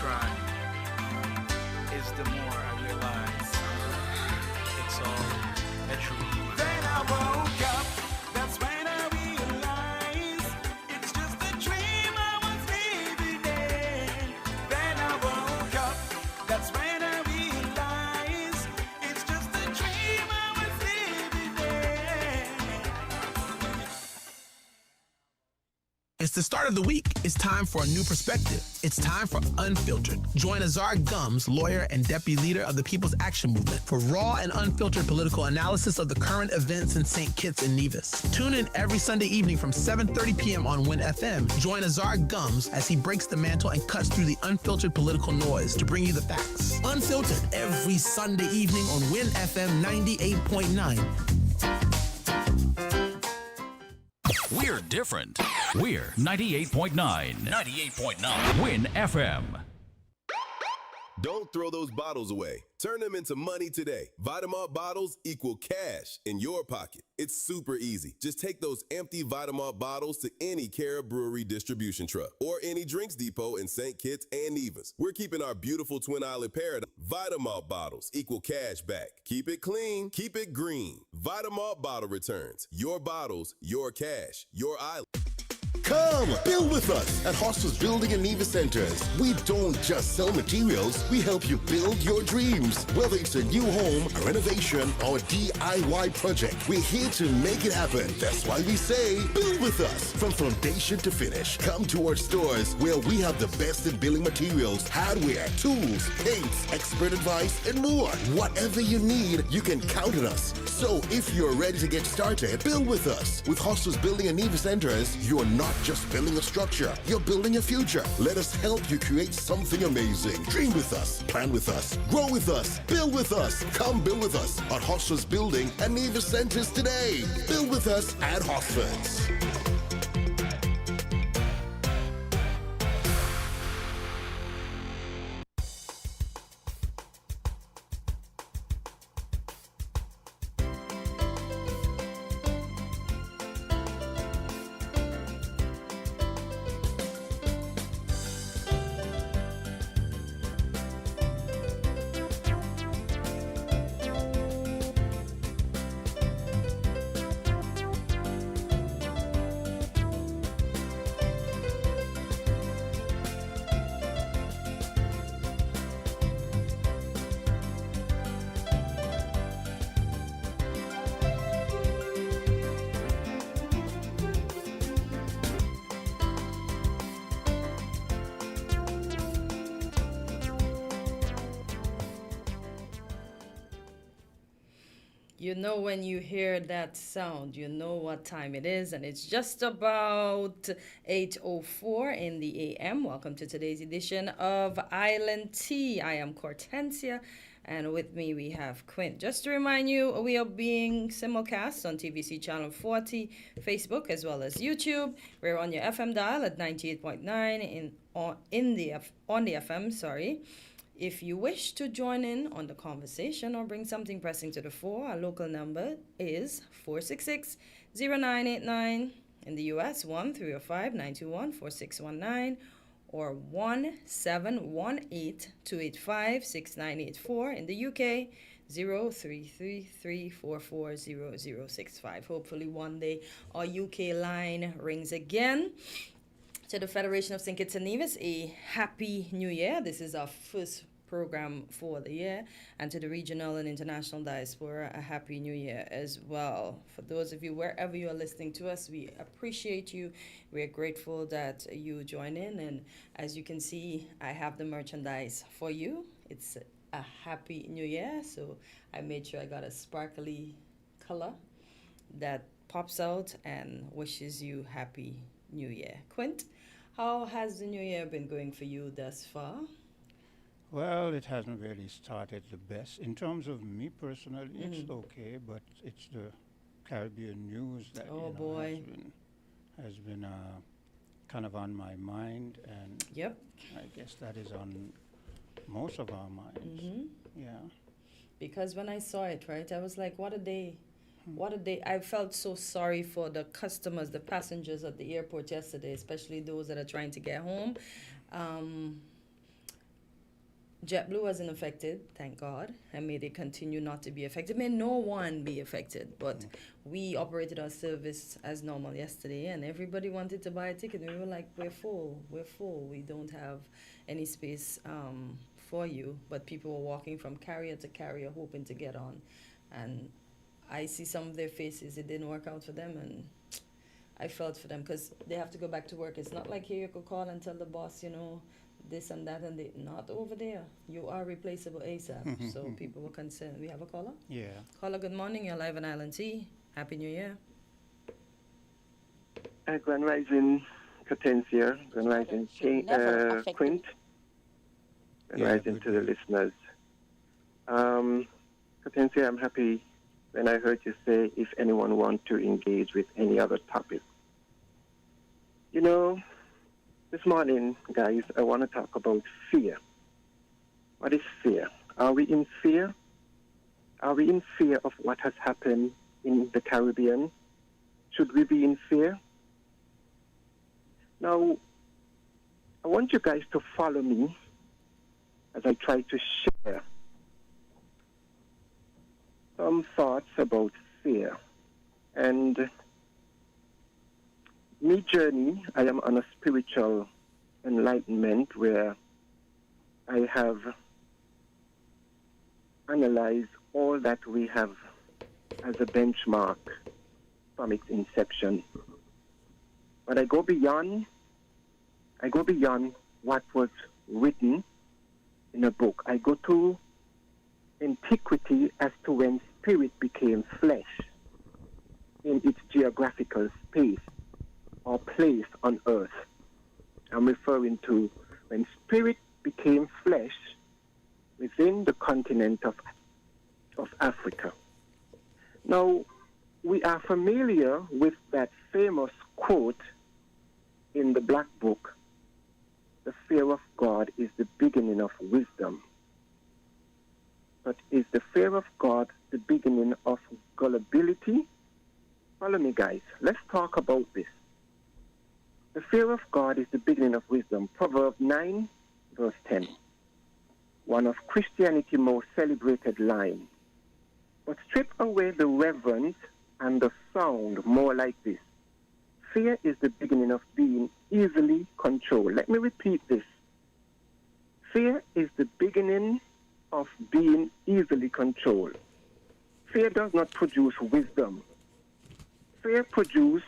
try is the more I realize it's all a dream. Then I woke up, that's when I realized it's just a dream I was living in. Then I woke up, that's when I realized it's just a dream I was living in. It's the start of the week. It's time for a new perspective. It's time for Unfiltered. Join Azar Gums, lawyer and deputy leader of the People's Action Movement, for raw and unfiltered political analysis of the current events in St. Kitts and Nevis. Tune in every Sunday evening from 7:30 p.m. on WinFM. Join Azar Gums as he breaks the mantle and cuts through the unfiltered political noise to bring you the facts. Unfiltered every Sunday evening on WinFM 98.9. We're different. We're 98.9. 98.9. Win FM. Don't throw those bottles away. Turn them into money today. Vitamalt bottles equal cash in your pocket. It's super easy. Just take those empty Vitamalt bottles to any Cara Brewery distribution truck or any drinks depot in St. Kitts and Nevis. We're keeping our beautiful Twin Island paradise. Vitamalt bottles equal cash back. Keep it clean. Keep it green. Vitamalt bottle returns. Your bottles, your cash, your island. Come, build with us at Hostels Building and Nevis Centers. We don't just sell materials, we help you build your dreams. Whether it's a new home, a renovation, or a DIY project, we're here to make it happen. That's why we say, build with us. From foundation to finish, come to our stores where we have the best in building materials, hardware, tools, paints, expert advice, and more. Whatever you need, you can count on us. So if you're ready to get started, build with us. With Hostels Building and Nevis Centers, you're not just building a structure, you're building a future. Let us help you create something amazing. Dream with us, plan with us, grow with us, build with us. Come build with us at Hostels Building and Nevis Centers today. Build with us at Hostels. You know, when you hear that sound, you know what time it is, and it's just about 8:04 in the AM. Welcome to today's edition of Island Tea. I am Cortensia, and with me we have Quint. Just to remind you, we are being simulcast on TVC Channel 40, Facebook, as well as YouTube. We're on your FM dial at 98.9 on the FM, sorry. If you wish to join in on the conversation or bring something pressing to the fore, our local number is 466-0989. In the U.S., 1-305-921-4619 or 1-718-285-6984. In the U.K., 0333440065. Hopefully one day our UK line rings again. To the Federation of St. Kitts and Nevis, a happy new year. This is our first program for the year. And to the regional and international diaspora, a happy new year as well. For those of you, wherever you are listening to us, we appreciate you. We're grateful that you join in. And as you can see, I have the merchandise for you. It's a happy new year. So I made sure I got a sparkly color that pops out and wishes you happy new year. Quint, how has the new year been going for you thus far? Well, it hasn't really started the best. In terms of me personally, it's okay, but it's the Caribbean news that has been kind of on my mind, and Yep. I guess that is on most of our minds. Yeah. Because when I saw it, right, I was like, what a day. What a day. I felt so sorry for the customers, the passengers at the airport yesterday, especially those that are trying to get home. JetBlue wasn't affected, thank God, and may they continue not to be affected. May no one be affected, but we operated our service as normal yesterday, and everybody wanted to buy a ticket. We were like, we're full, we don't have any space for you. But people were walking from carrier to carrier hoping to get on, and I see some of their faces. It didn't work out for them, and I felt for them because they have to go back to work. It's not like here you could call and tell the boss, this and that, and they not over there. You are replaceable ASAP. So people were concerned. We have a caller? Yeah. Caller, good morning. You're live on Island T. Happy New Year. Grand Rising, Catencia. Grand Rising, Quint. Grand Rising to the listeners. Catencia, I'm happy when I heard you say if anyone wants to engage with any other topic. This morning, guys, I want to talk about fear. What is fear? Are we in fear? Are we in fear of what has happened in the Caribbean? Should we be in fear? Now, I want you guys to follow me as I try to share some thoughts about fear. And me journey, I am on a spiritual enlightenment where I have analyzed all that we have as a benchmark from its inception. But I go beyond what was written in a book. I go to antiquity as to when spirit became flesh in its geographical space or place on earth. I'm referring to when spirit became flesh within the continent of Africa. Now, we are familiar with that famous quote in the Black Book, "The fear of God is the beginning of wisdom." But is the fear of God the beginning of gullibility? Follow me, guys. Let's talk about this. The fear of God is the beginning of wisdom. Proverbs 9, verse 10. One of Christianity's most celebrated lines. But strip away the reverence and the sound more like this. Fear is the beginning of being easily controlled. Let me repeat this. Fear is the beginning of being easily controlled. Fear does not produce wisdom. Fear produces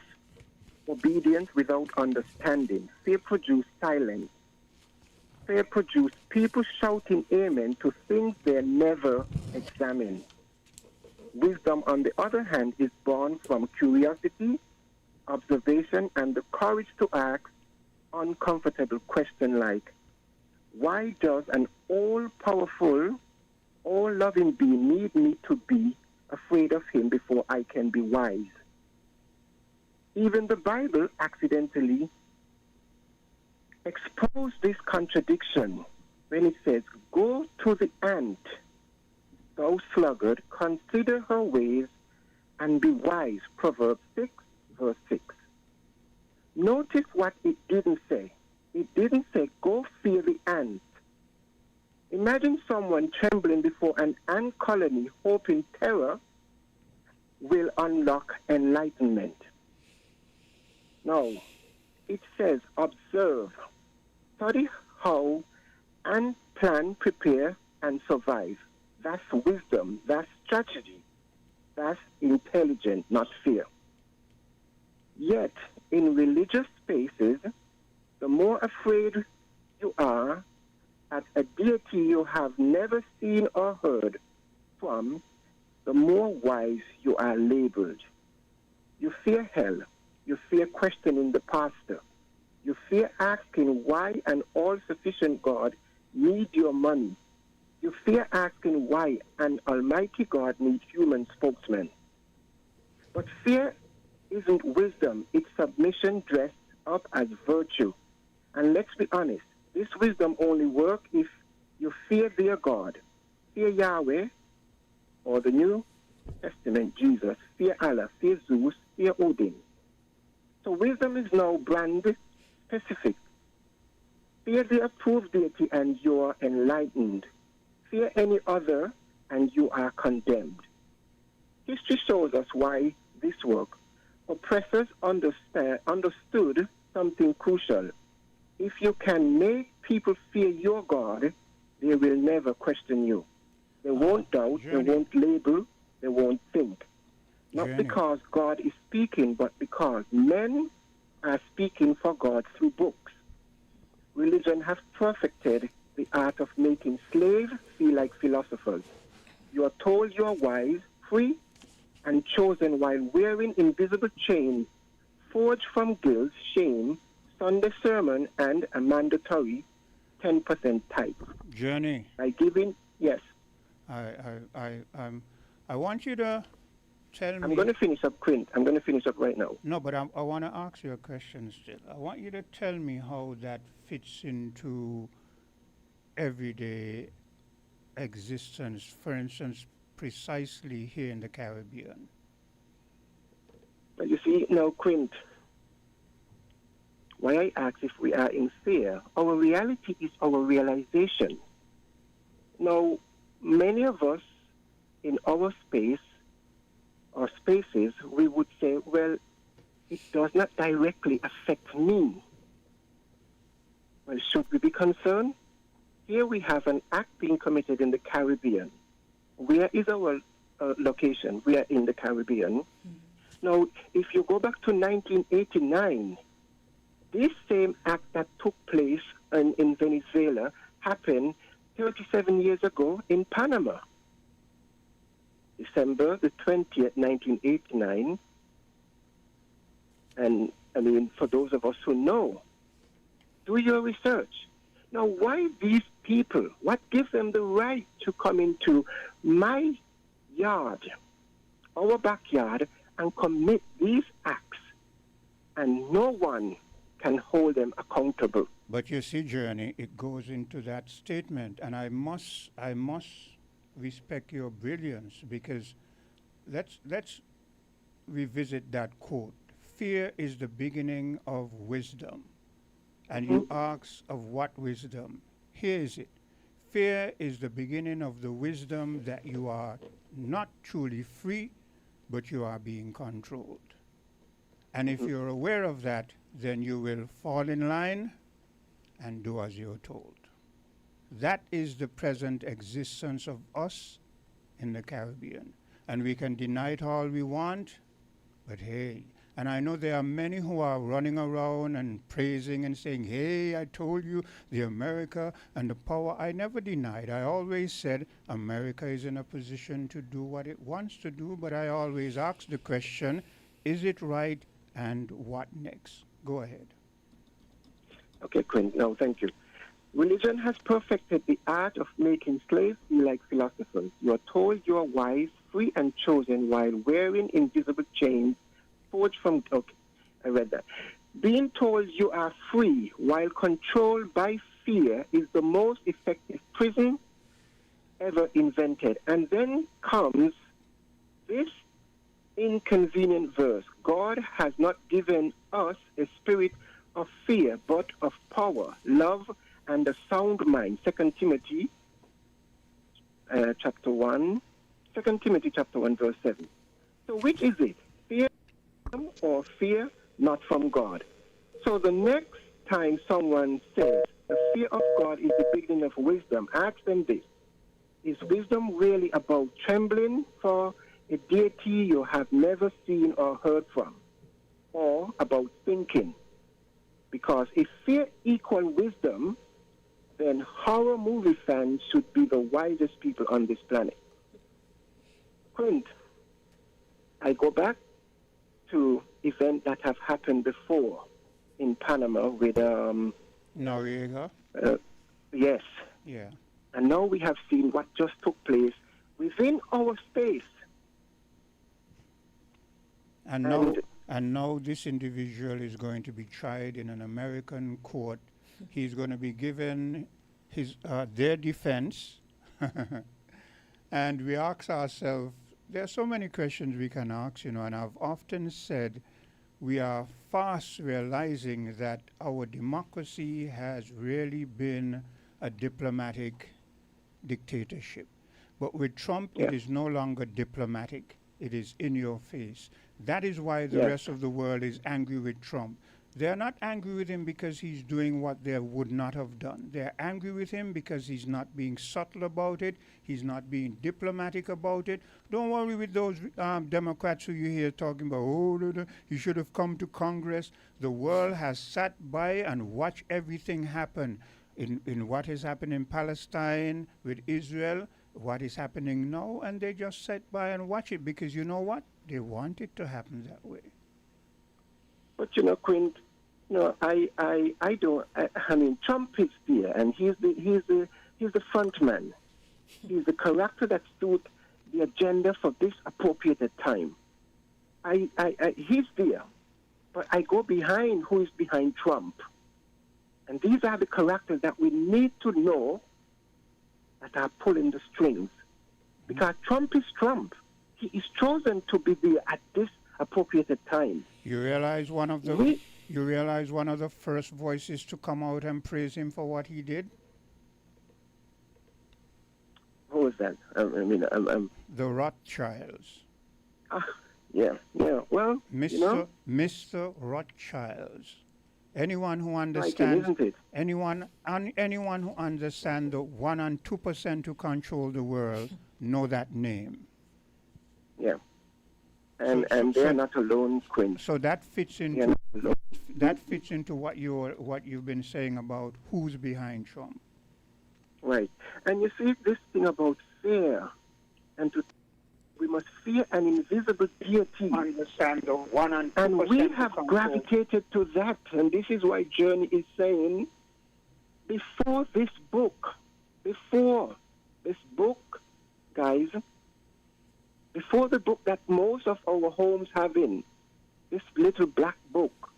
obedience without understanding. Fear produces silence. Fear produces people shouting amen to things they never examine. Wisdom, on the other hand, is born from curiosity, observation, and the courage to ask uncomfortable questions like, why does an all-powerful, all-loving being need me to be afraid of him before I can be wise? Even the Bible accidentally exposed this contradiction when it says, go to the ant, thou sluggard, consider her ways and be wise. Proverbs 6, verse 6. Notice what it didn't say. It didn't say, go fear the ant. Imagine someone trembling before an ant colony, hoping terror will unlock enlightenment. No, it says, observe, study how ants plan, prepare, and survive. That's wisdom, that's strategy, that's intelligence, not fear. Yet, in religious spaces, the more afraid you are at a deity you have never seen or heard from, the more wise you are labeled. You fear hell. You fear questioning the pastor. You fear asking why an all-sufficient God needs your money. You fear asking why an almighty God needs human spokesmen. But fear isn't wisdom. It's submission dressed up as virtue. And let's be honest, this wisdom only works if you fear their God. Fear Yahweh, or the New Testament Jesus. Fear Allah, fear Zeus, fear Odin. So wisdom is now brand specific. Fear the approved deity and you're enlightened. Fear any other and you are condemned. History shows us why this worked. Oppressors understood something crucial. If you can make people fear your God, they will never question you. They won't doubt, they won't label, they won't think. Not because God is speaking, but because men are speaking for God through books. Religion has perfected the art of making slaves feel like philosophers. You are told you are wise, free, and chosen while wearing invisible chains forged from guilt, shame, Sunday sermon, and a mandatory 10% type. Journey. By giving, yes. I want you to tell me. I'm going to finish up, Quint. I'm going to finish up right now. No, but I want to ask you a question still. I want you to tell me how that fits into everyday existence, for instance, precisely here in the Caribbean. But you see, now, Quint, why I ask if we are in fear, our reality is our realization. Now, many of us in our space or spaces, we would say, well, it does not directly affect me. Well, should we be concerned? Here we have an act being committed in the Caribbean. Where is our location? We are in the Caribbean. Now, if you go back to 1989, this same act that took place in Venezuela happened 37 years ago in Panama. December the 20th, 1989. And, I mean, for those of us who know, do your research. Now, why these people? What gives them the right to come into my yard, our backyard, and commit these acts, and no one can hold them accountable? But you see, Journey, it goes into that statement, and I must respect your brilliance, because let's revisit that quote. Fear is the beginning of wisdom. And you ask of what wisdom? Here is it. Fear is the beginning of the wisdom that you are not truly free, but you are being controlled. And if you're aware of that, then you will fall in line and do as you're told. That is the present existence of us in the Caribbean. And we can deny it all we want, but hey, and I know there are many who are running around and praising and saying, hey, I told you, the America and the power. I never denied. I always said America is in a position to do what it wants to do, but I always ask the question, is it right and what next? Go ahead. Okay, Quinn. No, thank you. Religion has perfected the art of making slaves feel like philosophers. You are told you are wise, free, and chosen while wearing invisible chains forged from... Okay, I read that. Being told you are free while controlled by fear is the most effective prison ever invented. And then comes this inconvenient verse. God has not given us a spirit of fear, but of power, love, and a sound mind. 2 Timothy chapter 1, 2 Timothy chapter 1, verse 7. So which is it? Fear or fear not from God? So the next time someone says the fear of God is the beginning of wisdom, ask them this. Is wisdom really about trembling for a deity you have never seen or heard from? Or about thinking? Because if fear equals wisdom, then horror movie fans should be the wisest people on this planet. Quint, I go back to events that have happened before in Panama with Noriega. Yes. Yeah. And now we have seen what just took place within our space. And now this individual is going to be tried in an American court. He's going to be given their defense. And we ask ourselves, there are so many questions we can ask, and I've often said, we are fast realizing that our democracy has really been a diplomatic dictatorship. But with Trump, it is no longer diplomatic. It is in your face. That is why the rest of the world is angry with Trump. They're not angry with him because he's doing what they would not have done. They're angry with him because he's not being subtle about it. He's not being diplomatic about it. Don't worry with those Democrats who you hear talking about, oh, he should have come to Congress. The world has sat by and watched everything happen in what has happened in Palestine with Israel, what is happening now, and they just sat by and watch it because you know what? They want it to happen that way. But Quint, I don't. I mean, Trump is there, and he's the front man. He's the character that suits the agenda for this appropriate time. He's there, but I go behind who is behind Trump, and these are the characters that we need to know that are pulling the strings, because Trump is Trump. He is chosen to be there at this appropriate time. You realize one of the first voices to come out and praise him for what he did? Who was that? The Rothschilds. Yeah. Well, Mr. Rothschilds. Anyone who understands, anyone who understands the 1% and 2% who control the world know that name. Yeah. And they're not alone, Quinn. So that fits into what you've been saying about who's behind Trump. Right. And you see this thing about fear, and we must fear an invisible deity. Understand the 1% and 2%. And we have gravitated to that, and this is why Journey is saying, before this book, guys, before the book that most of our homes have in, this little black book,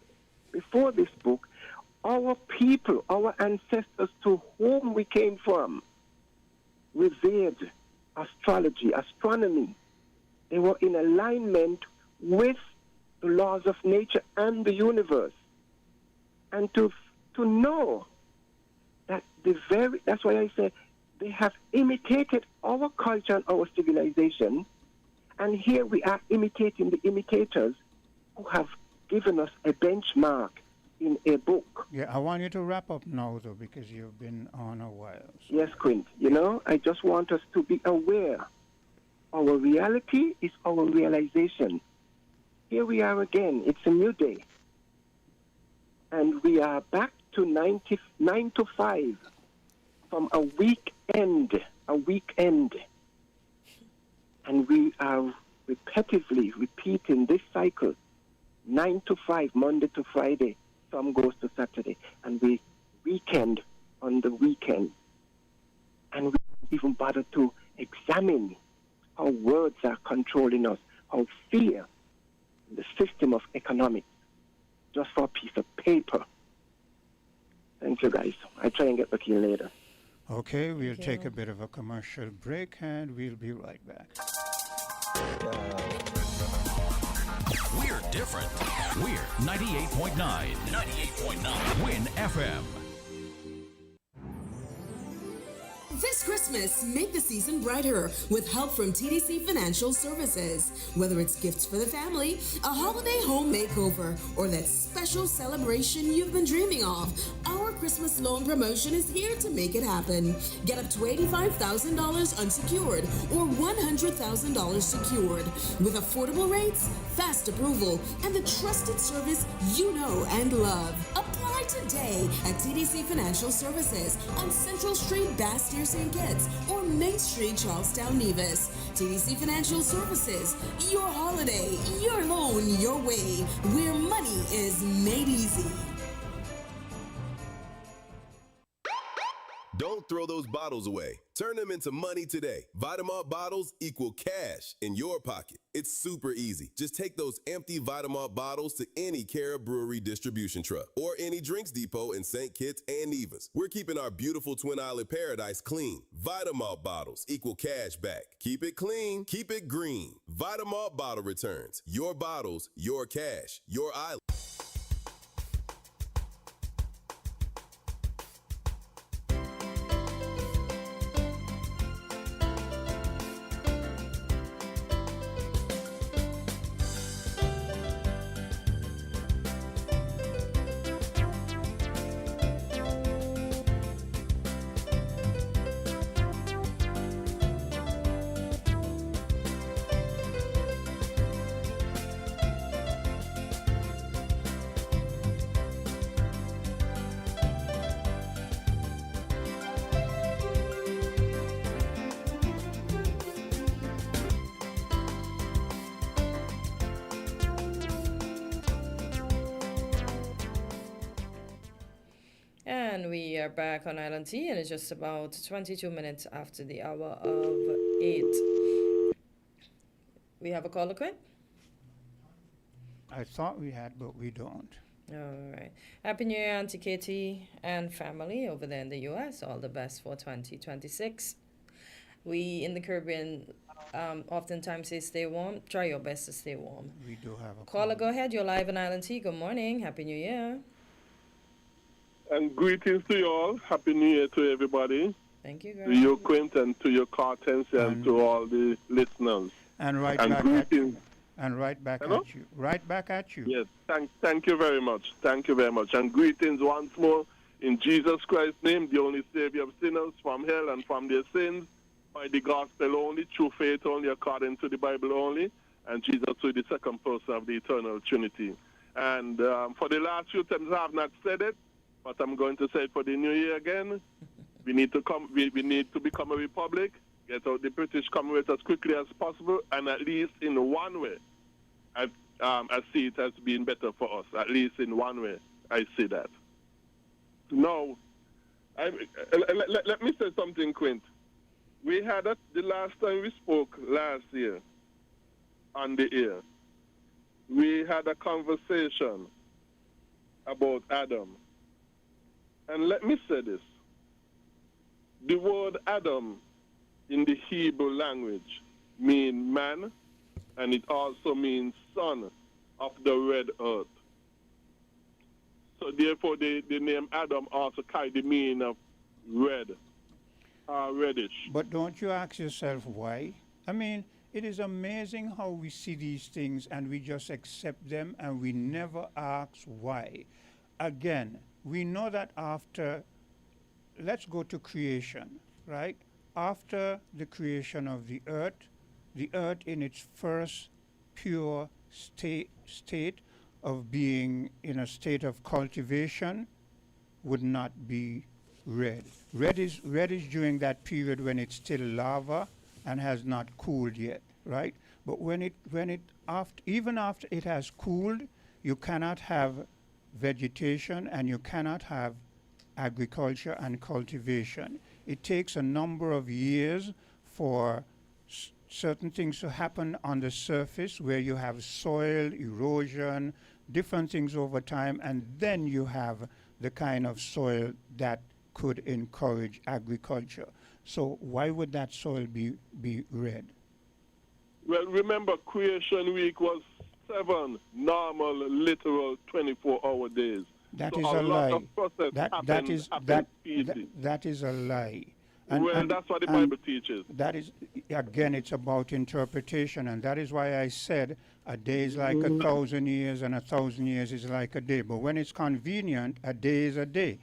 before this book, our people, our ancestors to whom we came from, revered astrology, astronomy. They were in alignment with the laws of nature and the universe. And to know that that's why I say they have imitated our culture and our civilization. And here we are imitating the imitators who have given us a benchmark in a book. Yeah, I want you to wrap up now, though, because you've been on a while. So. Yes, Quint. I just want us to be aware. Our reality is our realization. Here we are again. It's a new day. And we are back to 9 to 5 from a weekend. And we are repetitively repeating this cycle, 9 to 5, Monday to Friday, some goes to Saturday, and we weekend on the weekend. And we don't even bother to examine how words are controlling us, how fear, the system of economics, just for a piece of paper. Thank you, guys. I'll try and get back in later. Okay, we'll take a bit of a commercial break, and we'll be right back. We're different. We're 98.9. 98.9. Win FM. This Christmas, make the season brighter with help from TDC Financial Services. Whether it's gifts for the family, a holiday home makeover, or that special celebration you've been dreaming of, our Christmas loan promotion is here to make it happen. Get up to $85,000 unsecured or $100,000 secured with affordable rates, fast approval, and the trusted service you know and love. Apply today at TDC Financial Services on Central Street, Bastyr, St. Kitts, or Main Street, Charlestown, Nevis. TDC Financial Services, your holiday, your loan, your way, where money is made easy. Don't throw those bottles away. Turn them into money today. Vitamalt bottles equal cash in your pocket. It's super easy. Just take those empty Vitamalt bottles to any Cara Brewery distribution truck or any drinks depot in St. Kitts and Nevis. We're keeping our beautiful Twin Island paradise clean. Vitamalt bottles equal cash back. Keep it clean, keep it green. Vitamalt bottle returns. Your bottles, your cash, your island. And we are back on Island T, and it's just about 22 minutes after the hour of 8. We have a caller, Quinn? I thought we had, but we don't. All right. Happy New Year, Auntie Katie and family over there in the U.S. All the best for 2026. We in the Caribbean oftentimes say stay warm. Try your best to stay warm. We do have a caller. Go ahead. You're live on Island T. Good morning. Happy New Year. And greetings to you all. Happy New Year to everybody. Thank you, to you, Quint, and to your Cartens, and to all the listeners. And right and back greetings. Right back at you. Right back at you. Yes, thank you very much. Thank you very much. And greetings once more in Jesus Christ's name, the only Savior of sinners from hell and from their sins, by the gospel only, through faith only, according to the Bible only, and Jesus to the second person of the eternal Trinity. And for the last few times I have not said it, but I'm going to say it for the new year again. We need to come. We need to become a republic. Get out the British Commonwealth as quickly as possible, and at least in one way, I see it as being better for us. At least in one way, I see that. Now, let me say something, Quint. We had the last time we spoke last year on the air. We had a conversation about Adam. And let me say this. The word Adam in the Hebrew language means man, and it also means son of the red earth. So therefore the name Adam also carries the meaning of red, reddish. But don't you ask yourself why? I mean, it is amazing how we see these things and we just accept them and we never ask why. Again, we know that after, let's go to creation, right? After the creation of the earth in its first pure state of being in a state of cultivation would not be red. Red is during that period when it's still lava and has not cooled yet, right? But even after it has cooled, you cannot have vegetation and you cannot have agriculture and cultivation. It takes a number of years for certain things to happen on the surface where you have soil, erosion, different things over time, and then you have the kind of soil that could encourage agriculture. So why would that soil be red? Well, remember, Creation Week was 7 normal, literal 24-hour days. That so is a lie. That is a lie. And that's what the Bible teaches. That is, again, it's about interpretation, and that is why I said a day is like 1,000 years and 1,000 years is like a day. But when it's convenient, a day is a day.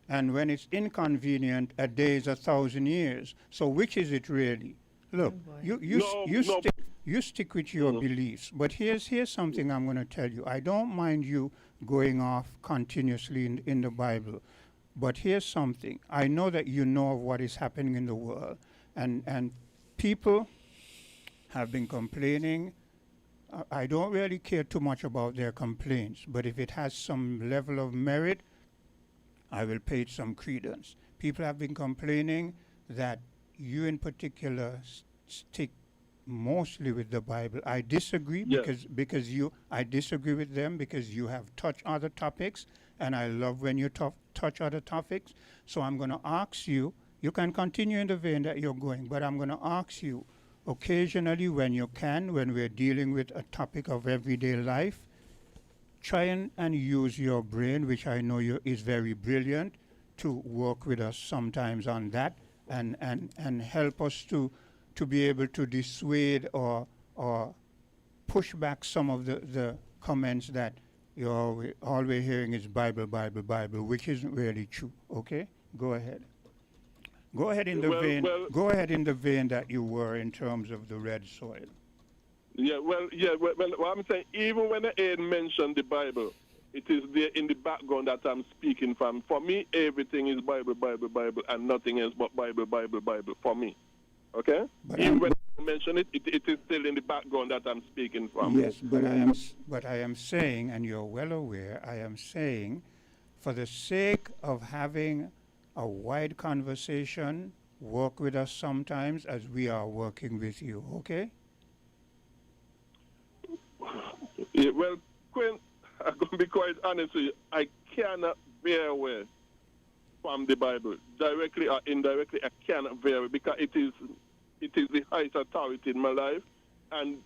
And when it's inconvenient, a day is 1,000 years. So which is it really? Look, you stick with your beliefs. But here's something I'm going to tell you. I don't mind you going off continuously in the Bible. But here's something. I know that you know of what is happening in the world. And people have been complaining. I don't really care too much about their complaints. But if it has some level of merit, I will pay it some credence. People have been complaining that you in particular stick mostly with the Bible. I disagree because I disagree with them because you have touched other topics, and I love when you touch other topics. So I'm going to ask you. You can continue in the vein that you're going, but I'm going to ask you occasionally when you can, when we're dealing with a topic of everyday life, try and use your brain, which I know is very brilliant, to work with us sometimes on that and help us to be able to dissuade or push back some of the comments that all we're hearing is Bible, Bible, Bible, which isn't really true. Okay? Go ahead. Go ahead in the vein. Go ahead in the vein that you were in terms of the red soil. Well, what I'm saying, even when I ain't mentioned the Bible, it is there in the background that I'm speaking from. For me, everything is Bible, Bible, Bible, and nothing else but Bible, Bible, Bible. For me, okay. Even when I mention it, it is still in the background that I'm speaking from. Yes, but I am saying, and you're well aware, I am saying, for the sake of having a wide conversation, work with us sometimes as we are working with you, okay? Yeah, well, Quinn, I'm going to be quite honest with you. I cannot veer away from the Bible. Directly or indirectly, I cannot veer away because it is the highest authority in my life, and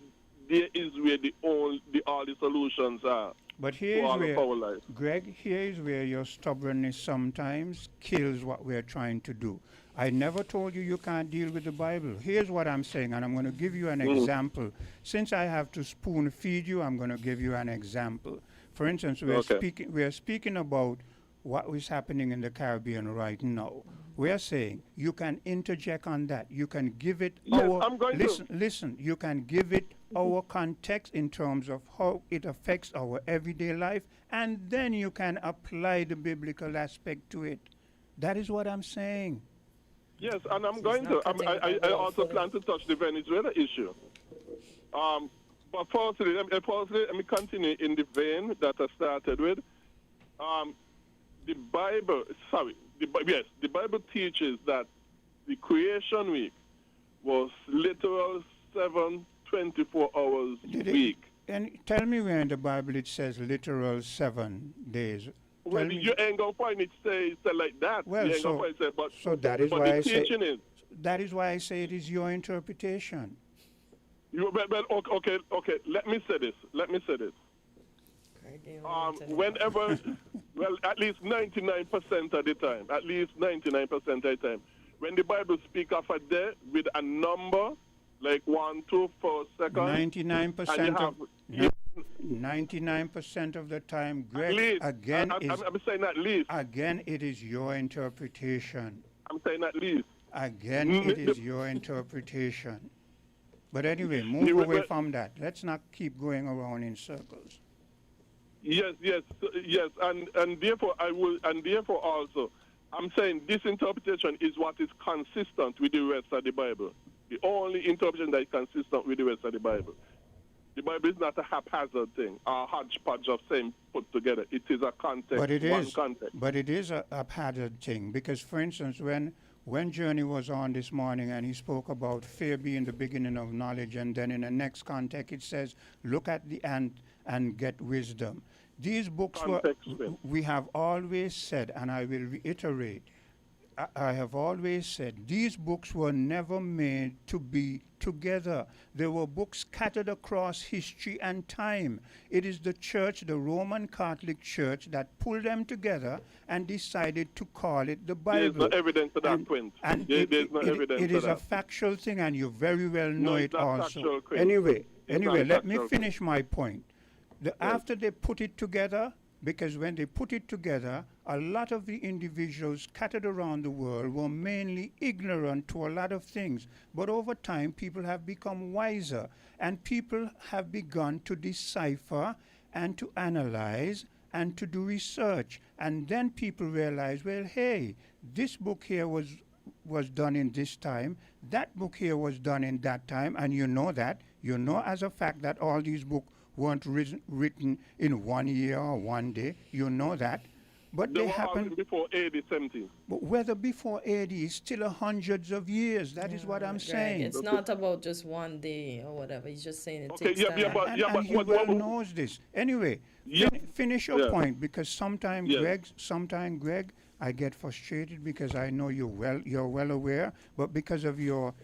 there is where all the solutions are. But here is where, Greg, here is where your stubbornness sometimes kills what we're trying to do. I never told you can't deal with the Bible. Here's what I'm saying, and I'm going to give you an example. Since I have to spoon feed you, I'm going to give you an example. For instance, we're speaking about what is happening in the Caribbean right now. We're saying you can interject on that. You can give it listen, you can give it our context in terms of how it affects our everyday life, and then you can apply the biblical aspect to it. That is what I'm saying. Yes, and I'm going to. I also plan to touch the Venezuela issue. But firstly, let me continue in the vein that I started with. The Bible teaches that the creation week was literal 24 hours week. And tell me where in the Bible it says literal 7 days. Well, you ain't gonna find it say like that. Well, so that is why I say that is why I say it is your interpretation. Okay. Let me say this. Whenever, well, at least 99% of the time, when the Bible speaks of a day with a number, like 1, 2, 4 seconds. 99% of the time, Greg, least, again, I'm saying at least. Again, it is your interpretation. I'm saying at least. Again, it is your interpretation. But anyway, move away from that. Let's not keep going around in circles. Yes, and therefore also, I'm saying this interpretation is what is consistent with the rest of the Bible. The only interpretation that is consistent with the rest of the Bible. The Bible is not a haphazard thing, a hodgepodge of same put together. It is a context, context. But it is a haphazard thing because, for instance, when Journey was on this morning and he spoke about fear being the beginning of knowledge, and then in the next context it says, look at the ant and get wisdom. These books we have always said, and I will reiterate, I have always said, these books were never made to be together. They were books scattered across history and time. It is the church, the Roman Catholic Church, that pulled them together and decided to call it the Bible. There's no evidence for that, Quint. There's no evidence it is a factual thing, and you very well know it also. Anyway, let me finish my point. After they put it together, because when they put it together, a lot of the individuals scattered around the world were mainly ignorant to a lot of things. But over time, people have become wiser, and people have begun to decipher and to analyze and to do research. And then people realize, well, hey, this book here was done in this time, that book here was done in that time, and you know that. You know as a fact that all these books weren't written in 1 year or 1 day. You know that. But They they were happened all before AD 17. But whether before AD is still hundreds of years. That is what I'm Greg, saying. it's not about just one day or whatever. He's just saying it takes time. And he well knows this. Anyway, finish your point, because sometimes, Greg, I get frustrated because I know you're well aware, but because of your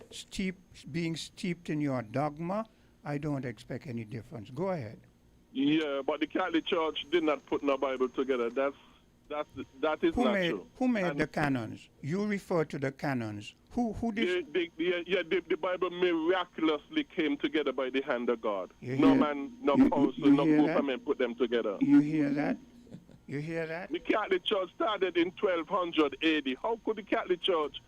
being steeped in your dogma, I don't expect any difference. Go ahead. Yeah, but the Catholic Church did not put no Bible together. That is not true. Who made the canons? You refer to the canons. Who did? The Bible miraculously came together by the hand of God. No man, no council, no group of men put them together. You hear that? You hear that? The Catholic Church started in 1200 AD. How could the Catholic Church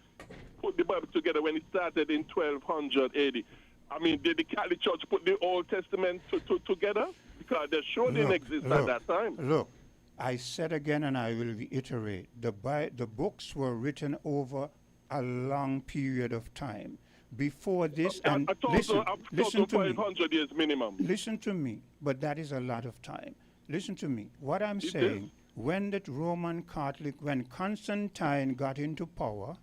put the Bible together when it started in 1200 AD? I mean, did the Catholic Church put the Old Testament together? Because they sure didn't exist at that time. Look, I said again, and I will reiterate, the books were written over a long period of time. Before this, and listen to me. 500 years minimum. Listen to me, but that is a lot of time. Listen to me. What I'm saying, when the Roman Catholic, when Constantine got into power,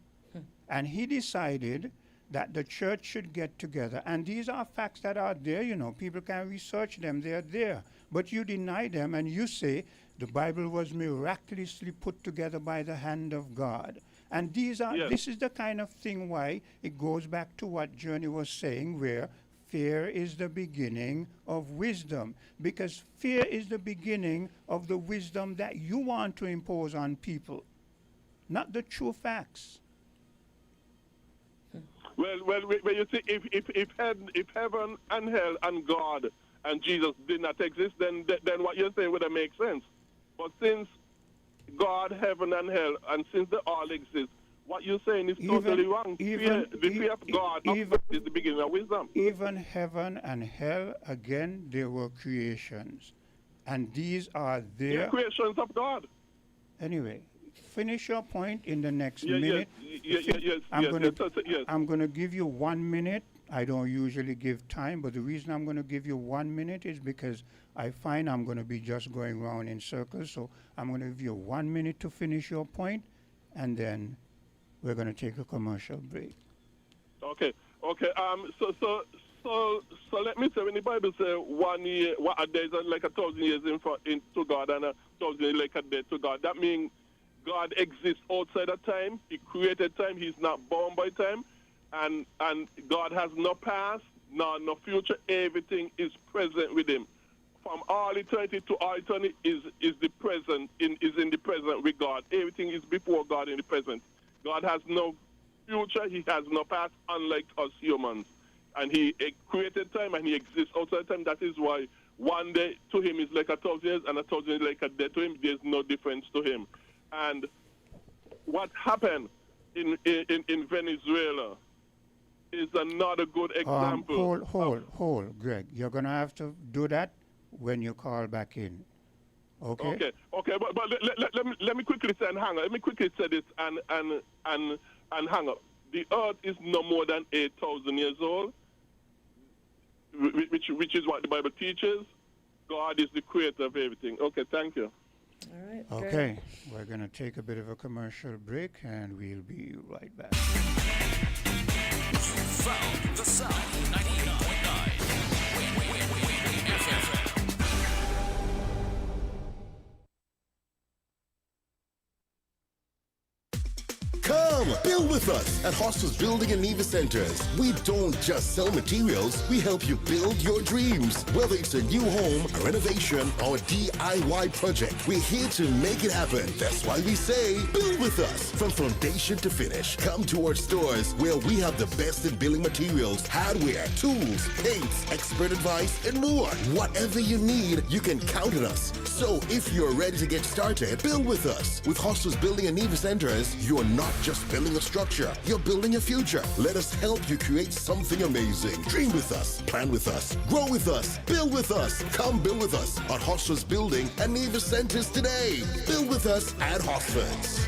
and he decided that the church should get together, and these are facts that are there, people can research them, they're there, but you deny them and you say the Bible was miraculously put together by the hand of God. And this is the kind of thing why it goes back to what Journey was saying, where fear is the beginning of wisdom, because fear is the beginning of the wisdom that you want to impose on people, not the true facts. Well, you see, if heaven and hell and God and Jesus did not exist, then what you're saying would make sense. But since God, heaven, and hell, and since they all exist, what you're saying is totally wrong. The fear of God is the beginning of wisdom. Even heaven and hell, again, they were creations. And these are their... creations of God. Anyway, finish your point in the next minute. I'm going to give you 1 minute. I don't usually give time, but the reason I'm going to give you 1 minute is because I find I'm going to be just going round in circles. So I'm going to give you 1 minute to finish your point, and then we're going to take a commercial break. Okay. So let me say, when the Bible says 1 year, a day is like 1,000 years to God, and 1,000 years like a day to God. That means God exists outside of time. He created time. He's not bound by time. And God has no past, no future. Everything is present with him. From all eternity to all eternity is the present, is in the present with God. Everything is before God in the present. God has no future. He has no past, unlike us humans. And he created time and he exists outside time. That is why 1 day to him is like 1,000 years and 1,000 years like a day to him. There's no difference to him. And what happened in Venezuela is another good example. Hold, Greg. You're going to have to do that when you call back in. Okay? Okay, but let me quickly say and hang up. Let me quickly say this and hang up. The earth is no more than 8,000 years old, which is what the Bible teaches. God is the creator of everything. Okay, thank you. All right. Okay, we're going to take a bit of a commercial break, and we'll be right back. Found the sound, 98.9 winnfm. Come, build with us at Hostels Building and Nevis Centers. We don't just sell materials, we help you build your dreams. Whether it's a new home, a renovation, or a DIY project, we're here to make it happen. That's why we say, build with us. From foundation to finish, come to our stores where we have the best in building materials, hardware, tools, paints, expert advice, and more. Whatever you need, you can count on us. So if you're ready to get started, build with us. With Hostels Building and Nevis Centers, you're not just building a structure, you're building a future. Let us help you create something amazing. Dream with us, plan with us, grow with us, build with us. Come build with us at Hostels Building and Nevis Centers today. Build with us at Hostels.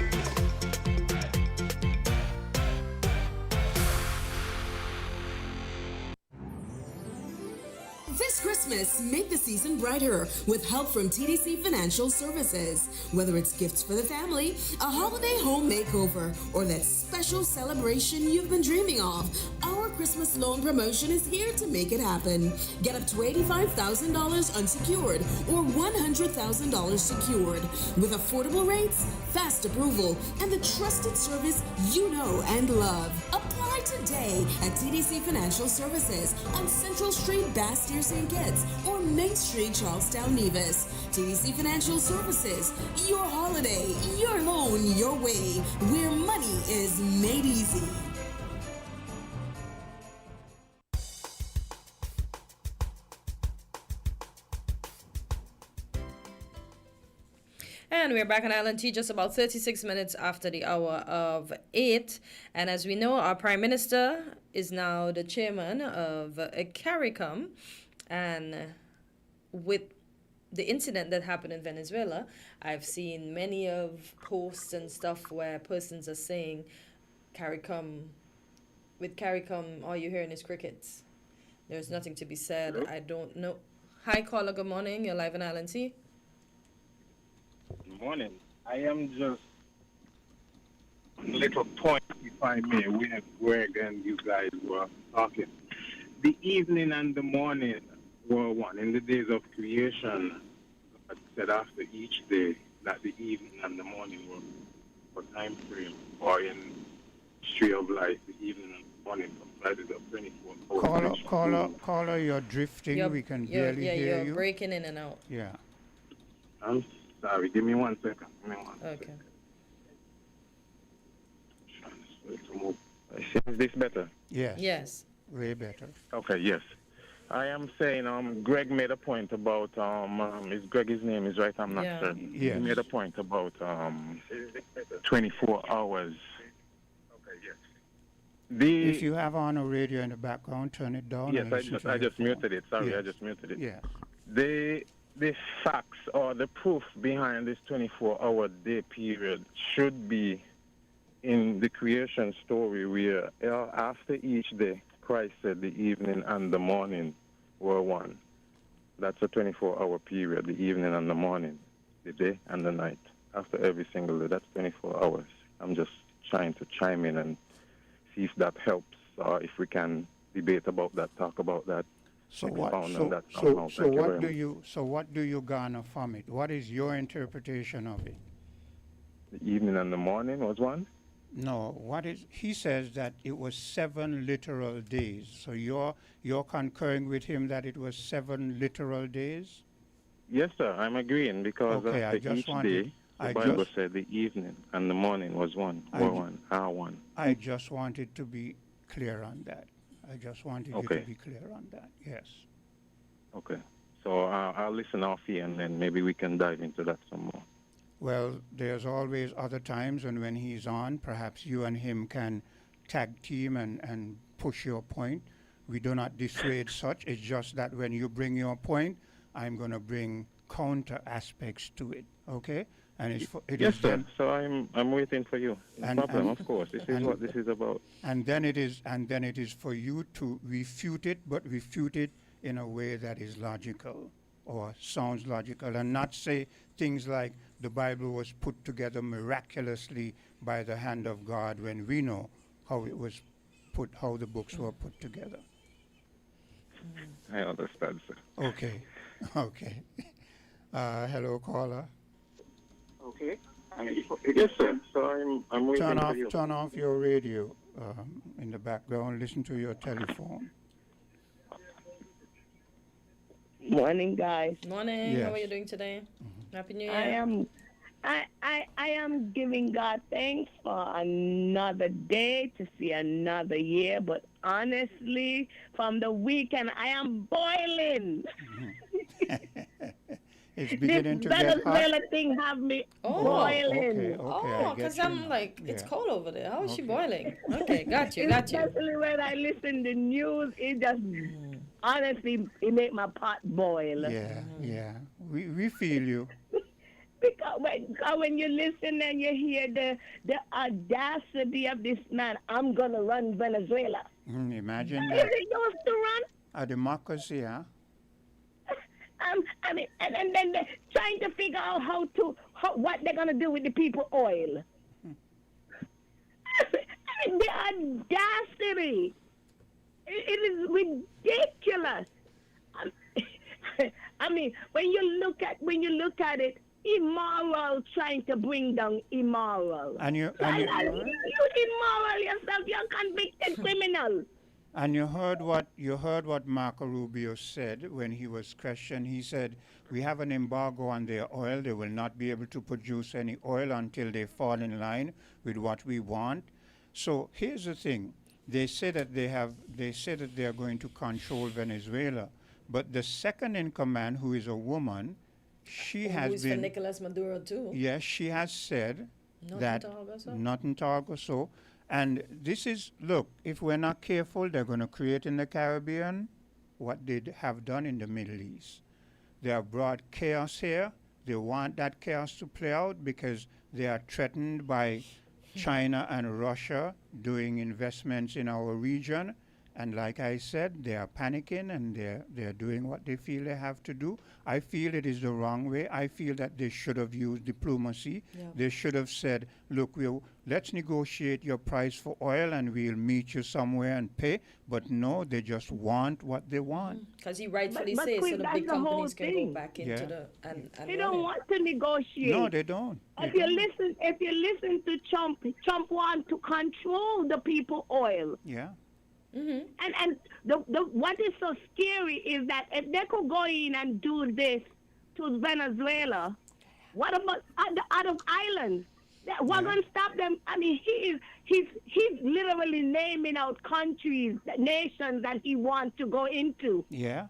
This This Christmas, make the season brighter with help from TDC Financial Services. Whether it's gifts for the family, a holiday home makeover, or that special celebration you've been dreaming of, our Christmas loan promotion is here to make it happen. Get up to $85,000 unsecured or $100,000 secured with affordable rates, fast approval, and the trusted service you know and love. Apply today at TDC Financial Services on Central Street, Bastyr, St. Kitts, or Main Street, Charlestown, Nevis. TDC Financial Services, your holiday, your loan, your way, where money is made easy. And we're back on Island Tea just about 36 minutes after the hour of 8. And as we know, our Prime Minister is now the chairman of CARICOM. And with the incident that happened in Venezuela, I've seen many of posts and stuff where persons are saying, with CARICOM, all you're hearing is crickets. There's nothing to be said. Hello? I don't know. Hi, caller. Good morning. You're live on Island Tea. Good morning. I am just a little point, if I may, where Greg and you guys were talking. The evening and the morning were one. In the days of creation, God said after each day that the evening and the morning were time frame, or in history of life, the evening and the morning comprised of 24 hours. Caller, you're drifting. We can barely hear you. Yeah, you're breaking in and out. Yeah. I'm sorry. Give me 1 second. Okay. Is this better? Yes. Yes. Way better. Okay, yes. I am saying, Greg made a point about, is Greg his name is right? I'm not certain. Yes. He made a point about 24 hours. Okay, yes. If you have on a radio in the background, turn it down. Yes, I just muted it. Sorry, yes. I just muted it. Yes. The facts or the proof behind this 24-hour day period should be in the creation story where after each day, Christ said the evening and the morning were one. That's a 24-hour period, the evening and the morning, the day and the night. After every single day, that's 24 hours. I'm just trying to chime in and see if that helps, or if we can debate about that, talk about that. So what do you garner from it? What is your interpretation of it? The evening and the morning was one? No, he says that it was 7 literal days. So you're concurring with him that it was 7 literal days? Yes, sir, I'm agreeing because after each day, the Bible said the evening and the morning was one. I just wanted to be clear on that. I just wanted you to be clear on that, yes. Okay. So I'll listen off here and then maybe we can dive into that some more. Well, there's always other times, and when he's on, perhaps you and him can tag team and push your point. We do not dissuade such. It's just that when you bring your point, I'm going to bring counter aspects to it, okay? And yes, sir. So I'm waiting for you. No problem, of course. This is what this is about. And then it is for you to refute it, but refute it in a way that is logical or sounds logical, and not say things like the Bible was put together miraculously by the hand of God, when we know how it was how the books were put together. I understand, sir. Okay. Hello, caller. Okay. Yes, sir. So I'm waiting for you. Turn off your radio in the background. Listen to your telephone. Morning, guys. Morning. Yes. How are you doing today? Mm-hmm. Happy New Year. I am giving God thanks for another day to see another year. But honestly, from the weekend, I am boiling. It's beginning to get hot. This Venezuela thing have me boiling. Okay, because I'm like, it's cold over there. How is she boiling? Okay, got you. Especially when I listen to news, it just, honestly, it make my pot boil. Yeah. We feel you. Because when you listen and you hear the audacity of this man, I'm going to run Venezuela. Imagine that. Is it used to run? A democracy, huh? And then they're trying to figure out what they're gonna do with the people oil. The audacity! It is ridiculous. I mean, when you look at it, immoral trying to bring down immoral. And you immoral yourself. You're a convicted criminal. And you heard what Marco Rubio said when he was questioned. He said, we have an embargo on their oil. They will not be able to produce any oil until they fall in line with what we want. So here's the thing. They say that they are going to control Venezuela. But the second in command, who is a woman, she has who's been... for Nicolas Maduro too. Yes, she has said not in Targoso. And this is, look, if we're not careful, they're going to create in the Caribbean what they have done in the Middle East. They have brought chaos here. They want that chaos to play out because they are threatened by China and Russia doing investments in our region. And like I said, they are panicking and they're doing what they feel they have to do. I feel it is the wrong way. I feel that they should have used diplomacy. Yeah. They should have said, look, let's negotiate your price for oil and we'll meet you somewhere and pay. But no, they just want what they want. Because he rightfully says so the big companies can go back into the... And they don't want to negotiate. No, they don't. If you listen to Trump wants to control the people oil. Yeah. Mm-hmm. And what is so scary is that if they could go in and do this to Venezuela, what about other islands? We're going to stop them. I mean, he's literally naming out countries, nations that he wants to go into. Yeah.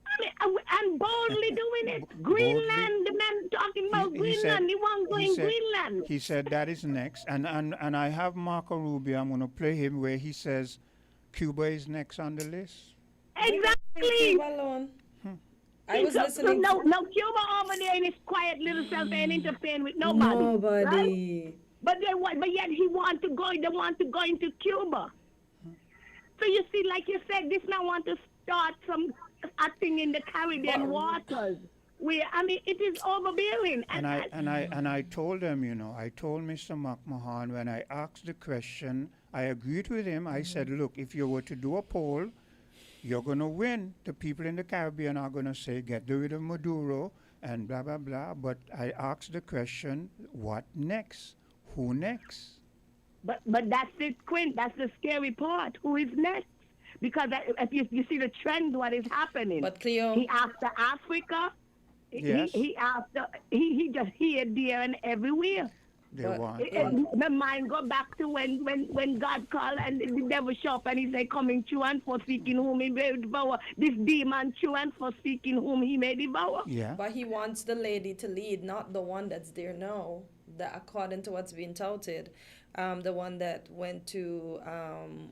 I mean, and boldly doing it. Greenland, the man talking about Greenland, he wants to go in Greenland. He said that is next. And I have Marco Rubio, I'm going to play him where he says Cuba is next on the list. Exactly. I was listening. No, Cuba over there in his quiet little self ain't interfering with nobody. Right? But yet he want to go. They want to go into Cuba. So you see, like you said, this now want to start some acting in the Caribbean waters. It is overbearing. And I told them, I told Mr. McMahon when I asked the question, I agreed with him. I said, look, if you were to do a poll, you're going to win. The people in the Caribbean are going to say, get rid of Maduro and blah, blah, blah. But I asked the question, what next? Who next? But that's it, Quint. That's the scary part. Who is next? Because if you see the trend, what is happening. But Cleo, he after Africa. Yes. He just here, there, and everywhere. My mind go back to when God called and the devil shop and he said, coming true and for seeking whom he may devour. This demon true and for seeking whom he may devour. Yeah. But he wants the lady to lead, not the one that's there now. That according to what's being touted, the one that went to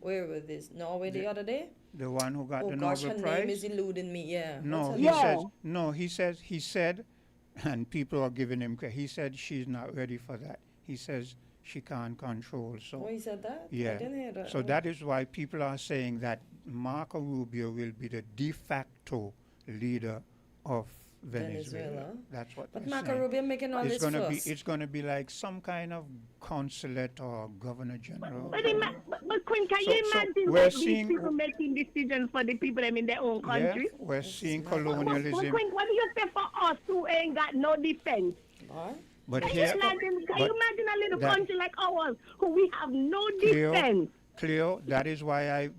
where was this? Norway the other day. The one who got the Nobel Prize. Her name is eluding me. Yeah. He said, and people are giving him credit. He said she's not ready for that. He says she can't control. So. Oh, he said that? Yeah. I didn't hear that. So that is why people are saying that Marco Rubio will be the de facto leader of Venezuela. That's what. But Marco Rubio making all this fuss. It's going to be like some kind of consulate or governor general. But Quinn, can you imagine these people making decisions for the people in their own country? Yeah, we're seeing colonialism. But Quinn, what do you say for us who ain't got no defense? But can you imagine a little country like ours who we have no defense? Cleo, that is why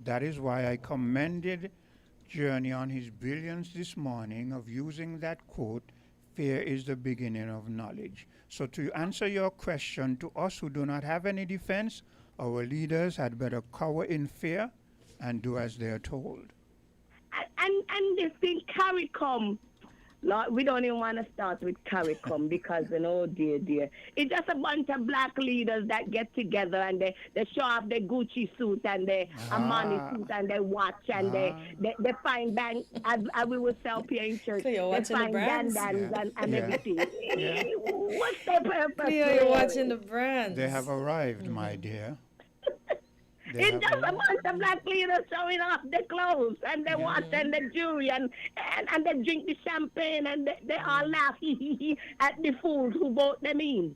I commended Journey on his brilliance this morning of using that quote, fear is the beginning of knowledge. So to answer your question, to us who do not have any defense, our leaders had better cower in fear and do as they are told. And this thing, CARICOM, Lord, we don't even want to start with CARICOM because, dear. It's just a bunch of black leaders that get together and they show off their Gucci suit and their Armani suit and their watch and they find bands, as we will sell here in church. Cleo, they find bandans and everything. Yeah. What's their purpose? Cleo, you're watching the brands. They have arrived, my dear. It's just a bunch of black leaders showing off their clothes and they watch and the jury and they drink the champagne and they all laugh at the fools who vote them in.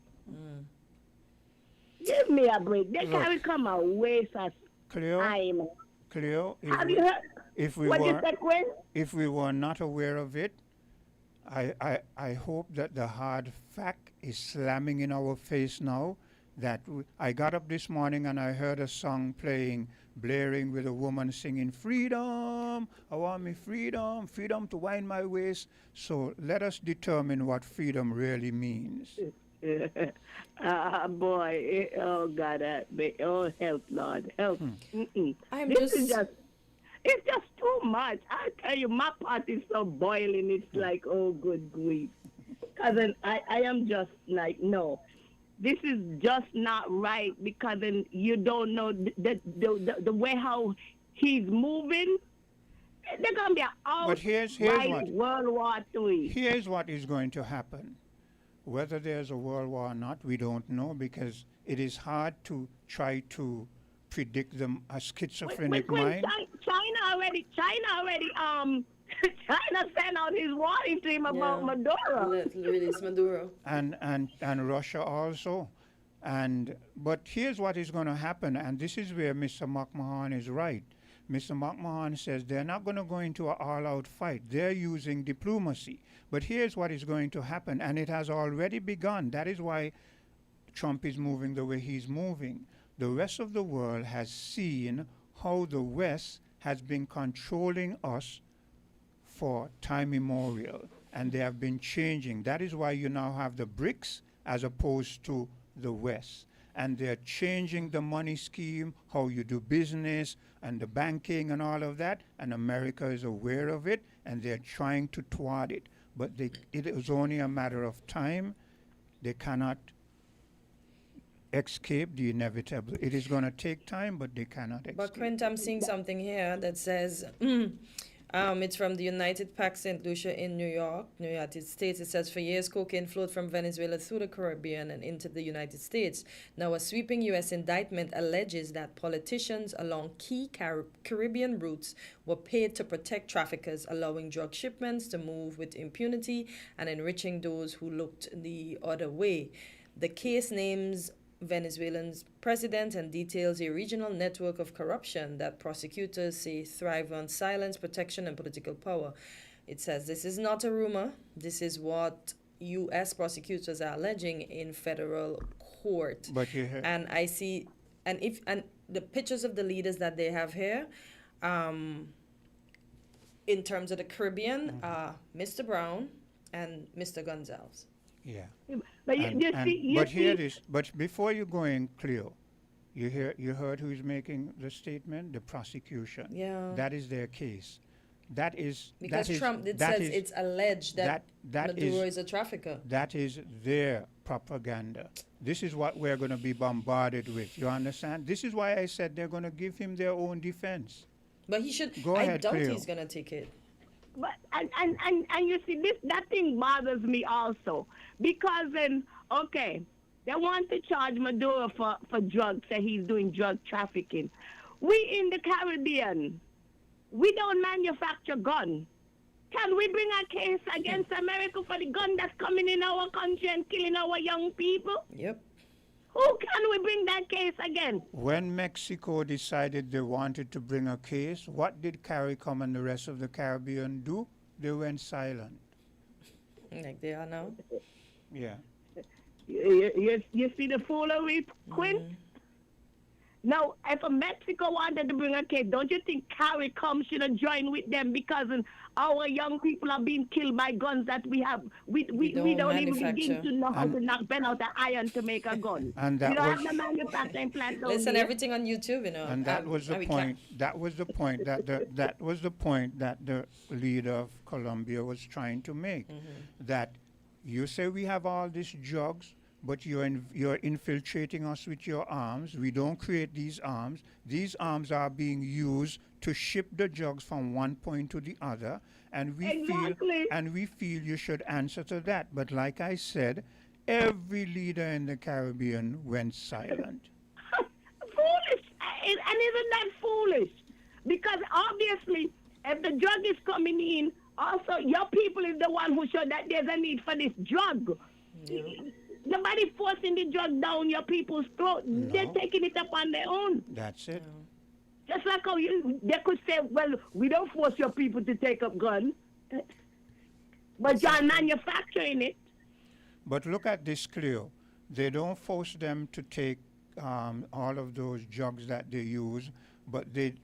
Give me a break. They can't come away for time. Cleo, Have you heard? If we were not aware of it, I hope that the hard fact is slamming in our face now. That I got up this morning and I heard a song blaring with a woman singing, "Freedom, I want me freedom, freedom to wind my waist." So let us determine what freedom really means. Boy, oh God, oh help, Lord, help. It's just too much. I tell you, my pot is so boiling. It's like, oh, good grief. Cousin, I am just like, no. This is just not right because then you don't know the way how he's moving. They're going to be outright World War III. Here's what is going to happen. Whether there's a world war or not, we don't know because it is hard to try to predict a schizophrenic mind. China already China sent out his warning to him about Maduro. Let's release Maduro. And Russia also. But here's what is going to happen, and this is where Mr. McMahon is right. Mr. McMahon says they're not going to go into an all-out fight. They're using diplomacy. But here's what is going to happen, and it has already begun. That is why Trump is moving the way he's moving. The rest of the world has seen how the West has been controlling us for time immemorial, and they have been changing. That is why you now have the BRICS as opposed to the West. And they're changing the money scheme, how you do business, and the banking and all of that, and America is aware of it, and they're trying to thwart it. But it is only a matter of time. They cannot escape the inevitable. It is going to take time, but they cannot escape. But Quint, I'm seeing something here that says, it's from the United Pac St. Lucia in New York, United States. It says, for years, cocaine flowed from Venezuela through the Caribbean and into the United States. Now, a sweeping U.S. indictment alleges that politicians along key Caribbean routes were paid to protect traffickers, allowing drug shipments to move with impunity and enriching those who looked the other way. The case names Venezuelan's president and details a regional network of corruption that prosecutors say thrive on silence, protection, and political power. It says this is not a rumor. This is what U.S. prosecutors are alleging in federal court. But you heard. And I see, and the pictures of the leaders that they have here, in terms of the Caribbean, Mr. Brown and Mr. Gonzalez. Yeah. But But before you go in, Cleo, you heard who's making the statement? The prosecution. Yeah. That is their case. Because Trump says it's alleged that Maduro is a trafficker. That is their propaganda. This is what we're going to be bombarded with. You understand? This is why I said they're going to give him their own defense. But he should. Go ahead, I doubt Cleo. he's going to take it. But and you see that thing bothers me also because then they want to charge Maduro for drugs, say he's doing drug trafficking. We in the Caribbean, we don't manufacture guns. Can we bring a case against America for the gun that's coming in our country and killing our young people? Yep. Who can we bring that case against? When Mexico decided they wanted to bring a case, what did CARICOM and the rest of the Caribbean do? They went silent. Like they are now? Yeah. You see the foolery, Quinn? Now, if Mexico wanted to bring a case, don't you think CARICOM should have joined with them because our young people are being killed by guns that we have? We don't even begin to know how to bend out the iron to make a gun. And that we don't was, have the manufacturing plant. Listen, everything on YouTube, you know. And that was the point. That was the point that the leader of Colombia was trying to make. That you say we have all these drugs, but you're infiltrating us with your arms. We don't create these arms. These arms are being used to ship the drugs from one point to the other, and we feel you should answer to that. But like I said, every leader in the Caribbean went silent. Foolish, and it's isn't that foolish? Because obviously, if the drug is coming in, also your people is the one who showed that there's a need for this drug. Yeah. Nobody forcing the drug down your people's throat. No. They're taking it up on their own. That's it. Just like how they could say, well, we don't force your people to take up guns. But you're manufacturing it. But look at this, Cleo. They don't force them to take all of those drugs that they use, but they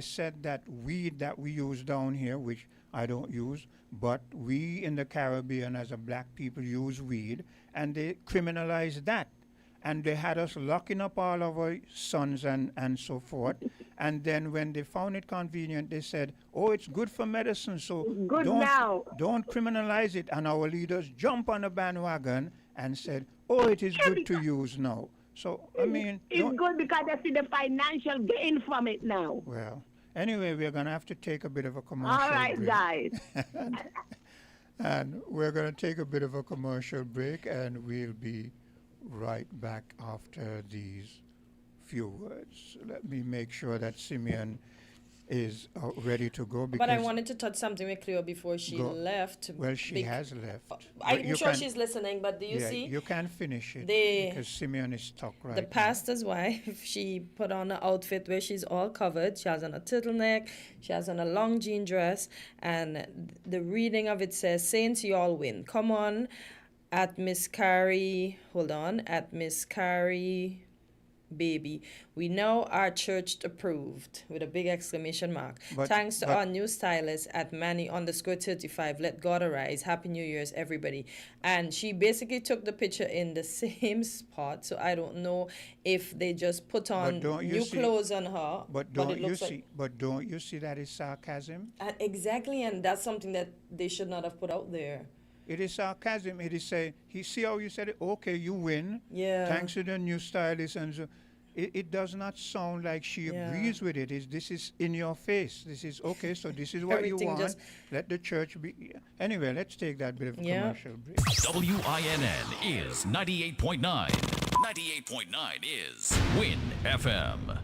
said that weed that we use down here, which I don't use, but we in the Caribbean as a black people use weed, and they criminalized that. And they had us locking up all of our sons and so forth. And then when they found it convenient, they said, oh, it's good for medicine, so don't criminalize it. And our leaders jump on the bandwagon and said, oh, it is good to use now. So, I mean... It's good because they see the financial gain from it now. Well, anyway, we're going to have to take a bit of a commercial break. All right, break. Guys. And we're going to take a bit of a commercial break, and we'll be right back after these few words. Let me make sure that Simeon is ready to go. But I wanted to touch something with Cleo before she left. Well, she has left. I'm sure she's listening, but do you see? You can finish it because Simeon is stuck right The pastor's wife, she put on an outfit where she's all covered. She has on a turtleneck, she has on a long jean dress, and the reading of it says, Saints, you all win. Come on. At Miss Carrie Baby, we know our church approved with a big exclamation mark. Thanks to our new stylist at Manny_35. Let God arise. Happy New Year's, everybody. And she basically took the picture in the same spot. So I don't know if they just put on new clothes on her. But don't you see that is sarcasm? Exactly, and that's something that they should not have put out there. It is sarcasm. It is saying, see how you said it? Okay, you win. Yeah. Thanks to the new stylist. And so it does not sound like she agrees with it. This is in your face. This is, okay, so this is what you want. Let the church be. Anyway, let's take that bit of commercial break. WINN is 98.9. 98.9 is Win FM.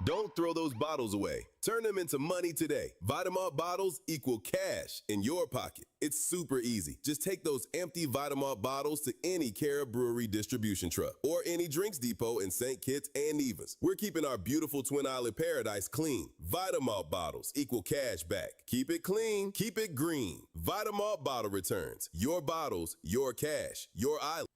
Don't throw those bottles away. Turn them into money today. Vitamalt bottles equal cash in your pocket. It's super easy. Just take those empty Vitamalt bottles to any Cara Brewery distribution truck or any drinks depot in St. Kitts and Nevis. We're keeping our beautiful Twin Island paradise clean. Vitamalt bottles equal cash back. Keep it clean. Keep it green. Vitamalt bottle returns. Your bottles, your cash, your island.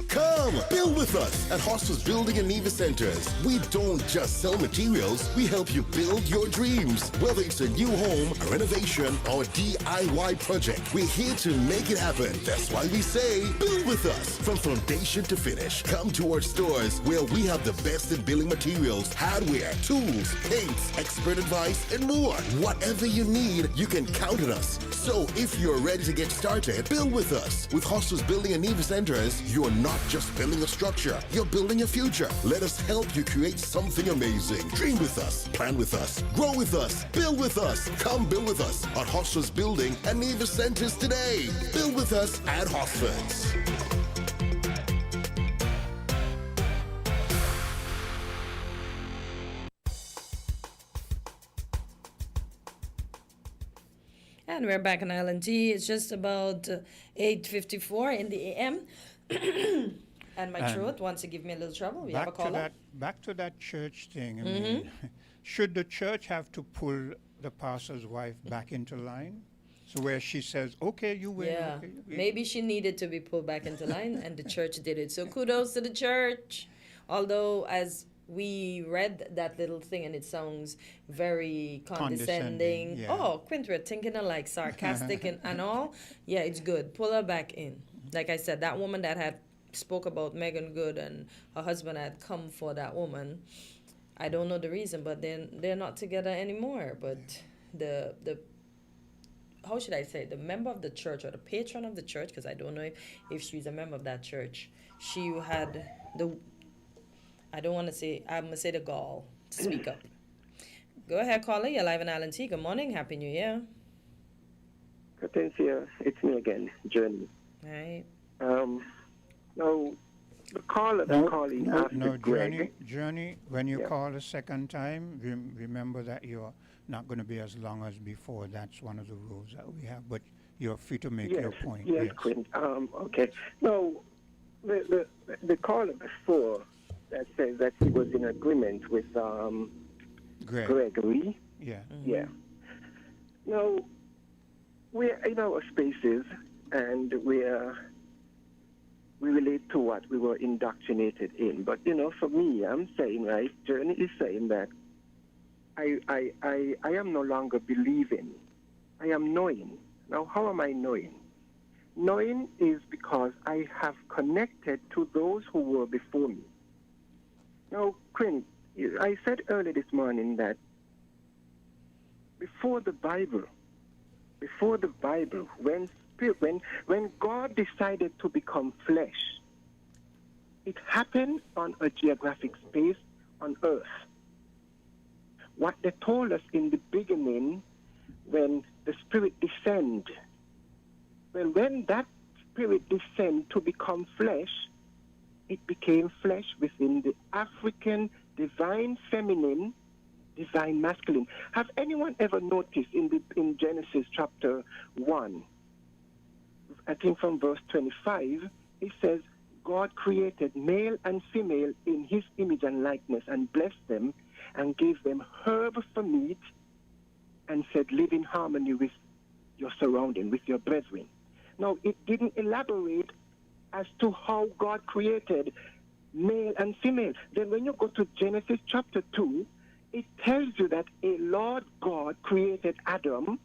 Come, build with us at Hostels Building and Nevis Centers. We don't just sell materials, we help you build your dreams. Whether it's a new home, a renovation, or a DIY project, we're here to make it happen. That's why we say, build with us. From foundation to finish, come to our stores where we have the best in building materials, hardware, tools, paints, expert advice, and more. Whatever you need, you can count on us. So if you're ready to get started, build with us. With Hostels Building and Nevis Centers, you're not just building a structure, you're building a future. Let us help you create something amazing. Dream with us, plan with us, grow with us, build with us. Come build with us at Hostels Building and Nevis Centers today. Build with us at Hostels. And we're back on LNT. It's just about 8:54 in the AM. And my throat wants to give me a little trouble. We have a caller. Back to that church thing. I mean, should the church have to pull the pastor's wife back into line? So where she says, okay, you win. Yeah, okay, you win. Maybe she needed to be pulled back into line, and the church did it. So kudos to the church. Although, as we read that little thing, and it sounds very condescending. Yeah. Oh, Quint, we're thinking of like sarcastic and all. Yeah, it's good. Pull her back in. Like I said, that woman that had spoke about Megan Good and her husband had come for that woman. I don't know the reason, but they're not together anymore. But the how should I say, the member of the church or the patron of the church, because I don't know if she's a member of that church, she had I'm going to say the gall to speak up. Go ahead, caller. You're live in Island T. Good morning. Happy New Year. Hortensia, it's me again, Journey. Right. Now, the caller that calling after Greg. Journey, when you Yeah. call a second time, remember that you're not going to be as long as before. That's one of the rules that we have. But you're free to make your point. Yes, Quint. Okay. No, the caller before that says that he was in agreement with Gregory. Yeah. Yeah. No, we're in our spaces and we relate to what we were indoctrinated in. But for me, I'm saying, right, Journey is saying that I am no longer believing. I am knowing. Now, how am I knowing? Knowing is because I have connected to those who were before me. Now, Quinn, I said earlier this morning that before the Bible, when God decided to become flesh, it happened on a geographic space on earth. What they told us in the beginning, when the Spirit descended, well, when that Spirit descended to become flesh, it became flesh within the African divine feminine, divine masculine. Have anyone ever noticed in Genesis chapter 1, I think from verse 25, it says, God created male and female in his image and likeness and blessed them and gave them herb for meat and said, live in harmony with your surrounding, with your brethren. Now, it didn't elaborate as to how God created male and female. Then when you go to Genesis chapter 2, it tells you that a Lord God created Adam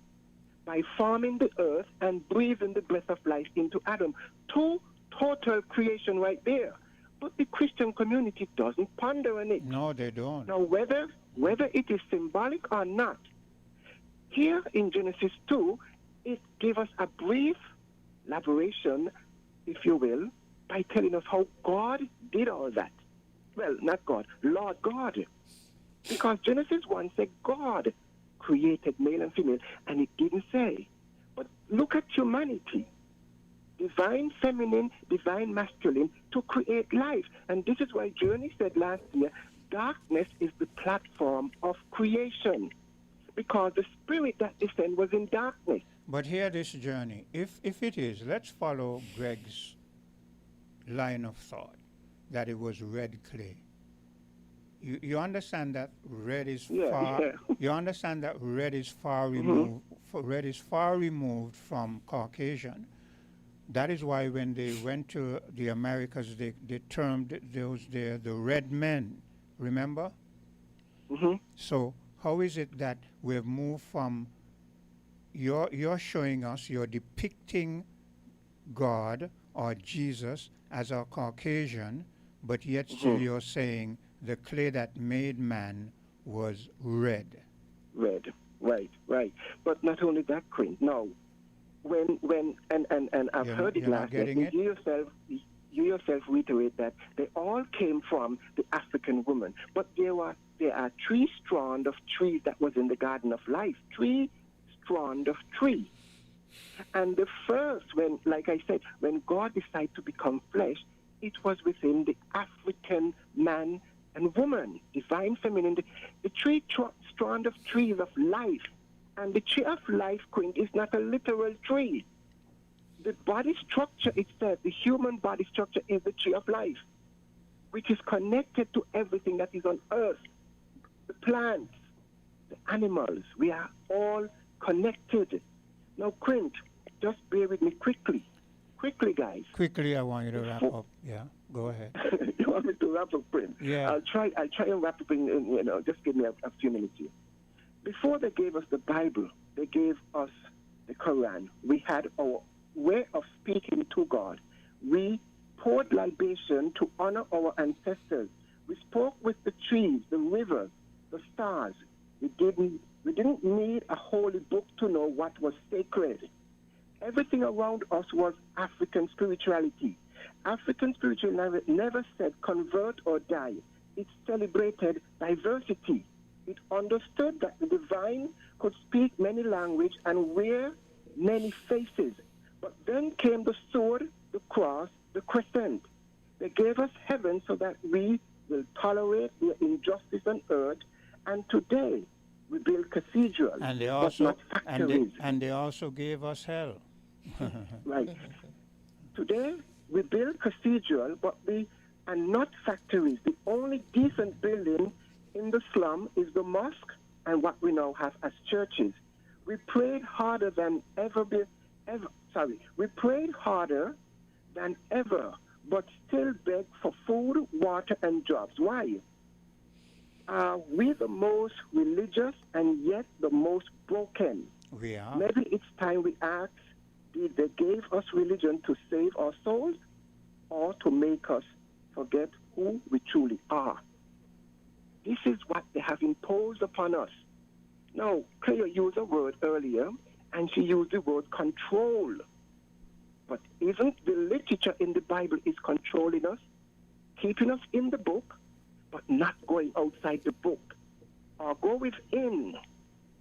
by forming the earth and breathing the breath of life into Adam. Two total creation right there. But the Christian community doesn't ponder on it. No, they don't. Now, whether it is symbolic or not, here in Genesis 2, it gave us a brief elaboration, if you will, by telling us how God did all that. Well, not God, Lord God. Because Genesis 1 said God created male and female, and it didn't say. But look at humanity. Divine feminine, divine masculine, to create life. And this is why Journey said last year, darkness is the platform of creation. Because the spirit that descended was in darkness. But here this Journey, if it is, let's follow Greg's line of thought, that it was red clay. You understand that red is far. Yeah. You understand that red is far removed. Red is far removed from Caucasian. That is why when they went to the Americas, they termed those there the red men. Remember? So how is it that we've moved from? You're showing us, you're depicting God or Jesus as a Caucasian, but yet still you're saying the clay that made man was red. Red, right. But not only that, Quint. No, when I've heard it last night. You yourself reiterate that they all came from the African woman. But there are 3 strands of trees that was in the Garden of Life. 3 strands of trees. And the first, like I said, when God decided to become flesh, it was within the African man and woman, divine feminine, the 3 strands of trees of life. And the tree of life, Quint, is not a literal tree. The body structure itself, the human body structure, is the tree of life, which is connected to everything that is on earth. The plants, the animals, we are all connected. Now, Quint, just bear with me quickly, guys. Quickly, I want you to wrap up. Yeah, go ahead. You want me to wrap up, Quint? Yeah. I'll try and wrap up in just give me a few minutes here. Before they gave us the Bible, they gave us the Quran. We had our way of speaking to God. We poured libation to honor our ancestors. We spoke with the trees, the rivers, the stars. We didn't need a holy book to know what was sacred. Everything around us was African spirituality. African spirituality never said convert or die. It celebrated diversity. It understood that the divine could speak many languages and wear many faces. But then came the sword, the cross, the crescent. They gave us heaven so that we will tolerate their injustice on earth. And today, we build cathedrals, and they but also not factories. and they also gave us hell. Right. Today, we build cathedrals, but we are not factories. The only decent building in the slum is the mosque and what we now have as churches. We prayed harder than we prayed harder than ever, but still beg for food, water, and jobs. Why? Are we the most religious and yet the most broken? We are. Maybe it's time we ask, did they give us religion to save our souls or to make us forget who we truly are? This is what they have imposed upon us. Now, Claire used a word earlier, and she used the word control. But isn't the literature in the Bible is controlling us, keeping us in the book, but not going outside the book? Or go within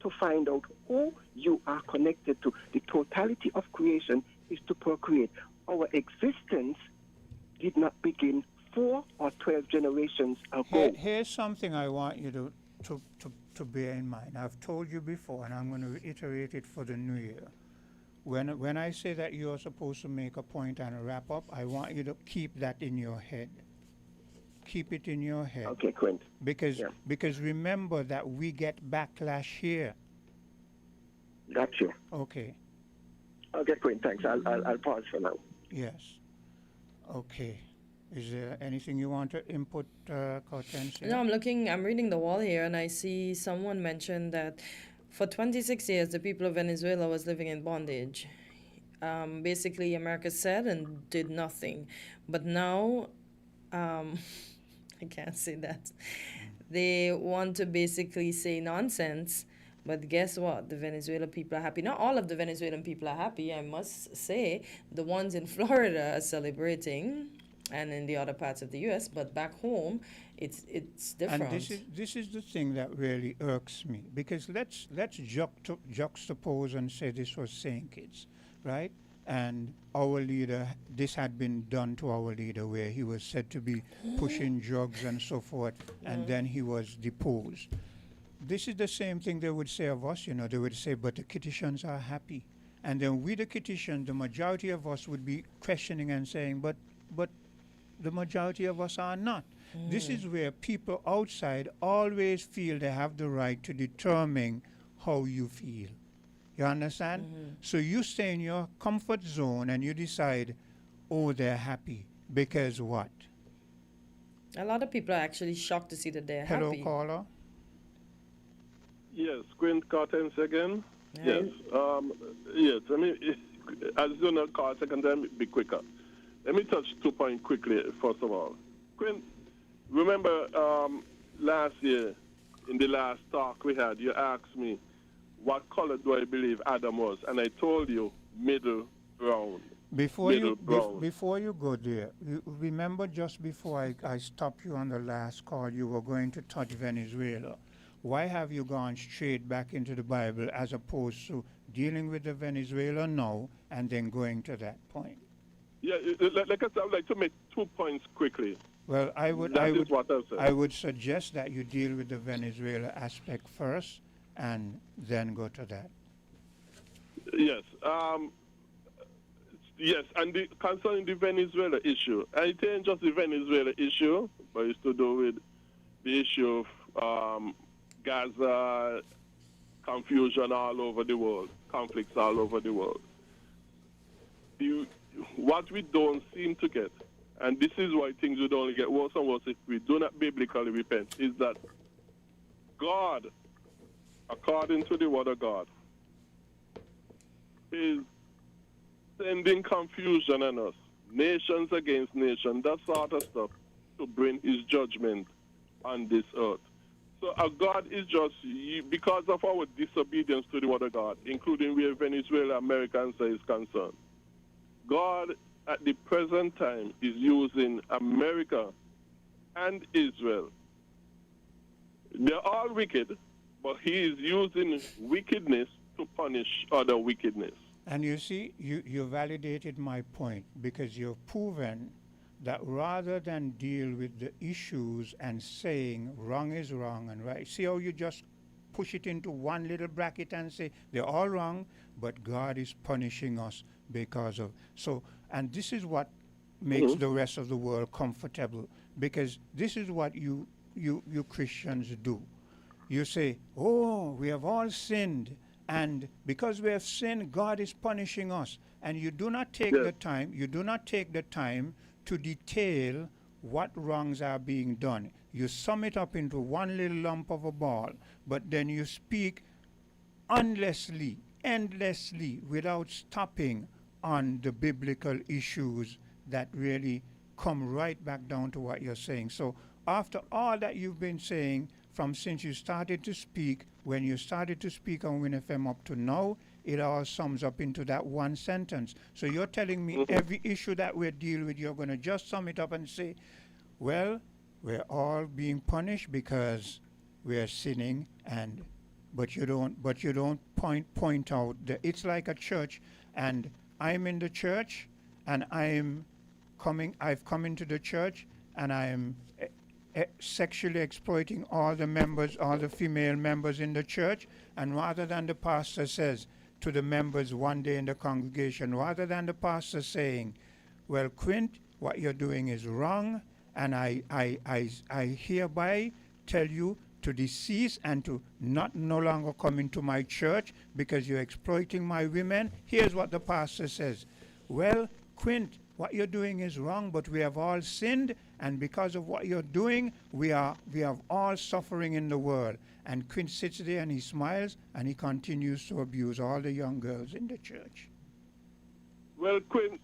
to find out who you are connected to. The totality of creation is to procreate. Our existence did not begin 4 or 12 generations ago. Here's something I want you to bear in mind. I've told you before, and I'm going to reiterate it for the new year. When I say that you're supposed to make a point and wrap up, I want you to keep that in your head. Keep it in your head. Okay, Quint. Because remember that we get backlash here. Got you. Okay. Okay, Quint, thanks. I'll pause for now. Yes. Okay. Is there anything you want to input, Cortensia? No, I'm reading the wall here, and I see someone mentioned that for 26 years, the people of Venezuela was living in bondage. Basically, America said and did nothing. But now, I can't say that. They want to basically say nonsense. But guess what? The Venezuelan people are happy. Not all of the Venezuelan people are happy, I must say. The ones in Florida are celebrating, and in the other parts of the U.S., but back home, it's different. And this is the thing that really irks me, because let's juxtapose and say this was St. Kitts, right? And our leader, this had been done to our leader, where he was said to be pushing drugs and so forth, and then he was deposed. This is the same thing they would say of us, they would say, but the Kittitians are happy. And then we, the Kittitians, the majority of us would be questioning and saying, but the majority of us are not. This is where people outside always feel they have the right to determine how you feel. You understand? So you stay in your comfort zone and you decide, oh, they're happy. Because what? A lot of people are actually shocked to see that they're Hello, happy. caller. Yes, Quint Cartens again. Yes. Yes, I mean, as you know, call second time, be quicker. Let me touch 2 points quickly, first of all. Quint, remember last year, in the last talk we had, you asked me, what color do I believe Adam was? And I told you, middle brown. Before you go there, you remember just before I stopped you on the last call, you were going to touch Venezuela. Why have you gone straight back into the Bible as opposed to dealing with the Venezuela now and then going to that point? Yeah, like I said, I would like to make 2 points quickly. Well, I would suggest that you deal with the Venezuela aspect first and then go to that. Yes. Yes, and concerning the Venezuela issue, I think just the Venezuela issue, but it's to do with the issue of Gaza, confusion all over the world, conflicts all over the world. What we don't seem to get, and this is why things would only get worse and worse if we do not biblically repent, is that God, according to the word of God, is sending confusion on us, nations against nations, that sort of stuff, to bring his judgment on this earth. So God is just, because of our disobedience to the word of God, including where Venezuela, Americans is concerned, God at the present time is using America and Israel. They're all wicked, but he is using wickedness to punish other wickedness. And you see, you validated my point, because you've proven that rather than deal with the issues and saying wrong is wrong and right, see how you just push it into one little bracket and say they're all wrong, but God is punishing us because of so. And this is what makes the rest of the world comfortable, because this is what you Christians do. You say, oh, we have all sinned, and because we have sinned, God is punishing us. And you do not take the time to detail what wrongs are being done. You sum it up into one little lump of a ball, but then you speak endlessly, without stopping on the biblical issues that really come right back down to what you're saying. So after all that you've been saying from since you started to speak, when you started to speak on WinFM up to now, it all sums up into that one sentence. So you're telling me every issue that we're dealing with, you're going to just sum it up and say, well, we're all being punished because we're sinning, but you don't point out that it's like a church, and I'm in the church, and I've come into the church, and I am sexually exploiting all the members, all the female members in the church, and rather than the pastor says to the members one day in the congregation, rather than the pastor saying, well, Quint, what you're doing is wrong, and I hereby tell you to decease and to no longer come into my church because you're exploiting my women. Here's what the pastor says. Well, Quint, what you're doing is wrong, but we have all sinned, and because of what you're doing, we have all suffering in the world. And Quint sits there and he smiles and he continues to abuse all the young girls in the church. Well, Quint,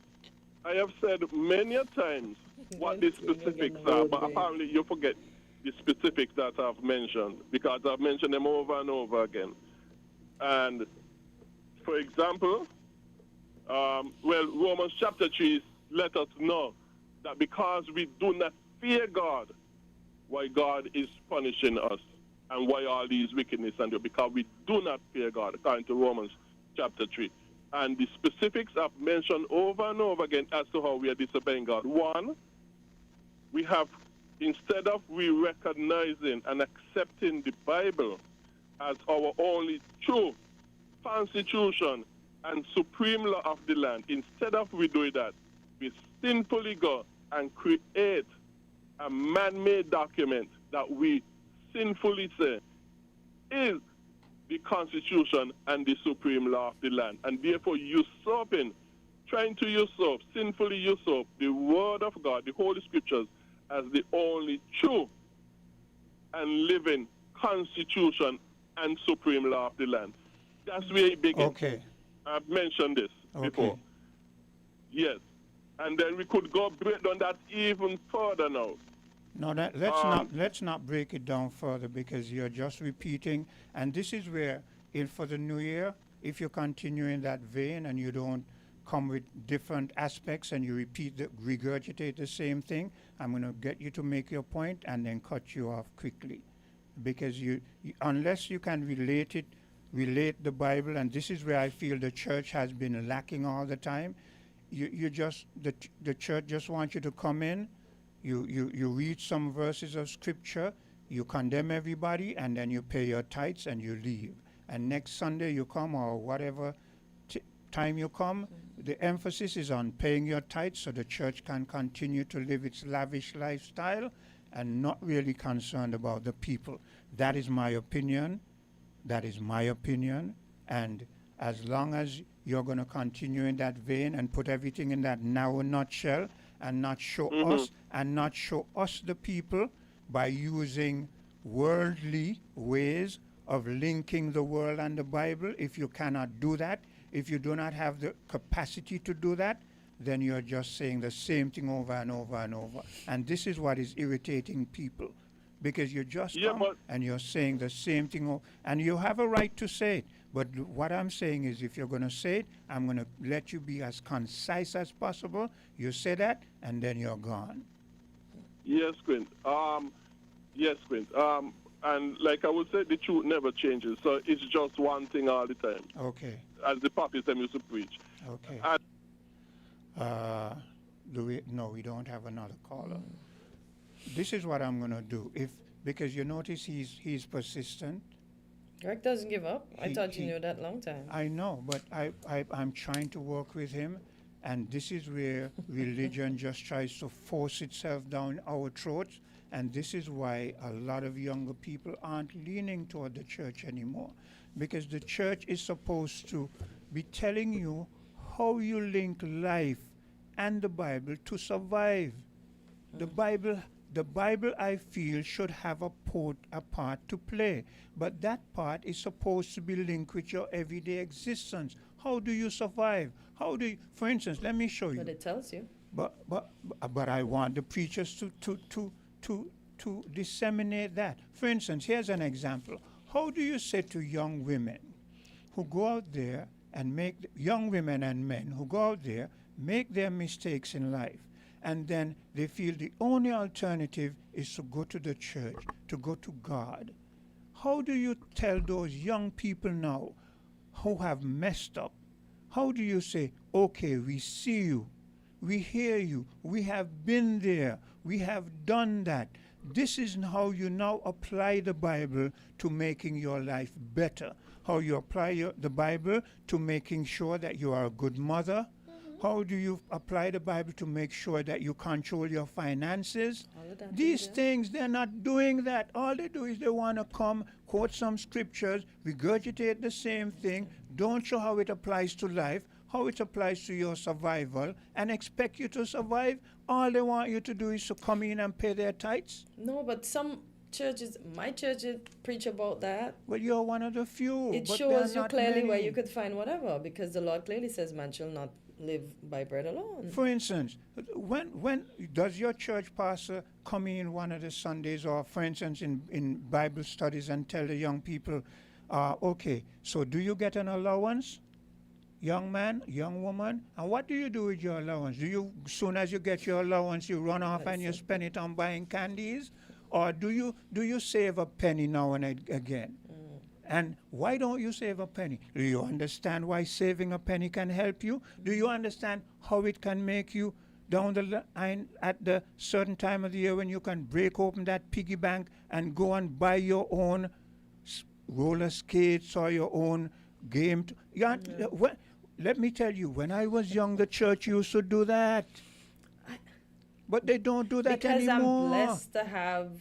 I have said many a times what the specifics are, but apparently you forget the specifics that I've mentioned, because I've mentioned them over and over again. And, for example, Romans chapter 3 let us know that because we do not fear God, why God is punishing us and why all these wickedness and because we do not fear God, according to Romans chapter 3. And the specifics I've mentioned over and over again as to how we are disobeying God. One, we have, instead of we recognizing and accepting the Bible as our only true constitution and supreme law of the land, instead of we do that, we sinfully go and create a man-made document that we sinfully say is the Constitution and the supreme law of the land, and therefore trying to usurp, sinfully usurp the Word of God, the Holy Scriptures, as the only true and living Constitution and supreme law of the land. That's where it begins. Okay. I've mentioned this before. Yes. And then we could go break down that even further now. No, let's not break it down further, because you're just repeating. And this is where, for the new year, if you continue in that vein and you don't come with different aspects and you regurgitate the same thing, I'm going to get you to make your point and then cut you off quickly. Because unless you can relate the Bible, and this is where I feel the church has been lacking all the time. The church just wants you to come in, you read some verses of scripture, you condemn everybody, and then you pay your tithes and you leave. And next Sunday you come, or whatever time you come, the emphasis is on paying your tithes so the church can continue to live its lavish lifestyle and not really concerned about the people. That is my opinion. And as long as you're going to continue in that vein and put everything in that narrow nutshell and not show us the people by using worldly ways of linking the world and the Bible, if you cannot do that, if you do not have the capacity to do that, then you're just saying the same thing over and over and over. And this is what is irritating people, because you just come and you're saying the same thing, and you have a right to say it. But what I'm saying is, if you're going to say it, I'm going to let you be as concise as possible. You say that, and then you're gone. Yes, Quint. And like I would say, the truth never changes. So it's just one thing all the time. Okay. As the prophets used to preach. Okay. No, we don't have another caller. This is what I'm going to do. Because you notice he's persistent. Greg doesn't give up. I thought you knew that long time. I know, but I'm trying to work with him, and this is where religion just tries to force itself down our throats, and this is why a lot of younger people aren't leaning toward the church anymore, because the church is supposed to be telling you how you link life and the Bible to survive. The Bible, I feel, should have a part to play, but that part is supposed to be linked with your everyday existence. How do you survive? For instance, let me show you. But it tells you. But I want the preachers to disseminate that. For instance, here's an example. How do you say to young women who go out there and young women and men who go out there, make their mistakes in life, and then they feel the only alternative is to go to the church, to go to God? How do you tell those young people now who have messed up? How do you say, okay, we see you, we hear you, we have been there, we have done that. This is how you now apply the Bible to making your life better. How you apply the Bible to making sure that you are a good mother. How do you apply the Bible to make sure that you control your finances? These things, they're not doing that. All they do is they want to come, quote some scriptures, regurgitate the same thing, don't show how it applies to life, how it applies to your survival, and expect you to survive. All they want you to do is to come in and pay their tithes. No, but some churches, my churches preach about that. Well, you're one of the few. It shows you clearly where you could find whatever, because the Lord clearly says man shall not live by bread alone. For instance, when does your church pastor come in one of the Sundays, or for instance in Bible studies, and tell the young people, okay, so do you get an allowance? Young man, young woman, and what do you do with your allowance? Do you, soon as you get your allowance, you run off and you spend it on buying candies? Or do you save a penny now and again? And why don't you save a penny? Do you understand why saving a penny can help you? Do you understand how it can make you down the line at the certain time of the year when you can break open that piggy bank and go and buy your own roller skates or your own game? Let me tell you, when I was young, the church used to do that. But they don't do that anymore. Because I'm blessed to have...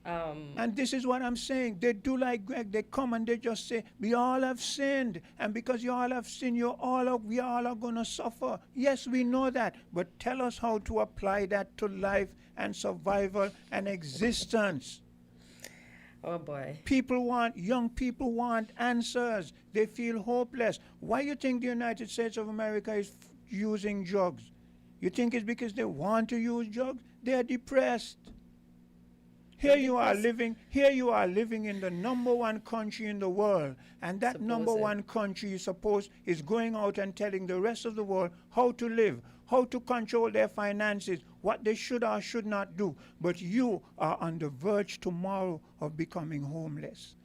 and this is what I'm saying. They do like Greg. They come and they just say, we all have sinned. And because you all have sinned, we all are going to suffer. Yes, we know that. But tell us how to apply that to life and survival and existence. Oh, boy. Young people want answers. They feel hopeless. Why do you think the United States of America is using drugs? You think it's because they want to use drugs? They are depressed. Here you are living in the number one country in the world, and that number one country is going out and telling the rest of the world how to live, how to control their finances, what they should or should not do. But you are on the verge tomorrow of becoming homeless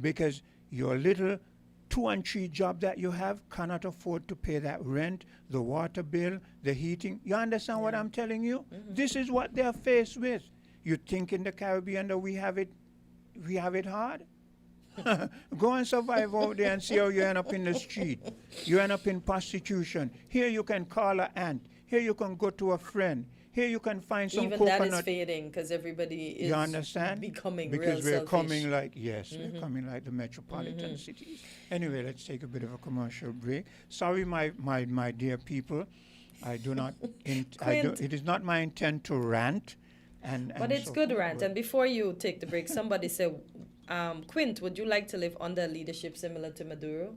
because your little 2 and 3 job that you have cannot afford to pay that rent, the water bill, the heating. You understand what I'm telling you? This is what they're faced with. You think in the Caribbean that we have it hard? Go and survive out there and see how you end up in the street. You end up in prostitution. Here you can call an aunt. Here you can go to a friend. Here you can find some even coconut. Even that is fading because everybody is you understand? Becoming because real we're selfish. Coming like, we're coming like the metropolitan cities. Anyway, let's take a bit of a commercial break. Sorry, my dear people. I do not, it is not my intent to rant. But it's good rant. And before you take the break, somebody said, Quint, would you like to live under leadership similar to Maduro?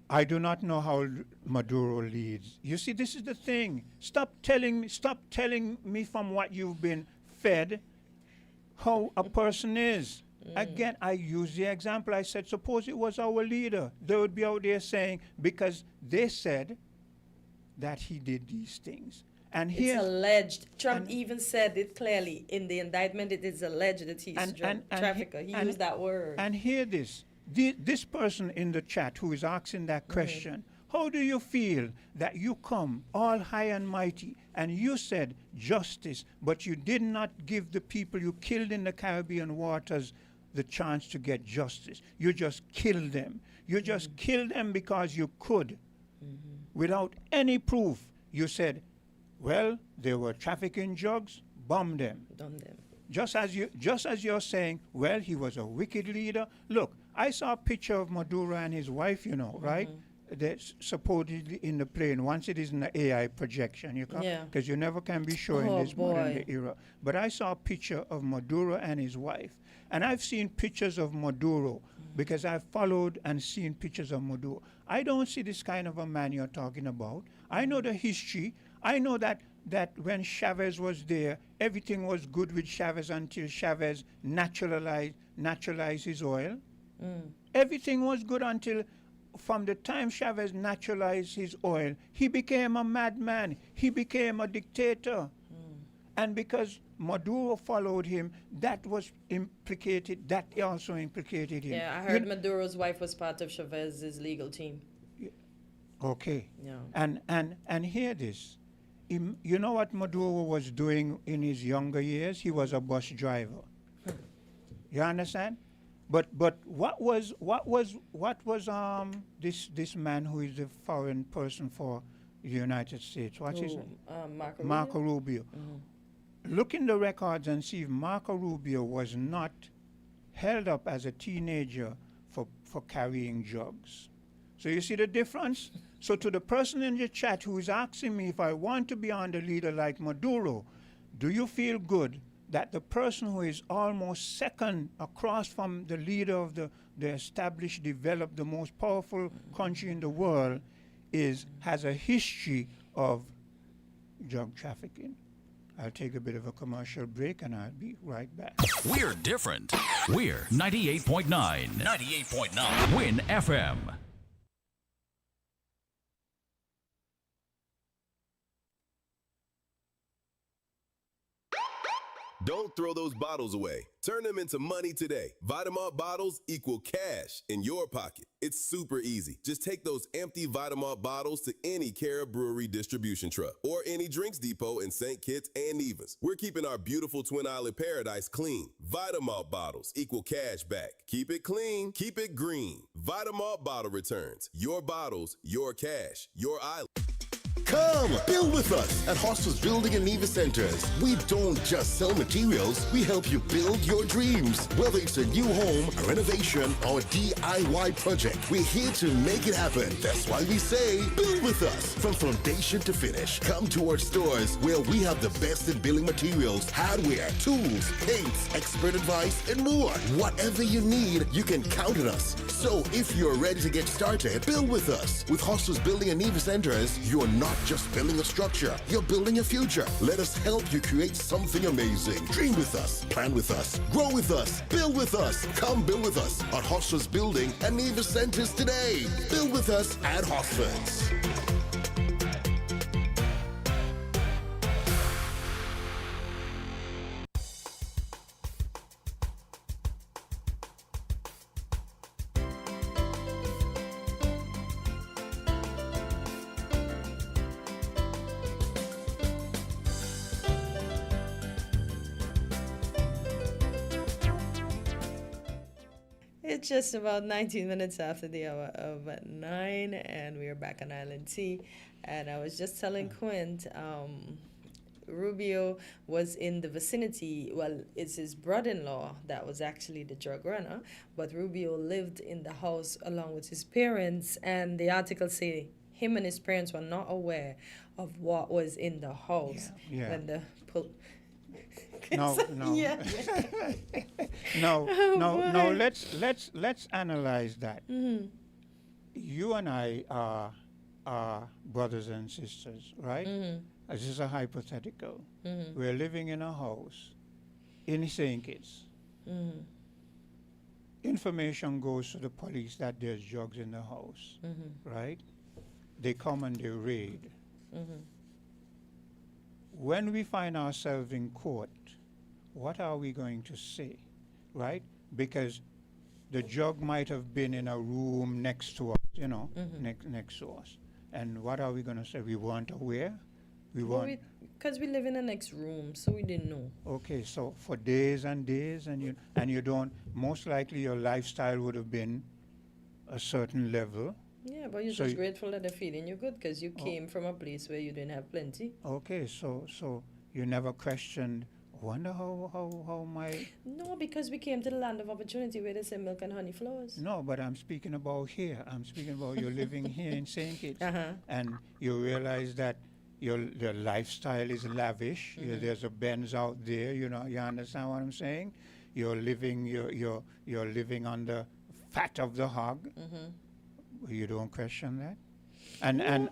I do not know how Maduro leads. You see, this is the thing. Stop telling me from what you've been fed how a person is. Again, I use the example. I said, suppose it was our leader. They would be out there saying, because they said that he did these things. And it's alleged. Trump even said it clearly in the indictment. It is alleged that he's a drug trafficker. He used that word. And hear this. This person in the chat who is asking that question, How do you feel that you come all high and mighty and you said justice, but you did not give the people you killed in the Caribbean waters the chance to get justice? You just killed them. You just killed them because you could, without any proof. You said, well, they were trafficking drugs, bomb them. Done them. Just as you're saying, well, he was a wicked leader. Look, I saw a picture of Maduro and his wife, you know, right? That's supposedly in the plane. Once it is in the AI projection, you can't, because you never can be sure in this modern day era. But I saw a picture of Maduro and his wife, and I've seen pictures of Maduro because I've followed and seen pictures of Maduro. I don't see this kind of a man you're talking about. I know the history. I know that when Chavez was there, everything was good with Chavez until Chavez naturalized his oil. Everything was good until, from the time Chavez naturalized his oil, he became a madman. He became a dictator. And because Maduro followed him, that was implicated, that also implicated him. Yeah, I heard Maduro's wife was part of Chavez's legal team. Okay. Yeah. And hear this. You know what Maduro was doing in his younger years? He was a bus driver. You understand? But what was this man who is a foreign person for the United States? What's his name? Marco Rubio. Look in the records and see if Marco Rubio was not held up as a teenager for carrying drugs. So you see the difference? So to the person in the chat who is asking me if I want to be under a leader like Maduro, do you feel good that the person who is almost second across from the leader of the established, developed, the most powerful country in the world has a history of drug trafficking? I'll take a bit of a commercial break and I'll be right back. We're different. We're 98.9. 98.9. Win FM. Don't throw those bottles away. Turn them into money today. Vitamalt bottles equal cash in your pocket. It's super easy. Just take those empty Vitamalt bottles to any Cara Brewery distribution truck or any drinks depot in St. Kitts and Nevis. We're keeping our beautiful Twin Island paradise clean. Vitamalt bottles equal cash back. Keep it clean, keep it green. Vitamalt bottle returns. Your bottles, your cash, your island. Come, build with us at Hostels Building and Nevis Centers. We don't just sell materials, we help you build your dreams. Whether it's a new home, a renovation, or a DIY project, we're here to make it happen. That's why we say, build with us. From foundation to finish, come to our stores where we have the best in building materials, hardware, tools, paints, expert advice, and more. Whatever you need, you can count on us. So if you're ready to get started, build with us. With Hostels Building and Nevis Centers, you're not just building a structure, you're building a future. Let us help you create something amazing. Dream with us, plan with us, grow with us, build with us. Come build with us at Hostels Building and Nevis Centers today. Build with us at Hostels. It's just about 19 minutes after the hour of 9, and we are back on Island T. And I was just telling Quint, Rubio was in the vicinity. Well, it's his brother-in-law that was actually the drug runner, but Rubio lived in the house along with his parents, and the article say him and his parents were not aware of what was in the house when the No. No. Let's analyze that. Mm-hmm. You and I are brothers and sisters, right? Mm-hmm. This is a hypothetical. Mm-hmm. We're living in a house in St. Kitts. Mm-hmm. Information goes to the police that there's drugs in the house, right? They come and they raid. When we find ourselves in court, what are we going to say, right? Because the drug might have been in a room next to us, next to us. And what are we going to say? We weren't aware? Because we live in the next room, so we didn't know. Okay, so for days and days, and you don't, most likely your lifestyle would have been a certain level. Yeah, but you're just grateful that they're feeding you good because you came from a place where you didn't have plenty. Okay, so you never questioned, wonder how my... No, because we came to the land of opportunity where they say milk and honey flows. No, but I'm speaking about here. I'm speaking about you're living here in St. Kitts, and you realize that your lifestyle is lavish. There's a Benz out there. You understand what I'm saying? You're living on the fat of the hog. You don't question that. And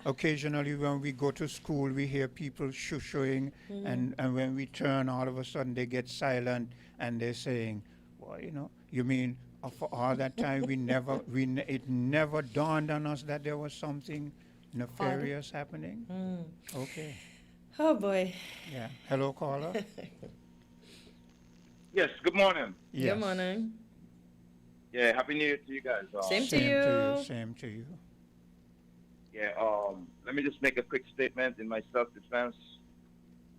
occasionally when we go to school, we hear people shushing, and when we turn, all of a sudden they get silent and they're saying, well, you mean for all that time it never dawned on us that there was something nefarious happening? Okay. Oh boy. Yeah. Hello, caller. Yes, good morning. Yes. Good morning. Yeah, Happy New Year to you guys. Same to you. Same to you. Yeah, let me just make a quick statement in my self-defense.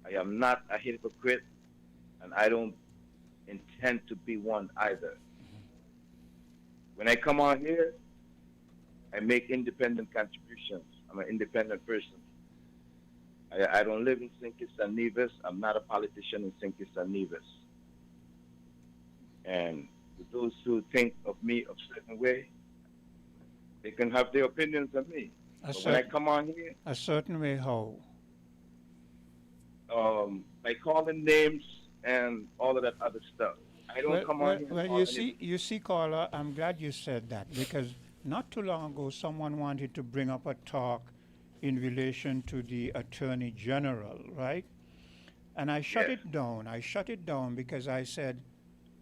I am not a hypocrite, and I don't intend to be one either. When I come on here, I make independent contributions. I'm an independent person. I don't live in St. Kitts and Nevis. I'm not a politician in St. Kitts and Nevis. And for those who think of me a certain way, they can have their opinions of me. But when I come on here... A certain way how? By calling names and all of that other stuff. I don't come on here... Well, you see, caller, I'm glad you said that, because not too long ago, someone wanted to bring up a talk in relation to the Attorney General, right? And I shut it down. I shut it down because I said,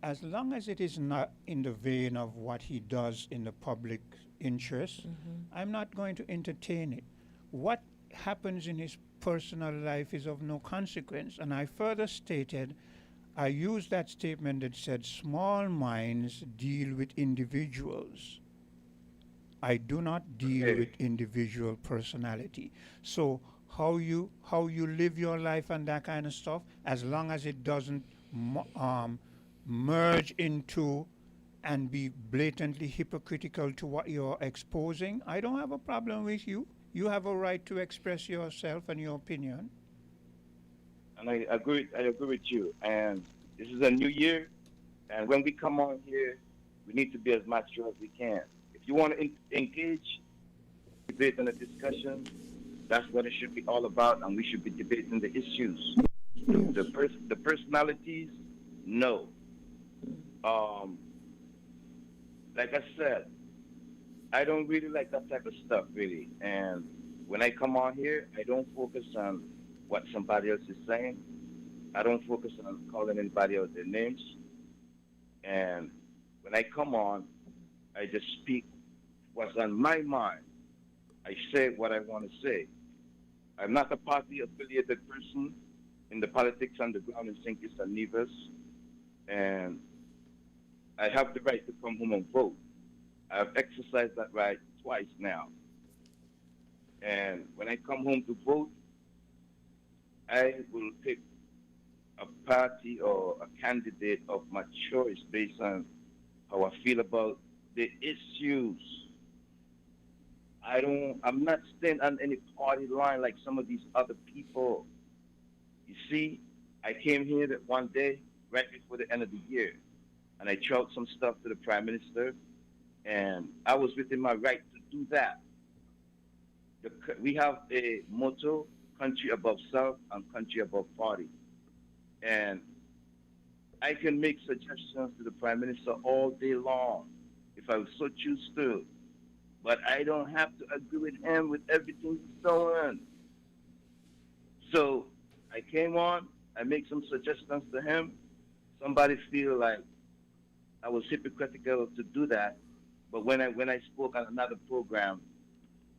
as long as it is not in the vein of what he does in the public interest, I'm not going to entertain it. What happens in his personal life is of no consequence. And I further stated, I used that statement that said, small minds deal with individuals. I do not deal with individual personality. So how you live your life and that kind of stuff, as long as it doesn't merge into and be blatantly hypocritical to what you're exposing, I don't have a problem with you. You have a right to express yourself and your opinion. And I agree with you. And this is a new year, and when we come on here, we need to be as mature as we can. If you want to engage, debate and a discussion, that's what it should be all about, and we should be debating the issues. The personalities, no. Like I said, I don't really like that type of stuff, really. And when I come on here, I don't focus on what somebody else is saying. I don't focus on calling anybody out their names. And when I come on, I just speak what's on my mind. I say what I want to say. I'm not a party-affiliated person in the politics underground in St. Kitts and Nevis. And I have the right to come home and vote. I've exercised that right twice now. And when I come home to vote, I will pick a party or a candidate of my choice based on how I feel about the issues. I'm not staying on any party line like some of these other people. You see, I came here that one day, right before the end of the year, and I showed some stuff to the Prime Minister, and I was within my right to do that. We have a motto, country above self and country above party. And I can make suggestions to the Prime Minister all day long if I so choose to. But I don't have to agree with him with everything he's doing. So I came on, I make some suggestions to him. Somebody feel like I was hypocritical to do that. But when I spoke on another program,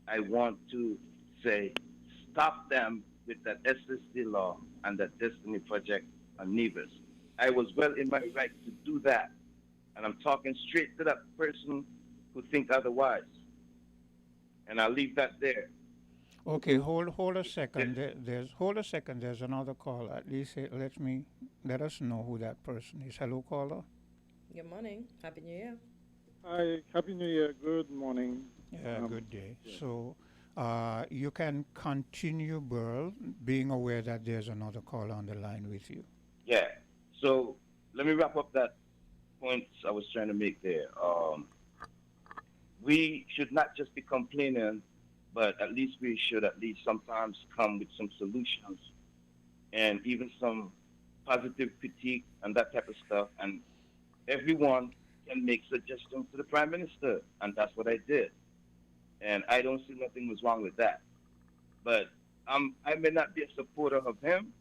I want to say, stop them with that SSD law and that Destiny Project on Nevis. I was well in my right to do that. And I'm talking straight to that person who think otherwise. And I'll leave that there. Okay, hold a second. Hold a second. There's another caller. At least let us know who that person is. Hello, caller. Good morning. Happy New Year. Hi, Happy New Year. Good morning. Yeah, good day. So, you can continue, Burl, being aware that there's another caller on the line with you. Yeah. So let me wrap up that point I was trying to make there. We should not just be complaining, but at least we should at least sometimes come with some solutions and even some positive critique and that type of stuff. And everyone can make suggestions to the Prime Minister, and that's what I did. And I don't see nothing was wrong with that. But I may not be a supporter of him,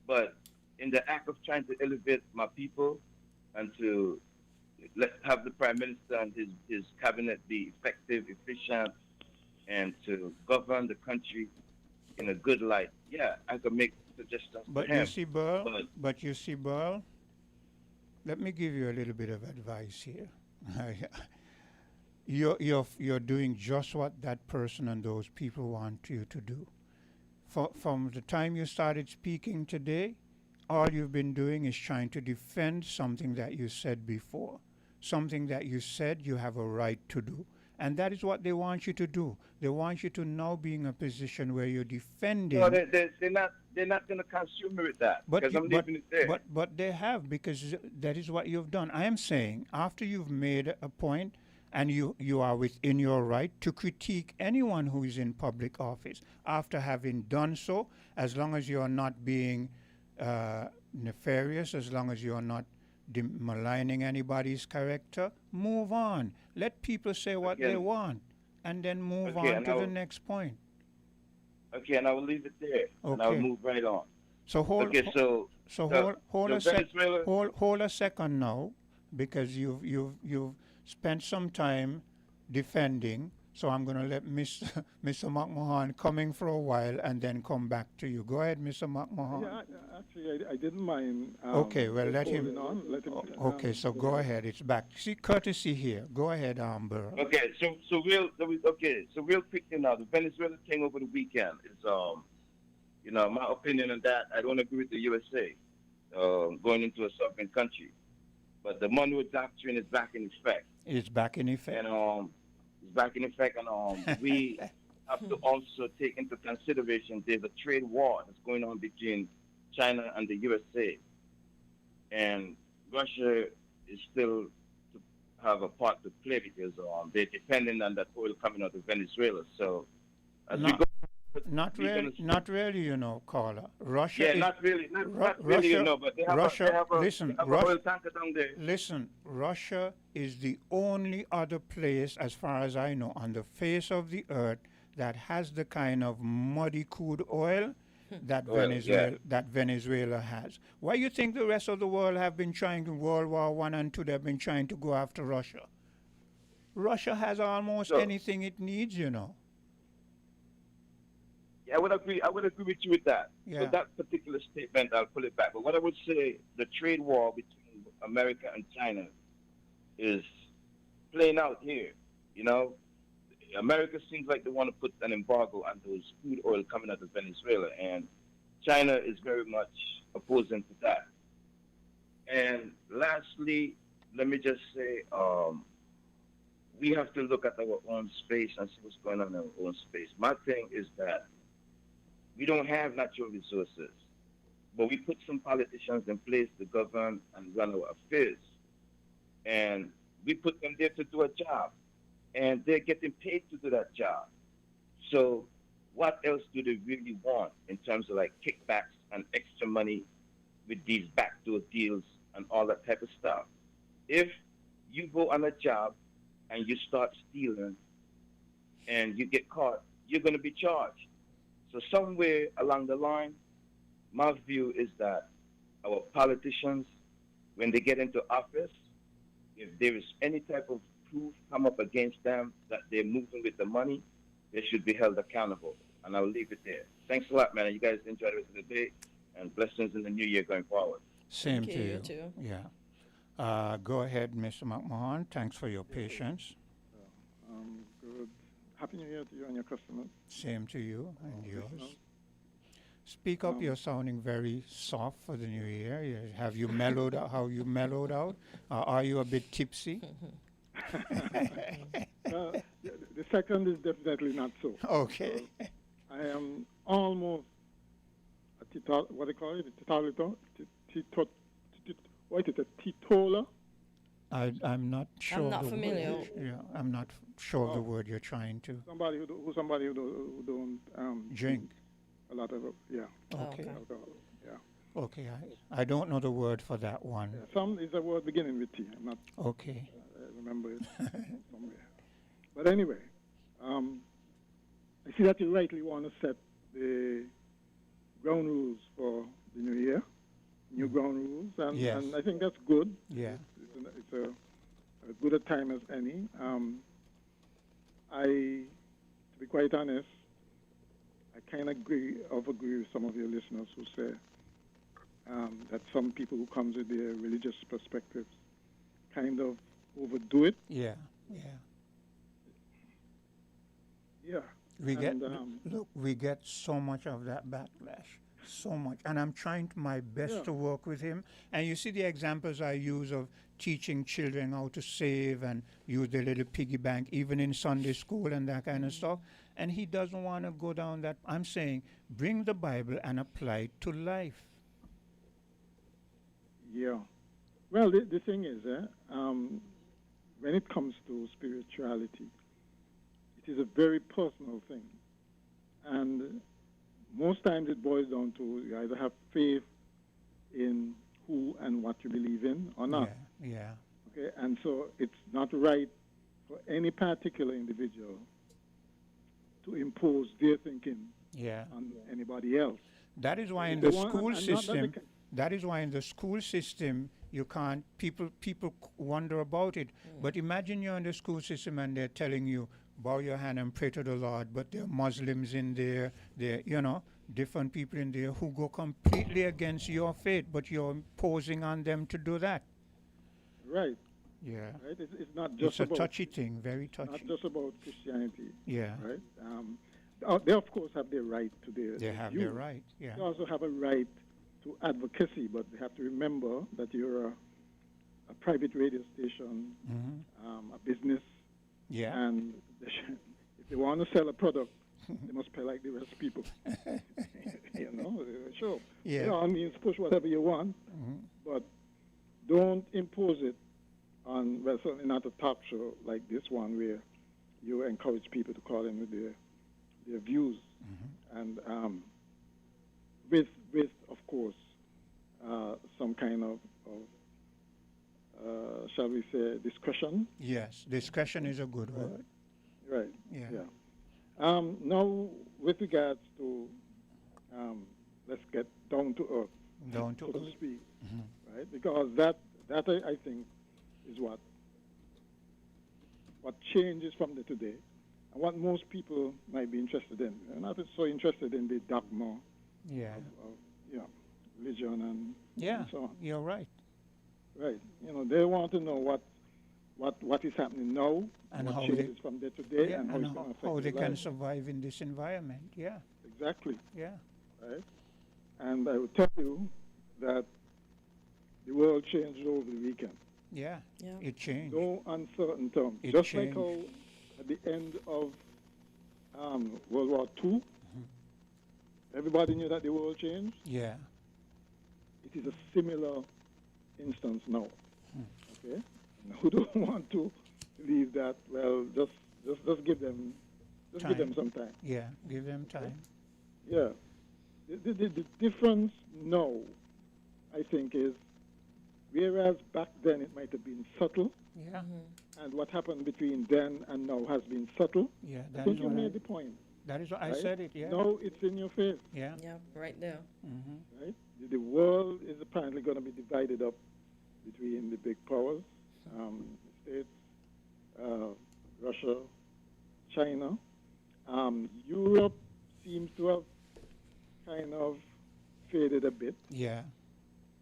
but in the act of trying to elevate my people and to have the Prime Minister and his cabinet be effective, efficient, and to govern the country in a good light, yeah, I could make suggestions But to him. you see, Burl, let me give you a little bit of advice here. You're doing just what that person and those people want you to do. From the time you started speaking today, all you've been doing is trying to defend something that you said before, something that you said you have a right to do. And that is what they want you to do. They want you to now be in a position where you're defending. No, they're not going to consume me with that because I'm leaving it there. But they have, because that is what you've done. I am saying, after you've made a point, and you are within your right to critique anyone who is in public office. After having done so, as long as you are not being nefarious, as long as you are not maligning anybody's character, move on. Let people say what they want, and then move on to the next point. Okay, and I will leave it there, and I will move right on. So hold a second now, because you've spent some time defending. So I'm going to let Mr. McMahon coming for a while and then come back to you. Go ahead, Mr. McMahon. Yeah, actually, I didn't mind. Okay, well, let him. Okay, so go ahead. It's back. See, courtesy here. Go ahead, Burl. Okay, so real quick, the Venezuela thing over the weekend is, my opinion on that. I don't agree with the USA going into a sovereign country, but the Monroe Doctrine is back in effect. It's back in effect. And it's back in effect, and we have to also take into consideration there's a trade war that's going on between China and the USA, and Russia is still to have a part to play because they're dependent on that oil coming out of Venezuela. So as we go. Not really, caller. Russia. Yeah, is, not really, Russia, but they have Russia, a listen, oil tanker down there. Listen, Russia is the only other place, as far as I know, on the face of the earth that has the kind of muddy crude oil that Venezuela has. Why you think the rest of the world have been trying to World War I and II? They've been trying to go after Russia. Russia has almost anything it needs, Yeah, I would agree with you with that. Yeah. So that particular statement, I'll pull it back. But what I would say, the trade war between America and China is playing out here. America seems like they want to put an embargo on those crude oil coming out of Venezuela, and China is very much opposing to that. And lastly, let me just say, we have to look at our own space and see what's going on in our own space. My thing is that we don't have natural resources, but we put some politicians in place to govern and run our affairs. And we put them there to do a job, and they're getting paid to do that job. So what else do they really want in terms of like kickbacks and extra money with these backdoor deals and all that type of stuff? If you go on a job and you start stealing and you get caught, you're going to be charged. So somewhere along the line, my view is that our politicians, when they get into office, if there is any type of proof come up against them that they're moving with the money, they should be held accountable. And I'll leave it there. Thanks a lot, man. You guys enjoy the rest of the day, and blessings in the new year going forward. Same to you. Too. Yeah. Go ahead, Mr. McMahon. Thanks for your patience. Good. Happy New Year to you and your customers. Same to you and yours. Listeners. Speak up. You're sounding very soft for the new year. Have you mellowed out? How you mellowed out? Are you a bit tipsy? The second is definitely not so. Okay. I am almost a what do you call it? What is it? A teetotaler? I'm not sure. I'm not the familiar. Word. Yeah, I'm not sure of the word you're trying to. Somebody who don't drink a lot of yeah. Okay. Alcohol. Yeah. Okay, I don't know the word for that one. Yeah. Some is a word beginning with T. I'm not. Okay. I remember it somewhere. But anyway, I see that you rightly want to set the ground rules for the new year, new ground rules, and, Yes. and I think that's good. Yeah. It's a good a time as any. To be quite honest, I kind of agree with some of your listeners who say that some people who comes with their religious perspectives kind of overdo it. Yeah. We get so much of that backlash, so much, and I'm trying my best to work with him. And you see the examples I use of teaching children how to save and use the little piggy bank, even in Sunday school and that kind of stuff. And he doesn't want to go down that. I'm saying, bring the Bible and apply it to life. Yeah. Well, the thing is, when it comes to spirituality, it is a very personal thing. And most times it boils down to you either have faith in who and what you believe in or not. Yeah. Okay, and so it's not right for any particular individual to impose their thinking on anybody else. That is why in the school system, you can't. People wonder about it. But imagine you're in the school system and they're telling you, bow your hand and pray to the Lord, but there are Muslims in there, different people in there who go completely against your faith, but you're imposing on them to do that. Right. Yeah. Right. It's not just it's a touchy thing, very touchy. Not just about Christianity. Yeah. Right. They of course have their right to their. They have view. their right. Yeah. They also have a right to advocacy, but they have to remember that you're a private radio station, a business. Yeah. And if they want to sell a product, they must pay like the rest of people. Sure. Yeah. By all means, push whatever you want, but don't impose it on, well, certainly not a talk show like this one where you encourage people to call in with their views. And with, of course, some kind of shall we say, discretion. Yes, discretion is a good word. Right. Yeah. Now, with regards to, let's get down to earth. Down to so earth. to speak. Right? Because that I think is what changes from the today, and what most people might be interested in. They're not so interested in the dogma of religion and so on. You're right. Right. They want to know what is happening now, and what how changes from day to day, and how it's going to affect how they their can lives. survive in this environment. Yeah. Exactly. Yeah. Right. And I will tell you that the world changed over the weekend. Yeah. It changed. No uncertain terms. It Just changed. like how at the end of World War II, everybody knew that the world changed. Yeah. It is a similar instance now. Okay? Who don't want to believe that? Well, just give them some time. Yeah, give them time. Yeah. The difference now, I think, is whereas back then it might have been subtle, yeah, and what happened between then and now has been subtle. Yeah, I think you made the point. That is what I right? said it. Yeah. Now it's in your face. Yeah. Yeah, right there. Right. The world is apparently going to be divided up between the big powers, States, Russia, China. Europe seems to have kind of faded a bit. Yeah.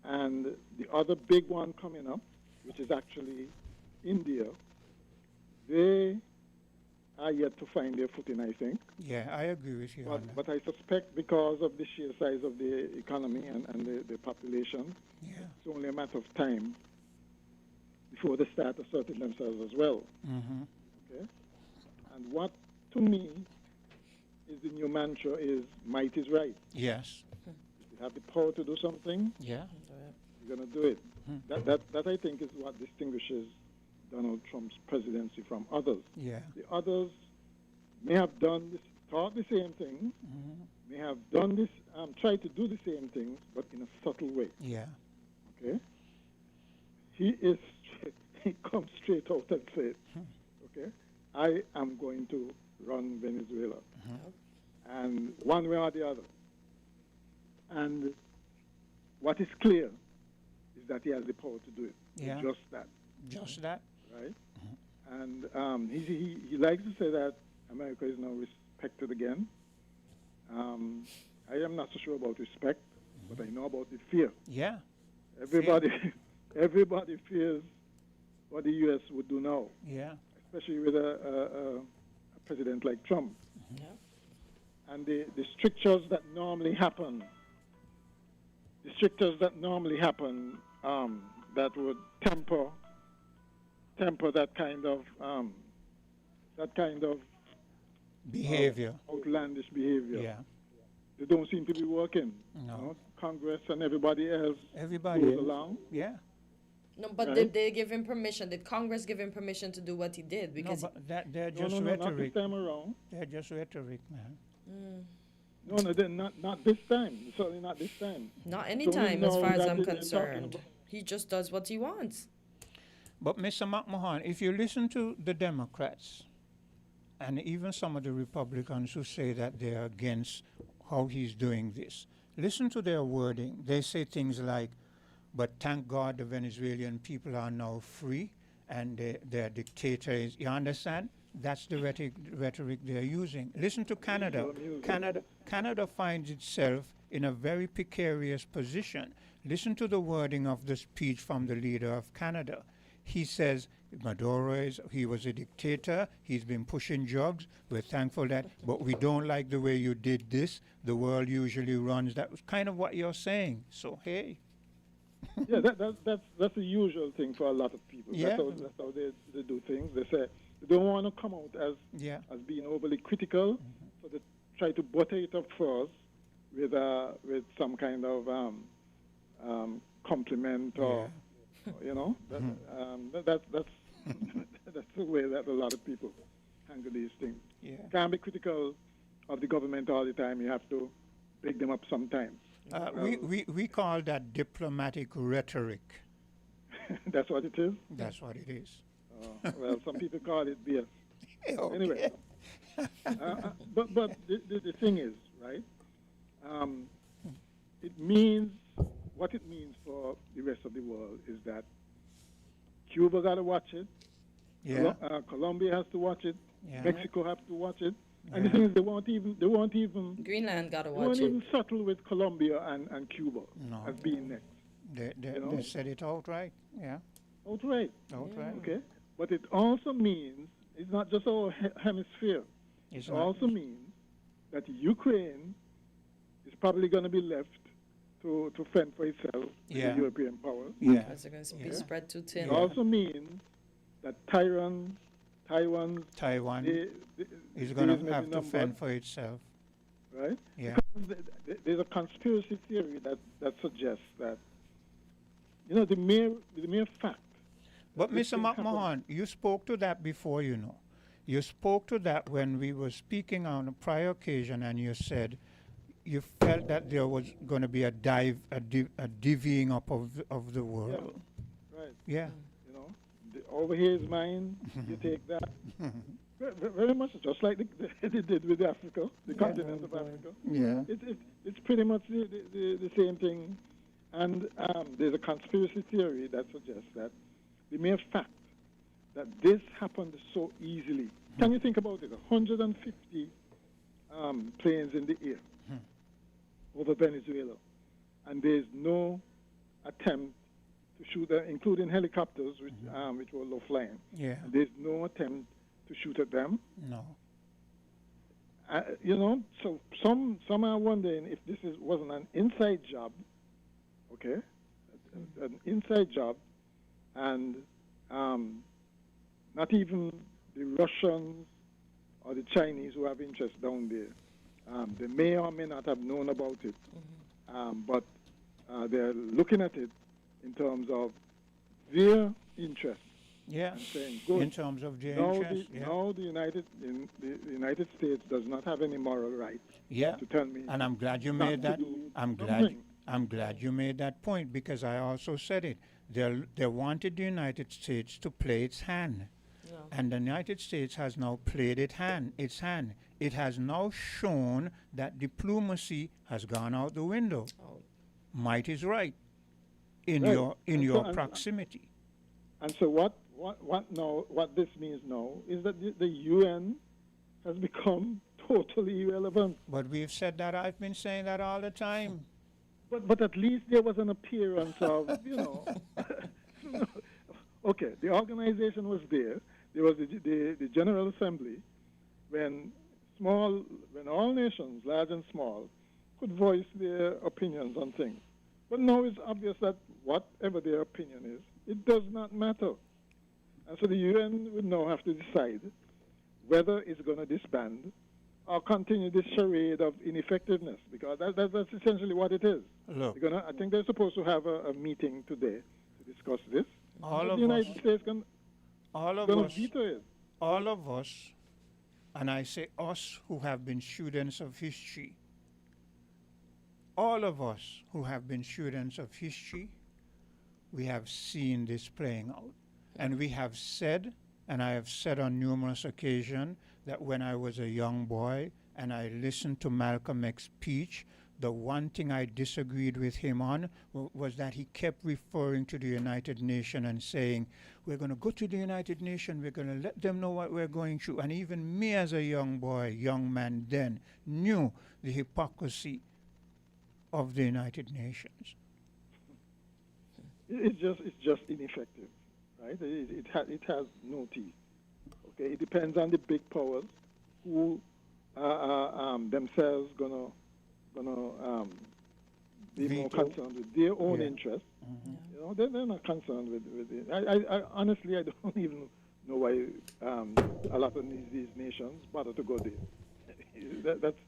And the other big one coming up, which is actually India, they are yet to find their footing, I think. Yeah, I agree with you on that. But I suspect because of the sheer size of the economy and the population, it's only a matter of time before they start asserting themselves as well. Mm-hmm. Okay? And what, to me, is the new mantra is might is right. Yes. If you have the power to do something, yeah, you're going to do it. That I think is what distinguishes Donald Trump's presidency from others. Yeah. The others may have thought the same things, may have done this, tried to do the same things, but in a subtle way. Yeah. Okay? He comes straight out and said, okay, I am going to run Venezuela. And one way or the other. And what is clear is that he has the power to do it. Yeah. Just that. Just that. Right? And he likes to say that America is now respected again. I am not so sure about respect, but I know about the fear. Yeah. Everybody fears what the U.S. would do now. Yeah. Especially with a president like Trump. Yeah. And the strictures that normally happen, that would temper that kind of behavior, outlandish behavior. Yeah. They don't seem to be working. No. You know? Congress and everybody else Everybody goes else. along. Yeah. No, but Right? did they give him permission? Did Congress give him permission to do what he did? Because no, but they're No, just no, not this rhetoric. time around. They're just rhetoric, man. No, they're not this time. Certainly not this time. not any So we time, as know far as that I'm they're talking concerned. about- He just does what he wants. But Mr. McMahon, if you listen to the Democrats and even some of the Republicans who say that they're against how he's doing this, listen to their wording. They say things like, but thank God the Venezuelan people are now free and their dictator is, you understand? That's the rhetoric they're using. Listen to Canada. Canada finds itself in a very precarious position. Listen to the wording of the speech from the leader of Canada. He says, Maduro he was a dictator, he's been pushing drugs, we're thankful that, but we don't like the way you did this, the world usually runs. That was kind of what you're saying. So, hey. Yeah, that's the usual thing for a lot of people. Yeah. That's how they do things. They say they don't want to come out as being overly critical, so they try to butter it up first with some kind of compliment or you know. That's that's the way that a lot of people handle these things. Yeah. Can't be critical of the government all the time. You have to big them up sometimes. We call that diplomatic rhetoric. That's what it is? That's what it is. Well, some people call it BS. Okay. Anyway, but the thing is, right, it means, what it means for the rest of the world is that Cuba got to watch it, Yeah. Colombia has to watch it, Yeah. Mexico has to watch it, and the thing is they won't even Greenland got to they watch won't it. even settle with Colombia and Cuba No. as being next. They said it outright. Yeah. Outright. Outright. Okay. But it also means it's not just our hemisphere. It's it not. also means that Ukraine is probably going to be left to fend for itself with Yeah. the European powers. Yeah. Because they're going to be spread too thin. It also means that Taiwan is going to have to fend for itself. Right? Yeah. Because there's a conspiracy theory that suggests that, you know, the mere fact. But that this Mr. thing happened- McMahon, you spoke to that before, you know. You spoke to that when we were speaking on a prior occasion, and you said you felt that there was going to be a divvying up of the world. Right. Yeah. You know, over here is mine. You take that. Very much just like they did with Africa, the continent of Africa. Yeah. It's pretty much the same thing. And there's a conspiracy theory that suggests that the mere fact that this happened so easily. Can you think about it? 150 planes in the air over Venezuela, and there's no attempt to shoot them, including helicopters, which were low flying. Yeah. And there's no attempt to shoot at them. No. So some are wondering if this wasn't an inside job, okay, an inside job, and not even the Russians or the Chinese who have interest down there. They may or may not have known about it, but they're looking at it in terms of their interest. Yeah, and saying, good. In terms of their interest. Now the United States does not have any moral right to tell me. And I'm glad you made that. I'm glad you made that point, because I also said it. They wanted the United States to play its hand. Yeah. And the United States has now played its hand. It has now shown that diplomacy has gone out the window. Oh. Might is right in your proximity. And so what this means now is that the UN has become totally irrelevant. But we've said that. I've been saying that all the time. But at least there was an appearance of, okay, the organization was there. There was the General Assembly when all nations, large and small, could voice their opinions on things. But now it's obvious that whatever their opinion is, it does not matter. And so the UN would now have to decide whether it's going to disband or continue this charade of ineffectiveness, because that's essentially what it is. Look, I think they're supposed to have a meeting today to discuss this. All of the United us, States can veto it. All of us, and I say us who have been students of history, all of us who have been students of history, we have seen this playing out. And we have said, and I have said on numerous occasions, that when I was a young boy and I listened to Malcolm X's speech, the one thing I disagreed with him on was that he kept referring to the United Nations and saying, we're going to go to the United Nations, we're going to let them know what we're going through. And even me as a young boy, young man then, knew the hypocrisy of the United Nations. It's just ineffective, right? It has no teeth. Okay, it depends on the big powers who are themselves gonna be more concerned with their own interests. Mm-hmm. They're not concerned with it. I honestly, I don't even know why a lot of these nations bother to go there.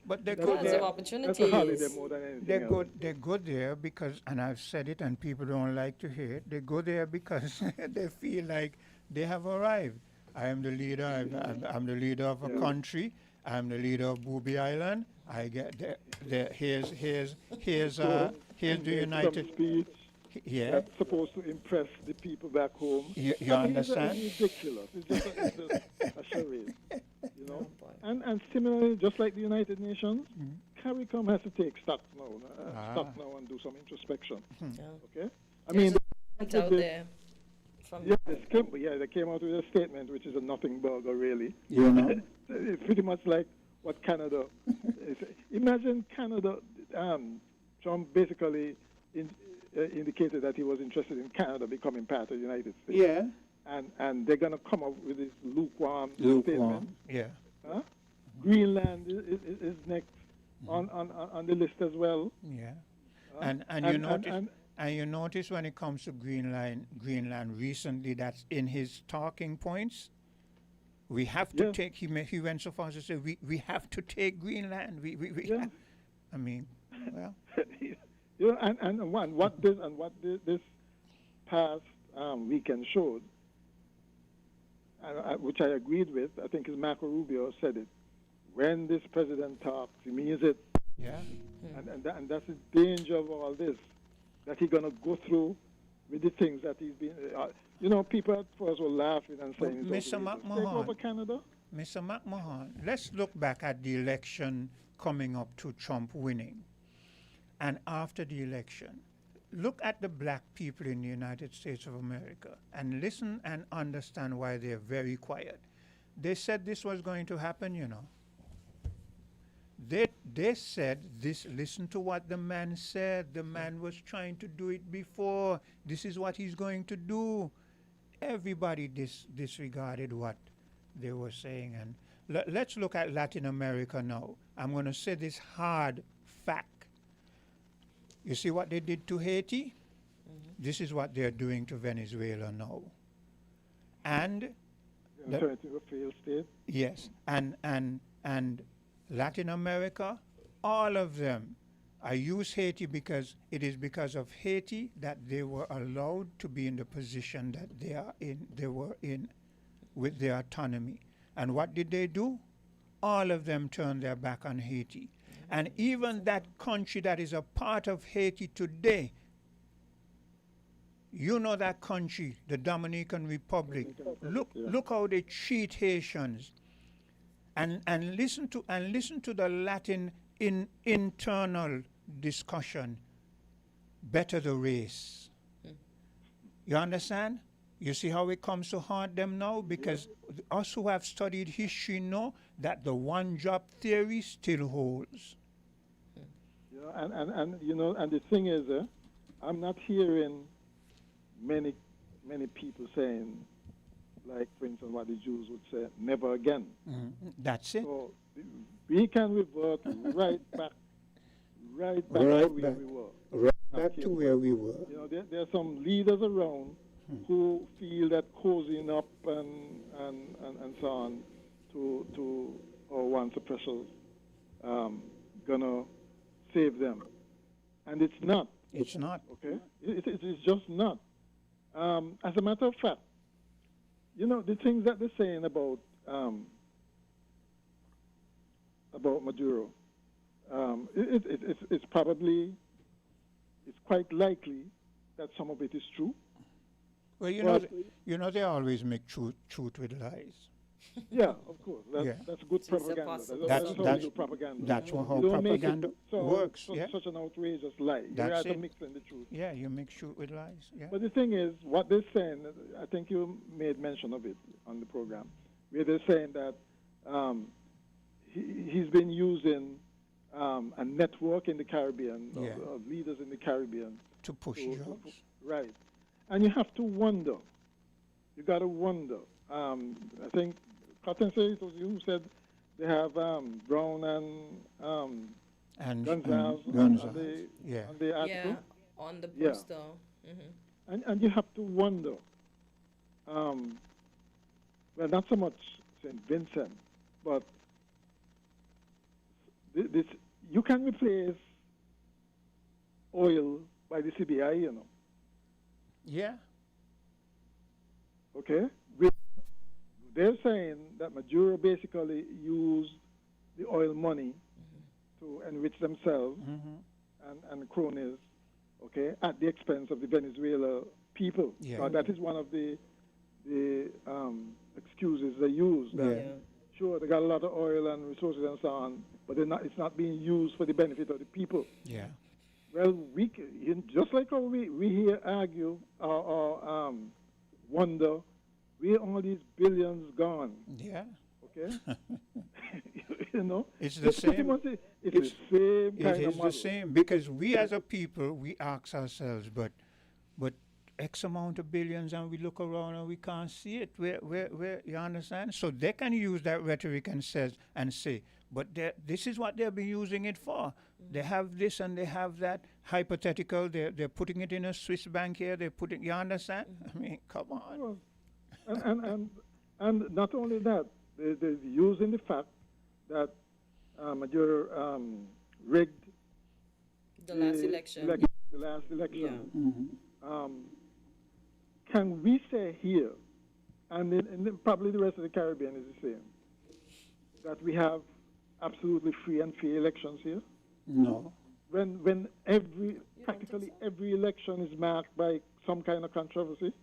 But they're good there. Opportunities. That's a holiday more than anything else. They go there because, and I've said it and people don't like to hear it, they go there because they feel like they have arrived. I am the leader. I'm the leader of a country. I'm the leader of Booby Island. I get here's the United speech. Yeah, that's supposed to impress the people back home. You understand? It's ridiculous. It's just a charade, And similarly, just like the United Nations, CARICOM has to take stock now, and do some introspection. Okay, I mean, out there. They came out with a statement which is a nothing burger, really. It's pretty much like what Canada is. Imagine Canada. Trump basically indicated that he was interested in Canada becoming part of the United States. Yeah. And they're going to come up with this lukewarm statement. Yeah. Greenland is next on the list as well. Yeah. And you notice when it comes to Greenland recently, that's in his talking points. We have to take. He went so far as to say we have to take Greenland. I mean, well. And what this past weekend showed, which I agreed with. I think is Marco Rubio said it. When this president talks, he means it. Yeah. And that's the danger of all this. That he's going to go through with the things that he's been... people at first were laughing and saying... Mr. McMahon, Canada. Mr. McMahon, let's look back at the election coming up to Trump winning. And after the election, look at the black people in the United States of America and listen and understand why they're very quiet. They said this was going to happen, They said this, listen to what the man said. The man was trying to do it before. This is what he's going to do. Everybody disregarded what they were saying. And let's look at Latin America now. I'm going to say this hard fact. You see what they did to Haiti? This is what they're doing to Venezuela now. And turn to a failed state. yes, and Latin America, all of them. I use Haiti because it is because of Haiti that they were allowed to be in the position that they were in with their autonomy. And what did they do? All of them turned their back on Haiti. And even that country that is a part of Haiti today, you know that country, the Dominican Republic. Look how they treat Haitians. And listen to the Latin internal discussion. Better the race. You understand? You see how it comes to haunt them now? Because us who have studied history know that the one-job theory still holds. And you know, and the thing is, I'm not hearing many people saying, like, for instance, what the Jews would say, never again. That's it. So we can revert right back to where we were. Right back to where we were. You know, there are some leaders around who feel that cozying up and so on to our once oppressors gonna save them, and it's not. It's not. Okay, it's just not. As a matter of fact, you know, the things that they're saying about Maduro, it's probably, it's quite likely that some of it is true. Well, you know, they always make truth with lies. Yeah, of course. That's good propaganda. That's how you do propaganda. That's how you don't propaganda works. yeah. Such an outrageous lie. You have to mix in the truth. Yeah, you mix truth with lies. Yeah. But the thing is, what they're saying, I think you made mention of it on the program, where they're saying that he's been using a network in the Caribbean, of leaders in the Caribbean. To push jobs. Right. And you have to wonder. You got to wonder. I think Cotton said it was you who said they have Brown and Gonzalez on the article. Yeah, on the poster. Yeah. And you have to wonder. Well, not so much St. Vincent, but this you can replace oil by the CBI, you know. Yeah. Okay? They're saying that Maduro basically used the oil money to enrich themselves and cronies, okay, at the expense of the Venezuela people. Yeah. So that is one of the excuses they use. That sure, they got a lot of oil and resources and so on, but it's not being used for the benefit of the people. Yeah. Well, just like how we here argue or wonder, where all these billions gone? Yeah. Okay. You know, it's the same. It's the same kind It of is model. the same because we as a people we ask ourselves, but X amount of billions, and we look around and we can't see it. Where you understand? So they can use that rhetoric and say, but this is what they've been using it for. They have this and they have that. Hypothetical. They're putting it in a Swiss bank here. They're putting. You understand? I mean, come on. And not only that, they're using the fact that Maduro rigged the last election. The last election. Yeah. Can we say here, and probably the rest of the Caribbean is the same, that we have absolutely free and fair elections here? No. When practically every election is marked by some kind of controversy,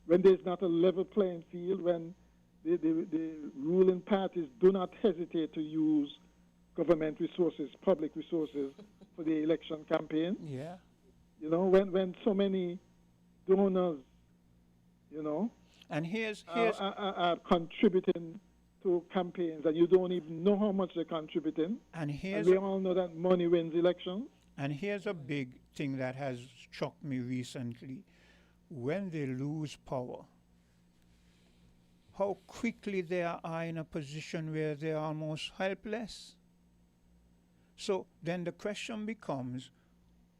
when there's not a level playing field, when the ruling parties do not hesitate to use government resources, public resources for the election campaign. Yeah. You know, when so many donors, you know, and here's are contributing to campaigns, and you don't even know how much they're contributing. And we all know that money wins elections. And here's a big thing that has struck me recently. When they lose power, how quickly they are in a position where they are almost helpless. So then the question becomes,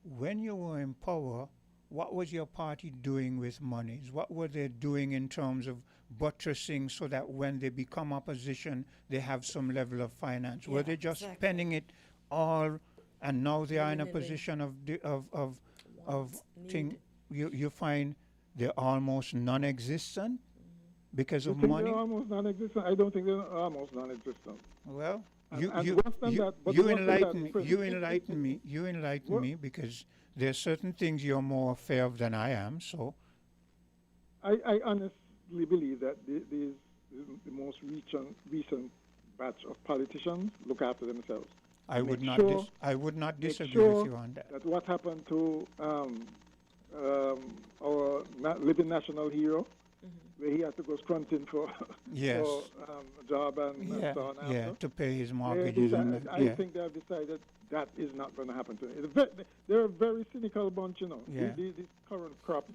when you were in power, what was your party doing with monies? What were they doing in terms of buttressing so that when they become opposition, they have some level of finance? Were they just spending it all, and now they are in a position of thing? You find they're almost non-existent because of money. They're almost non-existent. I don't think they're almost non-existent. Well, You enlighten me because there are certain things you're more aware of than I am. So, I honestly believe that the most recent batch of politicians look after themselves. I would not disagree with you on that. That what happened to our living national hero, where he had to go scrunting for, for a job and so on. Yeah, to pay his mortgages. I think they have decided that is not going to happen to him. They're a very cynical bunch, you know. Yeah. These current crop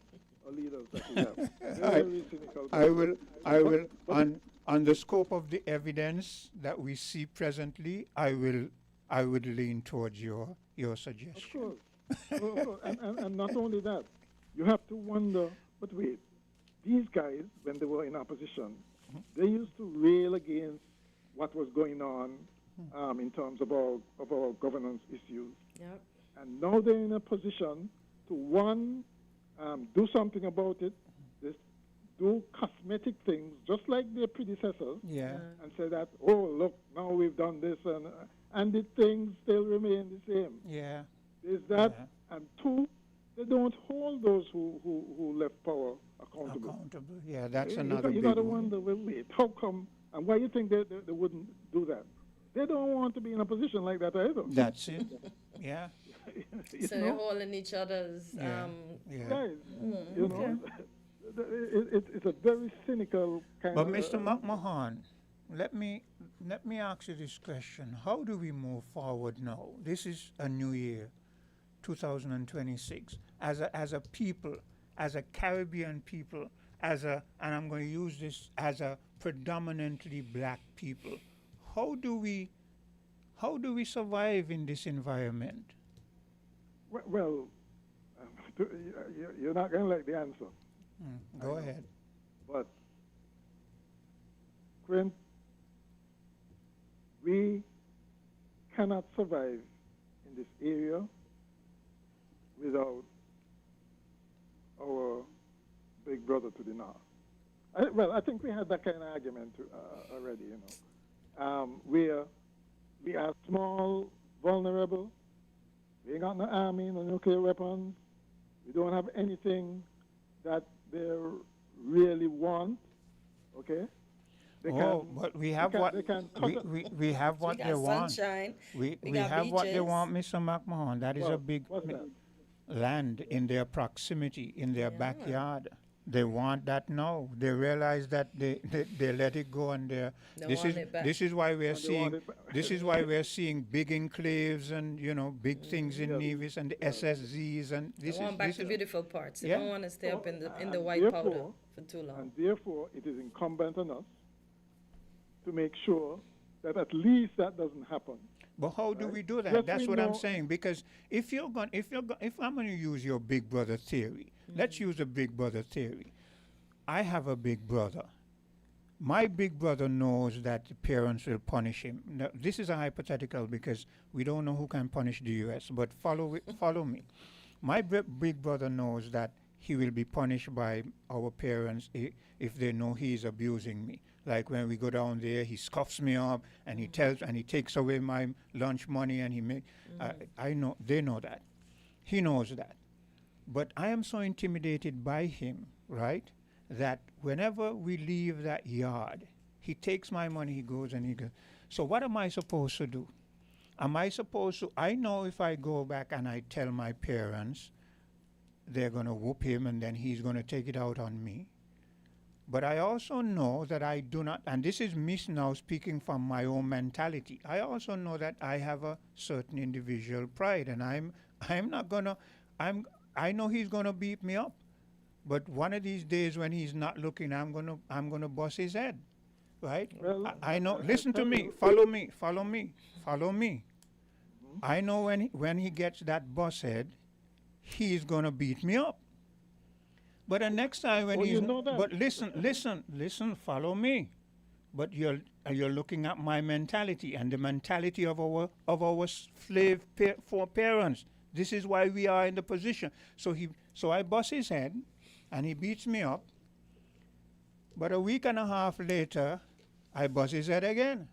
of leaders that we have. They're very cynical. I will, on the scope of the evidence that we see presently, I would lean towards your suggestion. Of course. And not only that, you have to wonder, but wait, these guys, when they were in opposition, they used to rail against what was going on in terms of our governance issues. Yep. And now they're in a position to, one, do something about it, do cosmetic things, just like their predecessors, and say that, oh, look, now we've done this, and the things still remain the same. Yeah. There's that, and two, they don't hold those who left power accountable. Yeah, that's another You got to wonder, well, wait, how come, and why you think they wouldn't do that? They don't want to be in a position like that either. That's it. Yeah. So they're holding each other's. Guys, you know, it's a very cynical kind but of. But Mr. McMahon, let me ask you this question: how do we move forward now? This is a new year, 2026. As a people, as a Caribbean people, and I'm going to use this as a predominantly black people. How do we survive in this environment? Well, you're not going to like the answer. Go ahead. But, Quint, we cannot survive in this area without our big brother to the north. I think we had that kind of argument already, you know. We are small, vulnerable. We ain't got no army, no nuclear weapons. We don't have anything that they really want. Okay. But we have what we have what they want. Sunshine. We have what they want, Mr. McMahon. That is a big land in their proximity, in their backyard. They want that now. They realize that they let it go, and this is why we're seeing big enclaves and big things in Nevis and the SSZs and this. They want back the beautiful parts. They don't want to stay up in the white powder for too long. And therefore, it is incumbent on us to make sure that at least that doesn't happen. But how do we do that? That's what I'm saying. Because if I'm going to use your big brother theory, let's use a big brother theory. I have a big brother. My big brother knows that the parents will punish him. Now, this is a hypothetical because we don't know who can punish the U.S. But follow me. My big brother knows that he will be punished by our parents if they know he is abusing me. Like when we go down there, he scuffs me up and he takes away my lunch money and he make. I know they know that, he knows that, but I am so intimidated by him, right? That whenever we leave that yard, he takes my money, he goes and he goes. So what am I supposed to do? Am I supposed to? I know if I go back and I tell my parents, they're going to whoop him and then he's going to take it out on me. But I also know that I do not, and this is me now speaking from my own mentality. I also know that I have a certain individual pride, and I know he's gonna beat me up. But one of these days when he's not looking, I'm gonna bust his head, right? Well, I know. Listen to tell me. you- Follow me. Follow me. Follow me. I know when he gets that bus head, he's gonna beat me up. But the next time when Oh, he's you know that. but listen, follow me. But you're looking at my mentality and the mentality of our slave foreparents. This is why we are in the position. So I bust his head, and he beats me up. But a week and a half later, I bust his head again,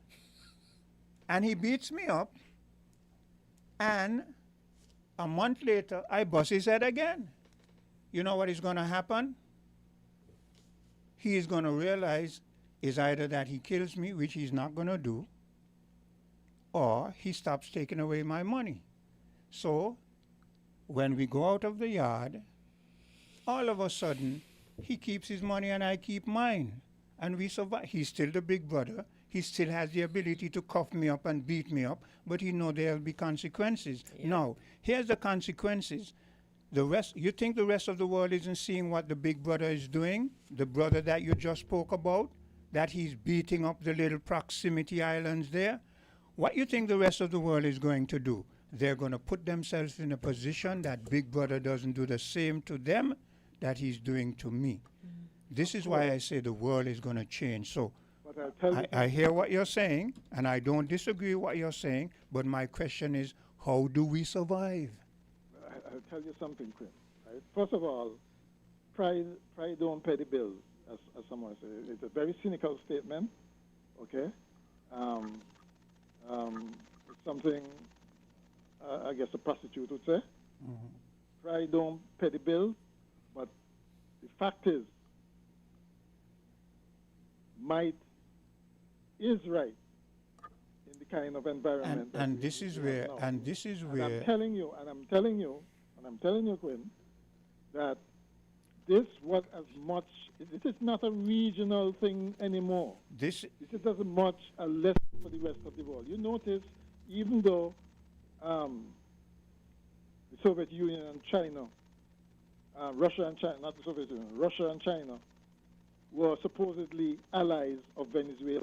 and he beats me up. And a month later, I bust his head again. You know what is going to happen? He is going to realize is either that he kills me, which he's not going to do, or he stops taking away my money. So when we go out of the yard, all of a sudden, he keeps his money and I keep mine. And we survive. He's still the big brother. He still has the ability to cuff me up and beat me up, but he knows there'll be consequences. Yeah. Now, here's the consequences. You think the rest of the world isn't seeing what the big brother is doing? The brother that you just spoke about, that he's beating up the little proximity islands there? What you think the rest of the world is going to do? They're going to put themselves in a position that big brother doesn't do the same to them that he's doing to me. This is why I say the world is going to change. So I hear what you're saying, and I don't disagree with what you're saying, but my question is, how do we survive? I'll tell you something, Quinn. Right? First of all, pride don't pay the bills, as someone said. It's a very cynical statement, okay? It's something, I guess, a prostitute would say. Mm-hmm. Pride don't pay the bills, but the fact is, might is right in the kind of environment. And this is where, I'm telling you, Quinn, that this is not a regional thing anymore. This is as much a lesson for the rest of the world. You notice, even though the Soviet Union and China, Russia and China, not the Soviet Union, Russia and China were supposedly allies of Venezuela.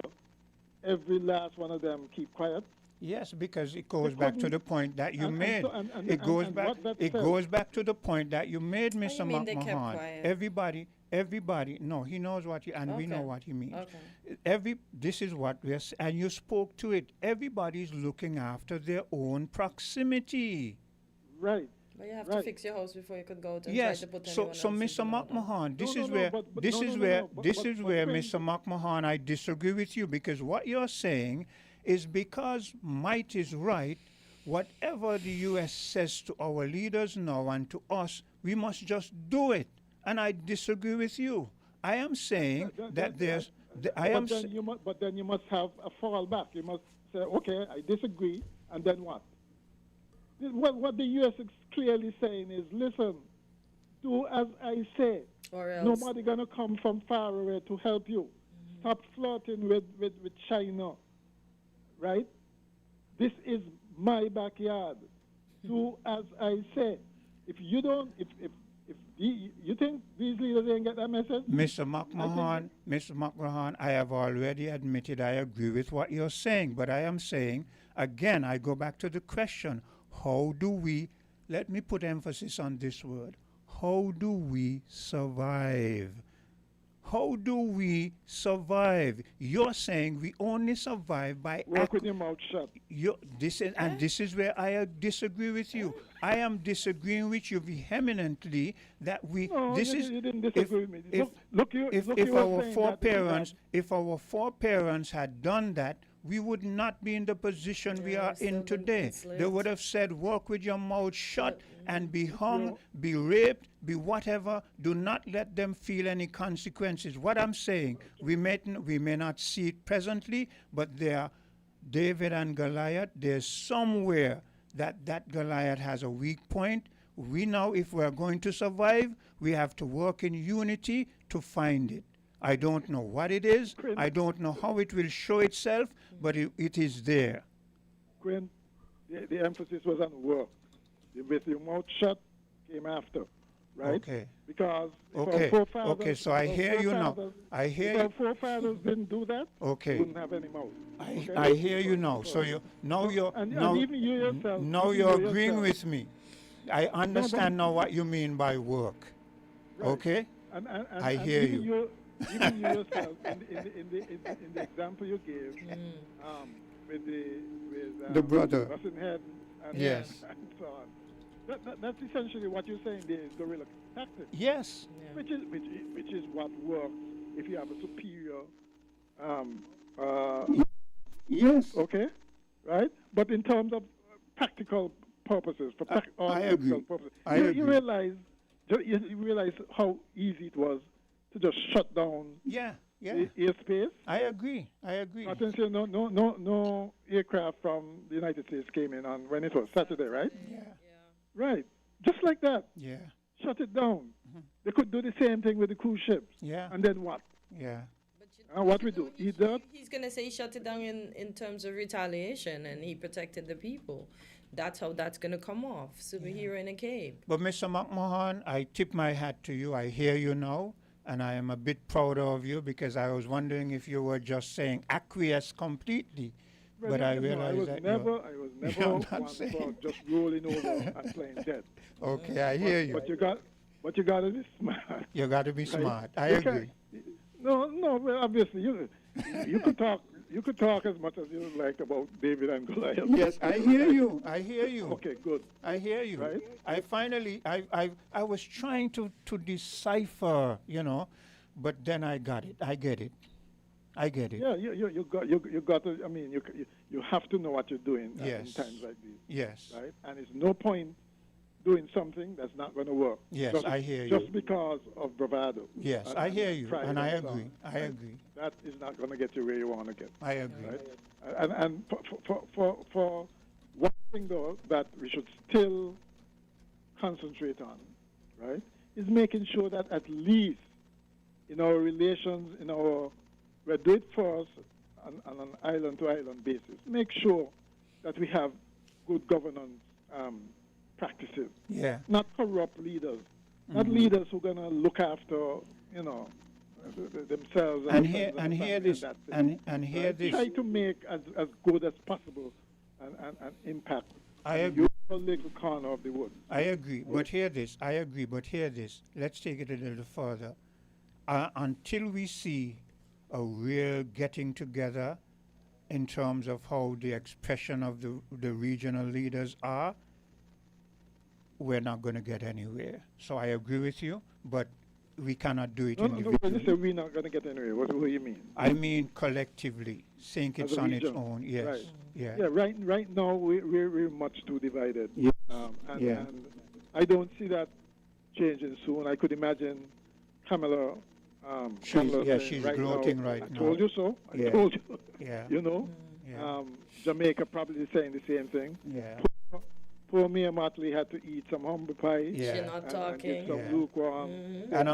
Every last one of them keep quiet. Yes, because it goes back to the point that you made. It goes back to the point that you made, Mr. McMahon. Everybody, no, he knows what we know what he means. Okay. This is what we are, and you spoke to it. Everybody's looking after their own proximity. Right. But you have to fix your house before you could go out and try to put anyone else so Mr. McMahon, this is where Mr. McMahon, I disagree with you, because what you're saying is because might is right, whatever the U.S. says to our leaders now and to us, we must just do it. And I disagree with you. I am saying that there's... But then you must have a fallback. You must say, okay, I disagree, and then what? What the U.S. is clearly saying is, listen, do as I say. Or else. Nobody going to come from far away to help you. Mm-hmm. Stop flirting with China, right? This is my backyard. Do as I say. If you don't, if you think these leaders didn't get that message? Mr. McMahon, I have already admitted I agree with what you're saying, but I am saying, again, I go back to the question, how do we, let me put emphasis on this word, how do we survive? How do we survive? You're saying we only survive by... Work with your mouth shut. This is where I disagree with you. I am disagreeing with you vehemently that we... No, you didn't disagree with me. If our foreparents had done that, we would not be in the position we are in today. They would have said, work with your mouth shut and be hung, be raped, be whatever. Do not let them feel any consequences. What I'm saying, we may not see it presently, but there, David and Goliath, there's somewhere that Goliath has a weak point. We now, if we're going to survive, we have to work in unity to find it. I don't know what it is. I don't know how it will show itself, but it is there. Quinn, the emphasis was on work. With your mouth shut came after. right? Okay. Because if Okay. our forefathers, Okay, so I hear you now. I hear if our you. forefathers didn't do that, Okay. we wouldn't have any mouth. Okay? I hear you now. So you now you're and now even you yourself. now even you're you agreeing yourself. with me. I understand now what you mean by work. Right. Okay. And I hear even you. Even you yourself, in the example you gave, with The brother. Russian head and, Yes. and so on. That's essentially what you're saying there is guerrilla tactics. Yes. Which is what works if you have a superior. Yes. Okay. Right. But in terms of practical purposes, for I practical agree. purposes, I you agree. realize how easy it was to just shut down Yeah. airspace. I agree. Attention, no aircraft from the United States came in on when it was Saturday, right? Yeah. Right. Just like that. Yeah. Shut it down. They could do the same thing with the cruise ships. Yeah. And then what? Yeah. What we do? Either He's going to say shut it down in terms of retaliation, and he protected the people. That's how that's going to come off. Superhero in a cape. But Mr. McMahon, I tip my hat to you. I hear you now, and I am a bit prouder of you because I was wondering if you were just saying acquiesce completely. But I realized that I was never you're one not for saying. just rolling over and playing dead. Okay, I hear you. But you got to be smart. You got to be Right? smart. I You agree. No. Well, obviously, you could talk. You could talk as much as you like about David and Goliath. Yes, I hear you. I hear you. Okay, good. I hear you. Right? I finally, I was trying to decipher, but then I got it. I get it. Yeah, you got to. I mean, you have to know what you're doing in times like these. Yes. Right, and it's no point doing something that's not going to work. Yes, I hear you. Just because of bravado. Yes, I hear you, pride and I so agree. on. I agree. That is not going to get you where you want to get. I agree. Right? And for one thing though that we should still concentrate on, right, is making sure that at least in our relations, we do it first on an island-to-island basis. Make sure that we have good governance practices. Yeah. Not corrupt leaders. Not leaders who are going to look after, themselves. And hear this. Try to make as good as possible and impact I agree. your little corner of the wood. I agree, but hear this. I agree, but hear this. Let's take it a little further. Until we see a real getting together in terms of how the expression of the regional leaders are, we're not going to get anywhere. So I agree with you, but we cannot do it individually. When you say we're not going to get anywhere, what do you mean? I mean collectively, think As it's a on its region. own. Yes. Right. Yeah. Yeah. Right now we're much too divided. Yes. And I don't see that changing soon. I could imagine Kamala. She's right gloating now, right now. I told you so. Yeah. I told you. Yeah. Yeah. Jamaica probably saying the same thing. Yeah. Poor Mia Motley had to eat some humble pie. Yeah. She's not talking. And get some lukewarm. And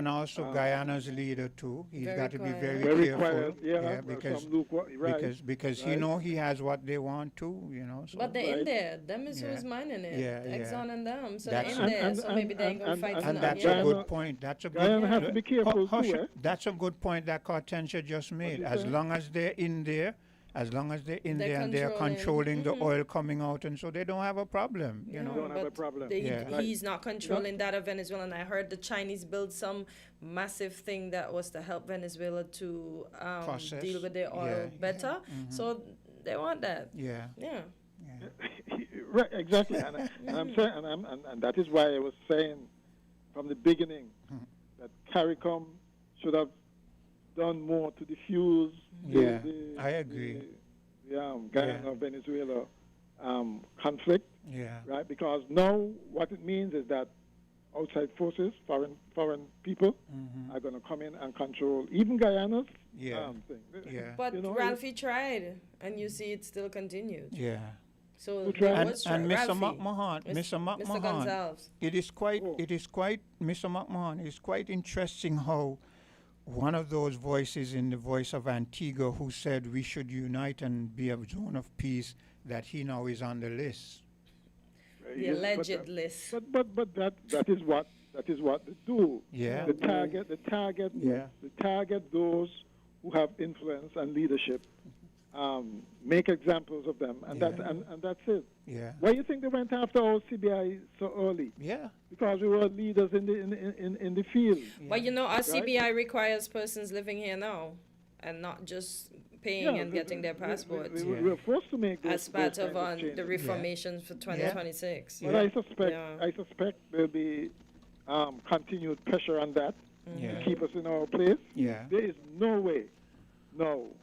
also Guyana's leader too. He's Very got to be quiet. very Very careful. quiet, because some lukewarm, right, because right. he has what they want too. So. But they're in Right. there. Them is who's minding it. Yeah, Exxon and them. So That's- they're in there. So maybe they ain't going to fight And tonight. that's Yeah. a good point. That's a good Guyana has to be careful too, eh? That's a good point that Hortensia just made. you As say? long as they're in there, and they're controlling. controlling the oil coming out, and so they don't have a problem. Don't have a but problem. He's not controlling that of Venezuela. And I heard the Chinese build some massive thing that was to help Venezuela to Process. deal with their oil better. So they want that. Yeah. Yeah. Right, exactly. And I'm saying, and that is why I was saying from the beginning that CARICOM should have done more to diffuse I agree. the Guyana Venezuela conflict. Yeah. Right, because now what it means is that outside forces, foreign people, are going to come in and control even Guyana's thing. Yeah. But Ralphie tried, and you see it still continues. Yeah. So Who tried? And Mr. Ralphie. McMahon, Mr. Mr. Gonzalez. it is quite, Mr. McMahon, it is quite interesting how one of those voices in the voice of Antigua who said we should unite and be a zone of peace, that he now is on the list. The alleged list. But that is what That is what they do. Yeah. The target those who have influence and leadership. Make examples of them, and that's it. Yeah. Why do you think they went after our CBI so early? Yeah. Because we were leaders in the field. Yeah. But you know, our CBI requires persons living here now, and not just paying and getting their passports. We're forced to make those, as part those of the reformation for 2026. But I suspect there'll be continued pressure on that to keep us in our place. Yeah. There is no way, no.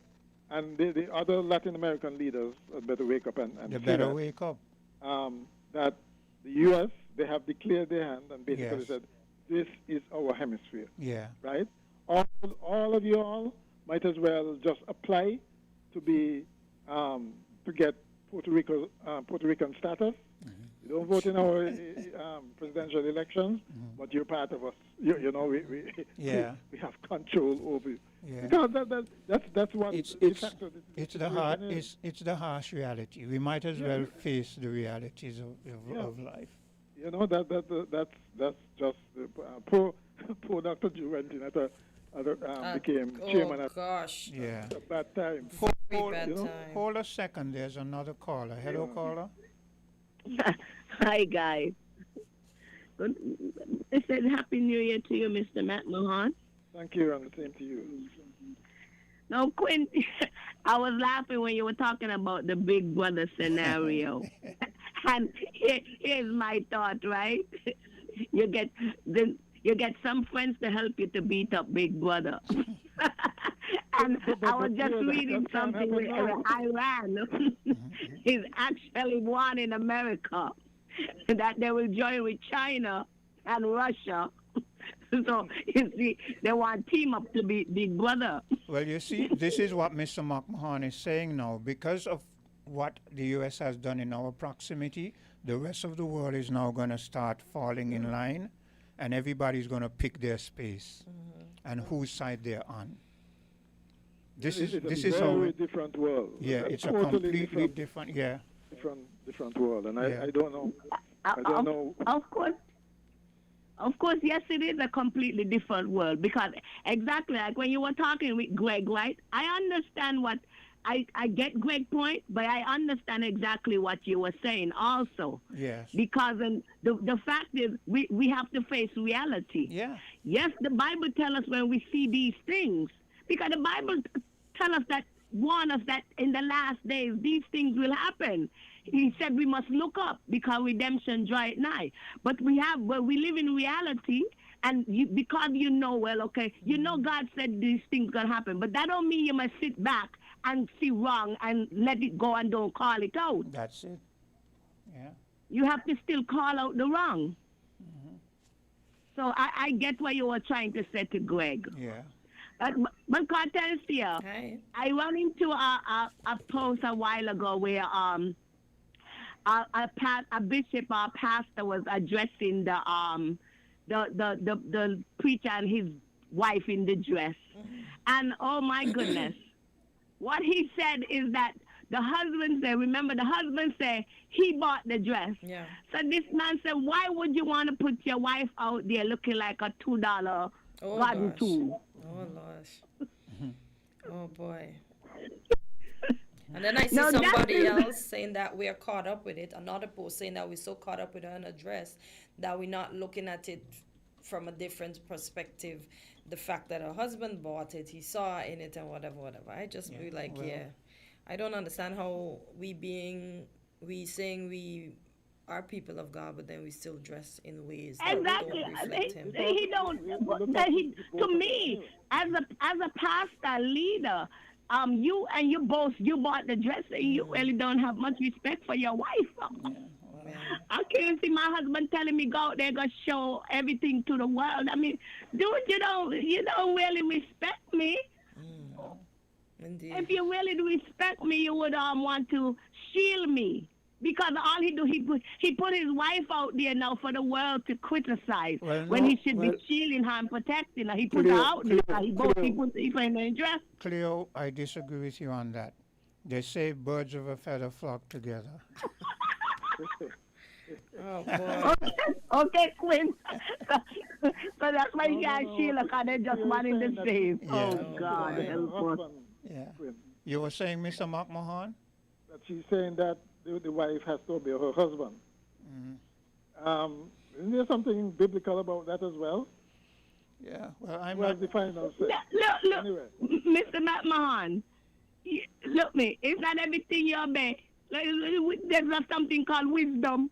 And the other Latin American leaders better wake up and they better wake up. That the U.S., they have declared their hand and basically said, this is our hemisphere. Yeah. Right? All of you all might as well just apply to be to get Puerto Rican status. You don't vote in our presidential elections, but you're part of us. You know, we have control over you. Yeah. Because that's what it's the harsh reality. We might as well face the realities of life. You know that's just poor Dr. Drew went in became chairman at a bad time. Hold a second. There's another caller. Hello, caller. Hi, guys. I said Happy New Year to you, Mr. Matt Mahan. Thank you, and the same to you. No, Quinn, I was laughing when you were talking about the Big Brother scenario. And here's my thought, right? You get some friends to help you to beat up Big Brother. And I was just reading something with Iran is actually one in America that they will join with China and Russia. So, you see, they want team up to beat Big Brother. Well, you see, this is what Mr. McMahon is saying now. Because of what the U.S. has done in our proximity, the rest of the world is now going to start falling in line, and everybody's going to pick their space and whose side they're on. This is a very different world. Yeah, it's a completely different different world, and I don't know. I don't know. Of course, yes, it is a completely different world because exactly like when you were talking with Greg, right? I understand what I get Greg's point, but I understand exactly what you were saying also. Yes. Because the fact is we have to face reality. Yeah. Yes, the Bible tells us when we see these things, because the Bible tells us that, warn us that in the last days these things will happen. He said we must look up because redemption draweth nigh. But we live in reality, and because you know, you know God said these things gonna happen. But that don't mean you must sit back and see wrong and let it go and don't call it out. That's it. Yeah. You have to still call out the wrong. So I get what you were trying to say to Greg. Yeah. But Cortesia, I ran into a post a while ago where a bishop or pastor was addressing the preacher and his wife in the dress. And oh my goodness, what he said is that the husband said he bought the dress. Yeah. So this man said, why would you want to put your wife out there looking like a $2 garden tool? Oh gosh. Oh boy. And then I see somebody else saying that we are caught up with it. Another post saying that we're so caught up with her in a dress that we're not looking at it from a different perspective. The fact that her husband bought it, he saw in it and whatever. I just be like, I don't understand how we saying we are people of God, but then we still dress in ways that don't reflect him. To me, as a pastor leader, you bought the dress, and you really don't have much respect for your wife. I can't see my husband telling me go out there, go show everything to the world. I mean, dude, you don't really respect me. Indeed. If you really respect me, you would want to shield me. Because all he do, he put his wife out there now for the world to criticize he should be shielding her and protecting her. He put her out there. He put her in a dress. Cleo, I disagree with you on that. They say birds of a feather flock together. Oh, boy. Okay, Quinn. So that's why you got Sheila, because they just one in the same. Yeah. Oh, God. Help us. Yeah. You were saying, Mr. McMahon? That she's saying that the wife has to obey her husband. Isn't there something biblical about that as well? Yeah, well, I'm well not... the final say. Look, Anyway. Mr. McMahon, look me, it's not everything you obey. There's something called wisdom.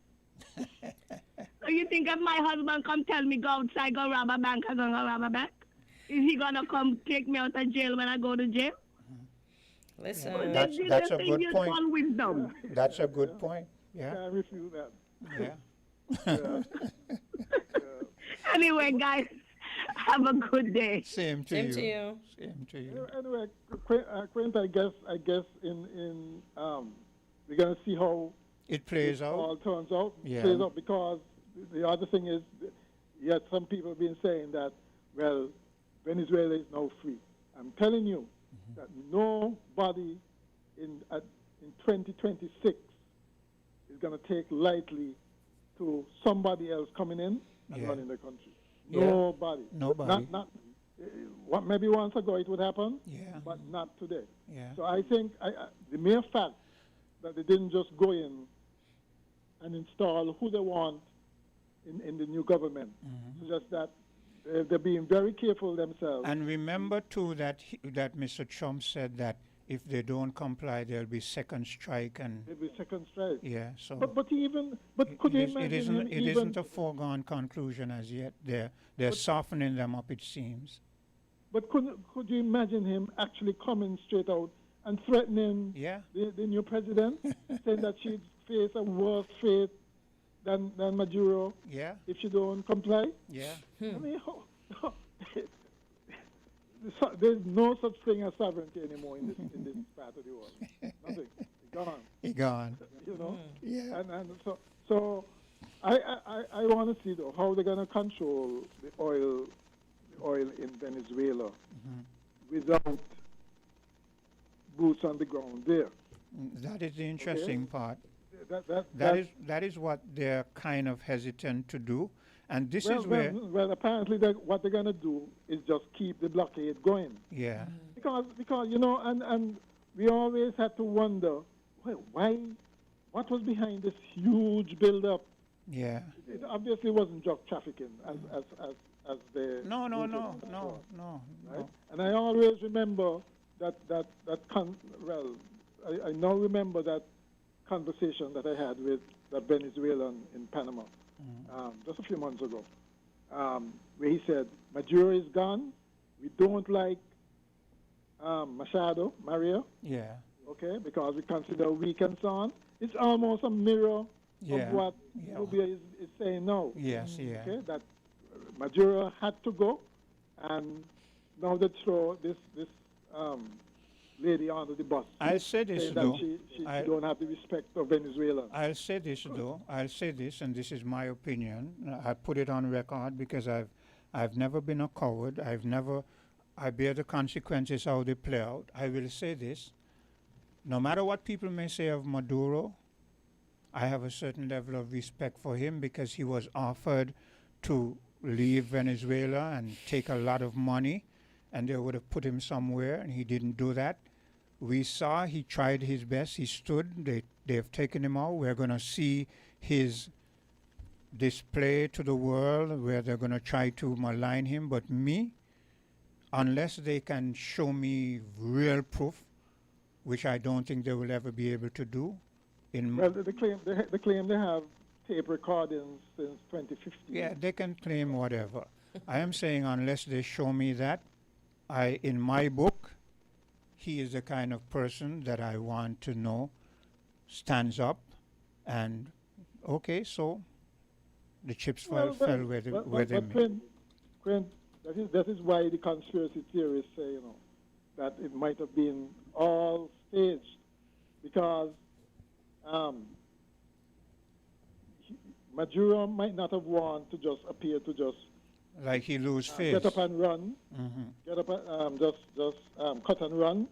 So you think if my husband come tell me go outside, go rob a bank, I'm going to rob a bank? Is he going to come take me out of jail when I go to jail? Listen. That's a good point. Wisdom. That's a good point. Yeah. I refuse that. Yeah. Anyway, guys, have a good day. Same to Same you. to you. Same to you. Anyway, Quint, I guess in we're gonna see how it plays out. All turns out. Yeah. Plays out because the other thing is, yet some people have been saying that Venezuela is now free. I'm telling you that nobody in 2026 is gonna take lightly to somebody else coming in and running the country. Yeah. Nobody. Not maybe once ago it would happen. Yeah. But not today. Yeah. So I think the mere fact that they didn't just go in and install who they want in the new government suggests that they're being very careful themselves. And remember too that that Mr. Trump said that if they don't comply, there'll be second strike and. There'll be second strike. Yeah. So. But could you imagine it isn't a foregone conclusion as yet. They're softening them up, it seems. But could you imagine him actually coming straight out and threatening the new president, saying that she'd face a worse fate than Maduro if she don't comply? Yeah. I mean, there's no such thing as sovereignty anymore in this part of the world. Nothing. It's gone. It's gone. You know. Yeah. And so I want to see though how they're going to control the oil in Venezuela without boots on the ground there. That is the interesting part. That is what they're kind of hesitant to do. And this is where... Well, apparently what they're going to do is just keep the blockade going. Yeah. Because you know, and we always had to wonder, well, what was behind this huge build-up? Yeah. It obviously wasn't drug trafficking as the... No. Right? And I always remember I now remember that conversation that I had with the Venezuelan in Panama just a few months ago, where he said, Maduro is gone. We don't like Maria. Yeah. Okay, because we consider weak and so on. It's almost a mirror of what Rubio is saying now. Yes, yeah. Okay, that Maduro had to go, and now they throw this lady under the bus. I'll say this though. She don't have the respect of Venezuela. I'll say this though. I'll say this, and this is my opinion. I put it on record because I've never been a coward. I bear the consequences how they play out. I will say this. No matter what people may say of Maduro, I have a certain level of respect for him because he was offered to leave Venezuela and take a lot of money, and they would have put him somewhere, and he didn't do that. We saw he tried his best. He stood. They have taken him out. We're going to see his display to the world where they're going to try to malign him. But me, unless they can show me real proof, which I don't think they will ever be able to do. Well, they claim they have tape recordings since 2015. Yeah, they can claim whatever. I am saying unless they show me that, in my book, he is the kind of person that I want to know stands up and, okay, so the chips fell where they may. Quinn, that is why the conspiracy theorists say, you know, that it might have been all staged because Maduro might not have wanted to just appear to just like he lose face. Get up and run. Get up and just cut and run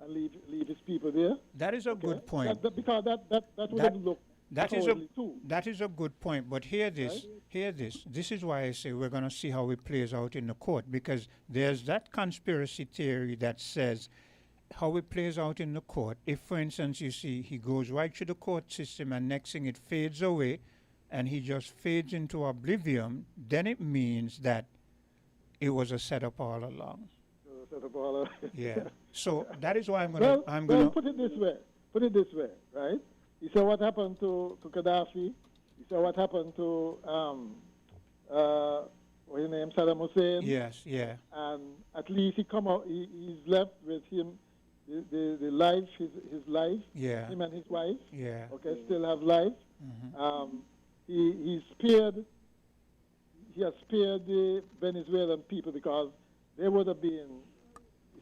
and leave his people there. That is a good point. Because that would have looked That is cowardly too. that is a good point. But hear this, Right? hear this. This is why I say we're going to see how it plays out in the court, because there's that conspiracy theory that says how it plays out in the court. If, for instance, you see he goes right through the court system and next thing it fades away, and he just fades into oblivion, then it means that it was a setup all along. Set up all of Yeah. So that is why well, I'm well, gonna. put it this way. Put it this way, right? You saw what happened to Gaddafi. You saw what happened to what's his name, Saddam Hussein. Yes. Yeah. And at least he's left with him, the life, his life. Yeah. Him and his wife. Yeah. Okay, still have life. He has spared the Venezuelan people because they would have been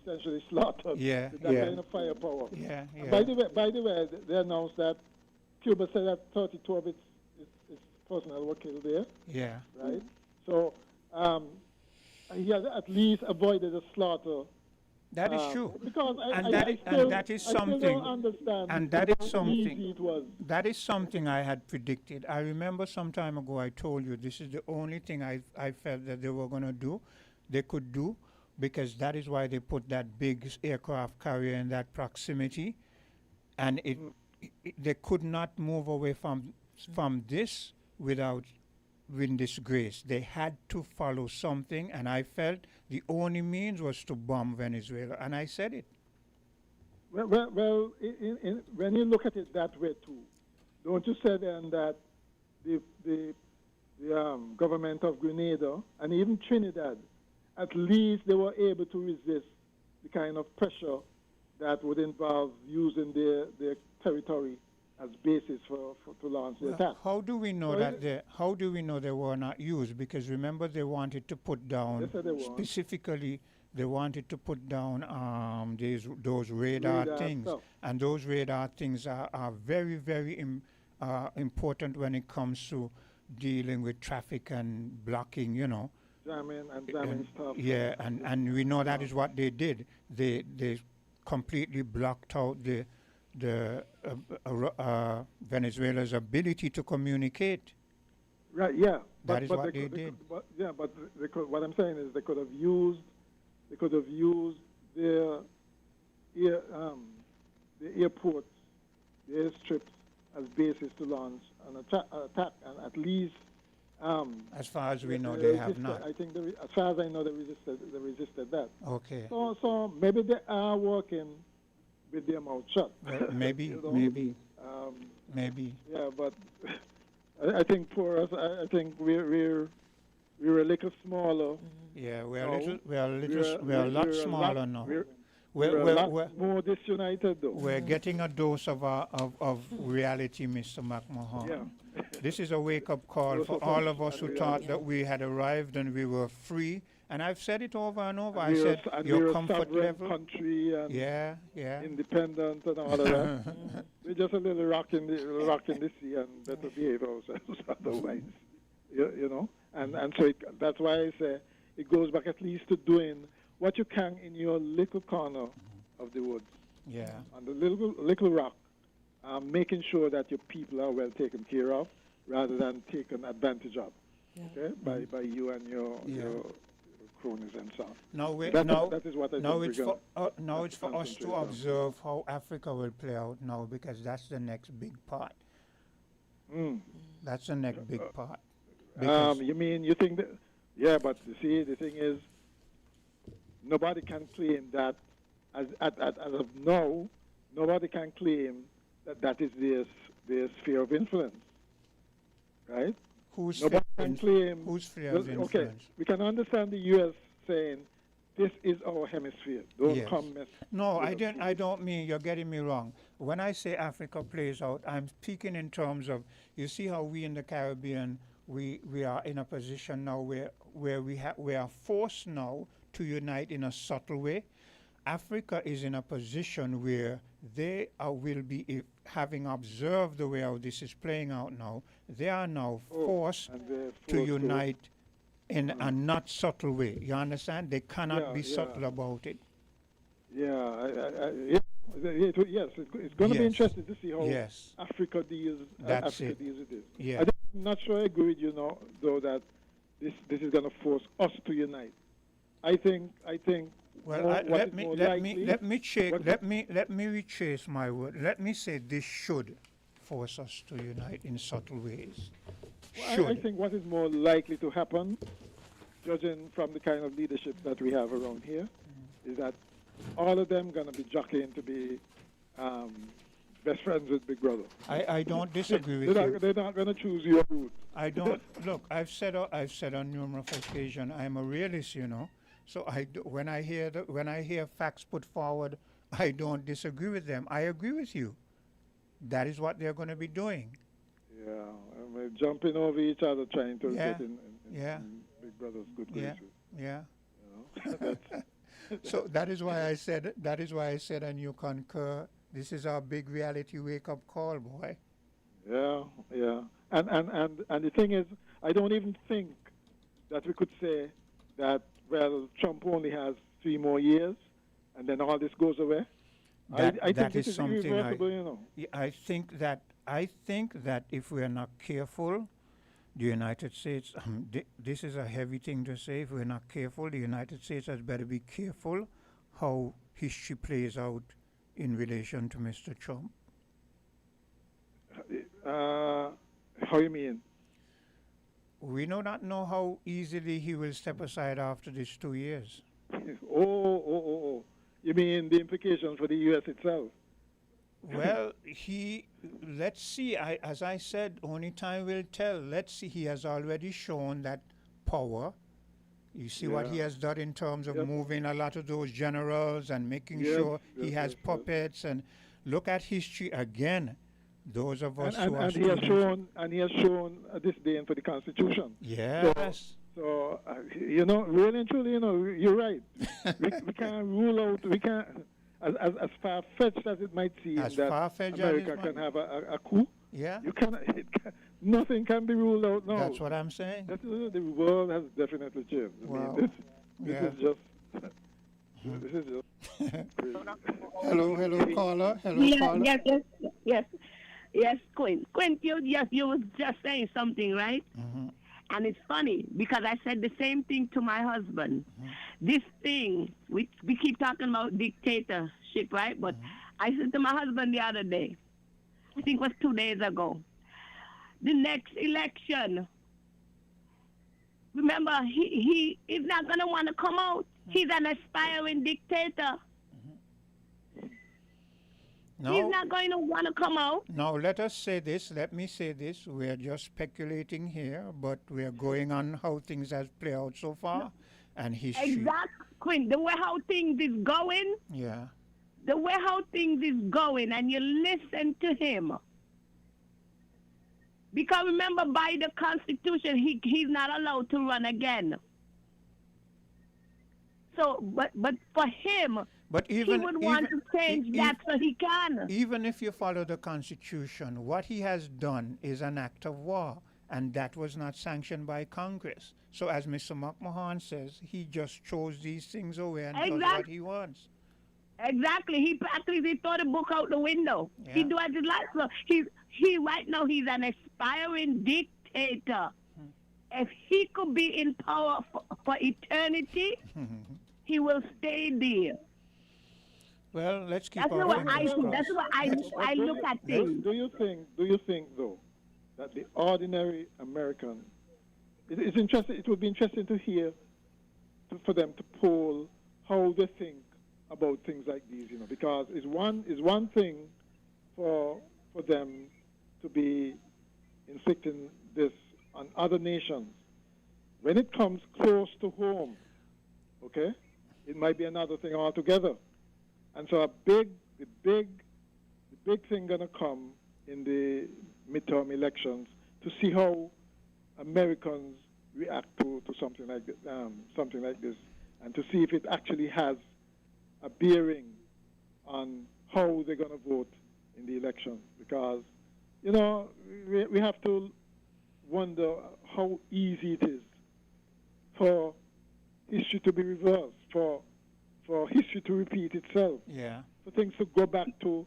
essentially slaughtered with that kind of firepower. Yeah. And by the way, they announced that Cuba said that 32 of its personnel were killed there. Yeah. Right. So he has at least avoided a slaughter. That is true. Because that is something. I still don't understand. And that is how easy something. it was. That is something I had predicted. I remember some time ago I told you this is the only thing I felt that they were going to do, they could do, because that is why they put that big aircraft carrier in that proximity, and they could not move away from this without win disgrace. They had to follow something, and I felt the only means was to bomb Venezuela, and I said it. Well, when you look at it that way too, don't you say then that the government of Grenada and even Trinidad, at least they were able to resist the kind of pressure that would involve using their territory as basis to launch the attack. How do we know how do we know they were not used? Because remember, they wanted to put down specifically. They wanted to put down those radar things, and those radar things are very, very important when it comes to dealing with traffic and blocking. Jamming stuff. Yeah, and we know that is what they did. They completely blocked out the Venezuela's ability to communicate. Right. Yeah. That is what they did. What I'm saying is they could have used their airports, the airstrips as basis to launch an attack, and at least. As far as we know, they have not. I think, as far as I know, they resisted that. Okay. So maybe they are working with their mouth shut. Maybe. Maybe. Yeah, but I think for us, I think we're a little smaller. Yeah, we're a lot smaller now. We're a lot more disunited, though. We're getting a dose of reality, Mr. McMahon. Yeah. This is a wake-up call for all of us who thought that we had arrived and we were free. And I've said it over and over. I said your comfort level. Country and yeah, independent and all of that. We're just a little rock in the sea and better behave ourselves otherwise. And so that's why I say it goes back at least to doing what you can in your little corner of the woods. Yeah. On the little rock, making sure that your people are well taken care of rather than taken advantage of. Yeah. Okay? By you and your cronies and so on. That is what I now think it's for us to observe how Africa will play out now, because that's the next big part. That's the next big part. You think that? Yeah, but you see, the thing is, nobody can claim that, as of now, nobody can claim that is their sphere of influence, right? Whose sphere of influence? Okay, we can understand the U.S. saying, this is our hemisphere. Don't come mess. No, I don't mean, you're getting me wrong. When I say Africa plays out, I'm speaking in terms of, you see how we in the Caribbean, we are in a position now where we are forced now to unite in a subtle way. Africa is in a position where they will be, having observed the way how this is playing out now, they are now forced to unite in a not subtle way. You understand? They cannot be subtle about it. Yeah, Yes, it's going to be interesting to see how Africa deals with this. Yeah. I'm not sure I agree with you now, though, that this is going to force us to unite. I think. Well, let me retrace my word. Let me say this should force us to unite in subtle ways. Well, I think what is more likely to happen, judging from the kind of leadership that we have around here, is that all of them going to be jockeying to be best friends with Big Brother. I don't disagree with you. They're not going to choose your route. I don't. Look, I've said on numerous occasions, I'm a realist, you know. So when I hear facts put forward, I don't disagree with them. I agree with you. That is what they're going to be doing. Yeah, we're jumping over each other, trying to get in Big Brother's good graces. Yeah. You know? So that is why I said, and you concur, this is our big reality wake-up call, boy. Yeah. And the thing is, I don't even think that we could say that, well, Trump only has 3 more years, and then all this goes away. I think this is irreversible, you know. I think that if we are not careful, the United States, this is a heavy thing to say, if we're not careful, the United States has better be careful how history plays out in relation to Mr. Trump. How you mean? We do not know how easily he will step aside after these 2 years. Oh. You mean the implications for the U.S. itself? Well, let's see. As I said, only time will tell. Let's see. He has already shown that power. You see what he has done in terms of moving a lot of those generals and making sure he has puppets. And look at history again. Those of us who are and he has shown a disdain for the Constitution. Yes. So you know, really and truly, you know, you're right. we can't rule out. We can't. As far-fetched as it might seem, that America can have a coup. Yeah. You cannot. Nothing can be ruled out now. That's what I'm saying. The world has definitely changed. Wow. I mean, this is just. This is just. Hello, caller. Hello, caller. Yes, Quinn. Quinn, you was just saying something, right? Mm-hmm. And it's funny because I said the same thing to my husband. This thing, we keep talking about dictatorship, right? But I said to my husband the other day, I think it was 2 days ago, the next election, remember, he is not going to want to come out. He's an aspiring dictator. No, he's not going to want to come out. Now, let me say this. We're just speculating here, but we're going on how things have played out so far and history. Exactly, Quinn. The way how things is going. Yeah. The way how things is going, and you listen to him. Because remember, by the Constitution, he's not allowed to run again. So, but for him, he would want to change that so he can. Even if you follow the Constitution, what he has done is an act of war, and that was not sanctioned by Congress. So as Mr. McMahon says, he just throws these things away and does what he wants. Exactly. He practically threw the book out the window. Yeah. He do as he likes. So he right now, he's an aspiring dictator. If he could be in power for eternity, he will stay there. Well, let's keep. That's what I think. That's what I look at things. Do you think though that the ordinary American? It's interesting. It would be interesting to hear for them to poll how they think about things like these. You know, because it's one thing for them to be inflicting this on other nations. When it comes close to home, okay, it might be another thing altogether. And so the big thing gonna come in the midterm elections to see how Americans react to something like this, and to see if it actually has a bearing on how they're gonna vote in the election. Because you know we have to wonder how easy it is for history to be reversed, for history to repeat itself. Yeah. for things to go back to.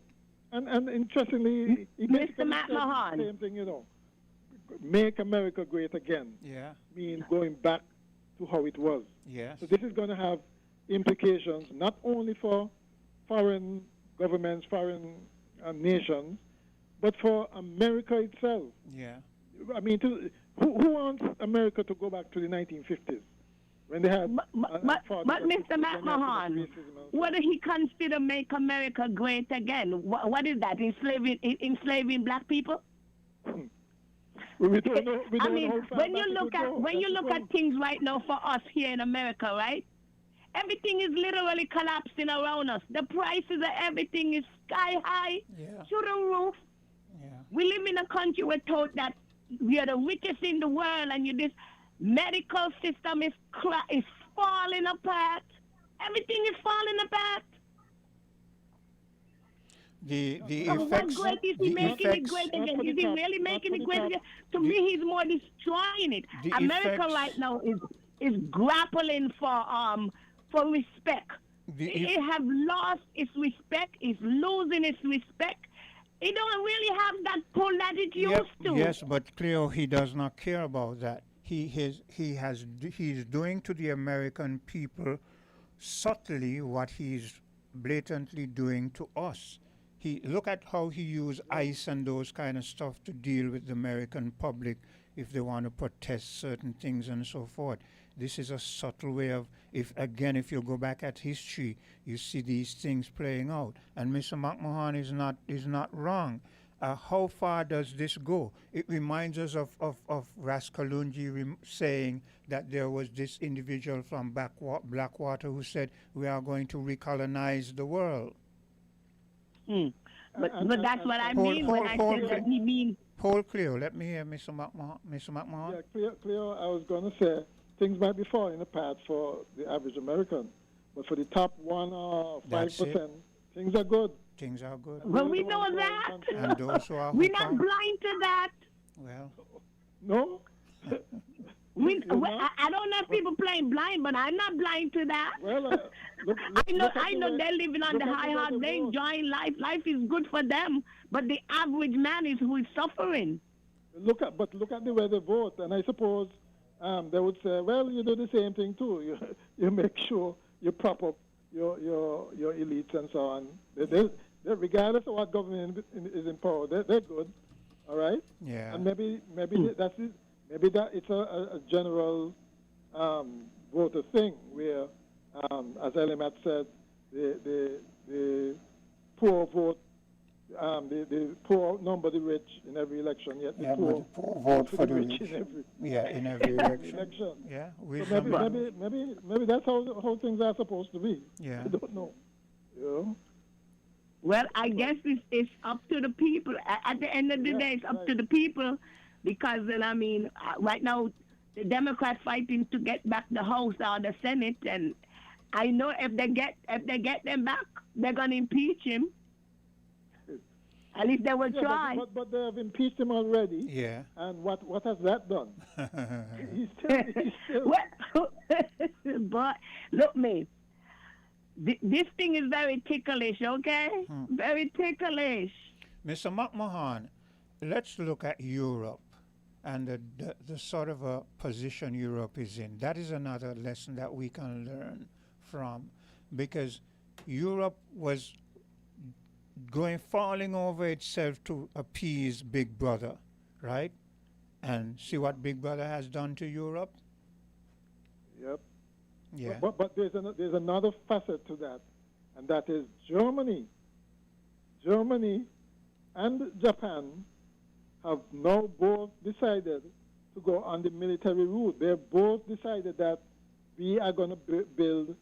And interestingly, he Mr. McMahon. the same thing, you know. Make America great again. Yeah. Mean going back to how it was. Yes. So this is going to have implications not only for foreign governments, foreign nations, but for America itself. Yeah. I mean, who wants America to go back to the 1950s when they had? But Mr. McMahon, what do he consider make America great again? What is that? Enslaving black people? We don't know. I mean, when you look at things right now for us here in America, right? Everything is literally collapsing around us. The prices of everything is sky high, to the roof. Yeah. We live in a country where told that we are the richest in the world, and this medical system is falling apart. Everything is falling apart. The So what effects. great is he making it great again? Is he really making it great again? To me, he's more destroying it. America right now is grappling for respect. It have lost its respect. It's losing its respect. It don't really have that pull that it used to. Yes, but Cleo, he does not care about that. He's doing to the American people subtly what he's blatantly doing to us. Look at how he used ICE and those kind of stuff to deal with the American public if they want to protest certain things and so forth. This is a subtle way of, if you go back at history, you see these things playing out. And Mr. McMahon is not wrong. How far does this go? It reminds us of Raskalunji saying that there was this individual from Blackwater who said, we are going to recolonize the world. But that's what I mean when I said that he means. Hold Cleo, let me hear Mr. McMahon. Yeah, Cleo, I was going to say, things might be falling apart for the average American, but for the top 1 or 5%, things are good. Things are good. Well, we know that. And those who are We're not blind to that. Well, no. I don't know if people playing blind, but I'm not blind to that. Well, I know they're living on the high heart. They enjoying life. Life is good for them, but the average man is who is suffering. Look at the way they vote, and I suppose they would say, well, you do the same thing too. You make sure you prop up your elites and so on. They, regardless of what government is in power, they're good. All right. Yeah. And maybe that's it. Maybe that it's a general voter thing where, as Elimat said, the poor vote, the poor number the rich in every election, yet the poor vote for the rich rich. in every election. Yeah, so maybe that's how things are supposed to be. Yeah. I don't know. You know? Well, I guess it's up to the people. At the end of the day, it's up to the people, because then right now the Democrats fighting to get back the House or the Senate, and I know if they get them back, they're gonna impeach him. At least they will try. But they have impeached him already. Yeah. And what has that done? he's still. But look, me. This thing is very ticklish, okay? Very ticklish. Mr. McMahon, let's look at Europe and the sort of a position Europe is in. That is another lesson that we can learn from, because Europe was falling over itself to appease Big Brother, right? And see what Big Brother has done to Europe? Yep. Yeah. But there's another facet to that, and that is Germany. Germany and Japan have now both decided to go on the military route. They have both decided that we are going to build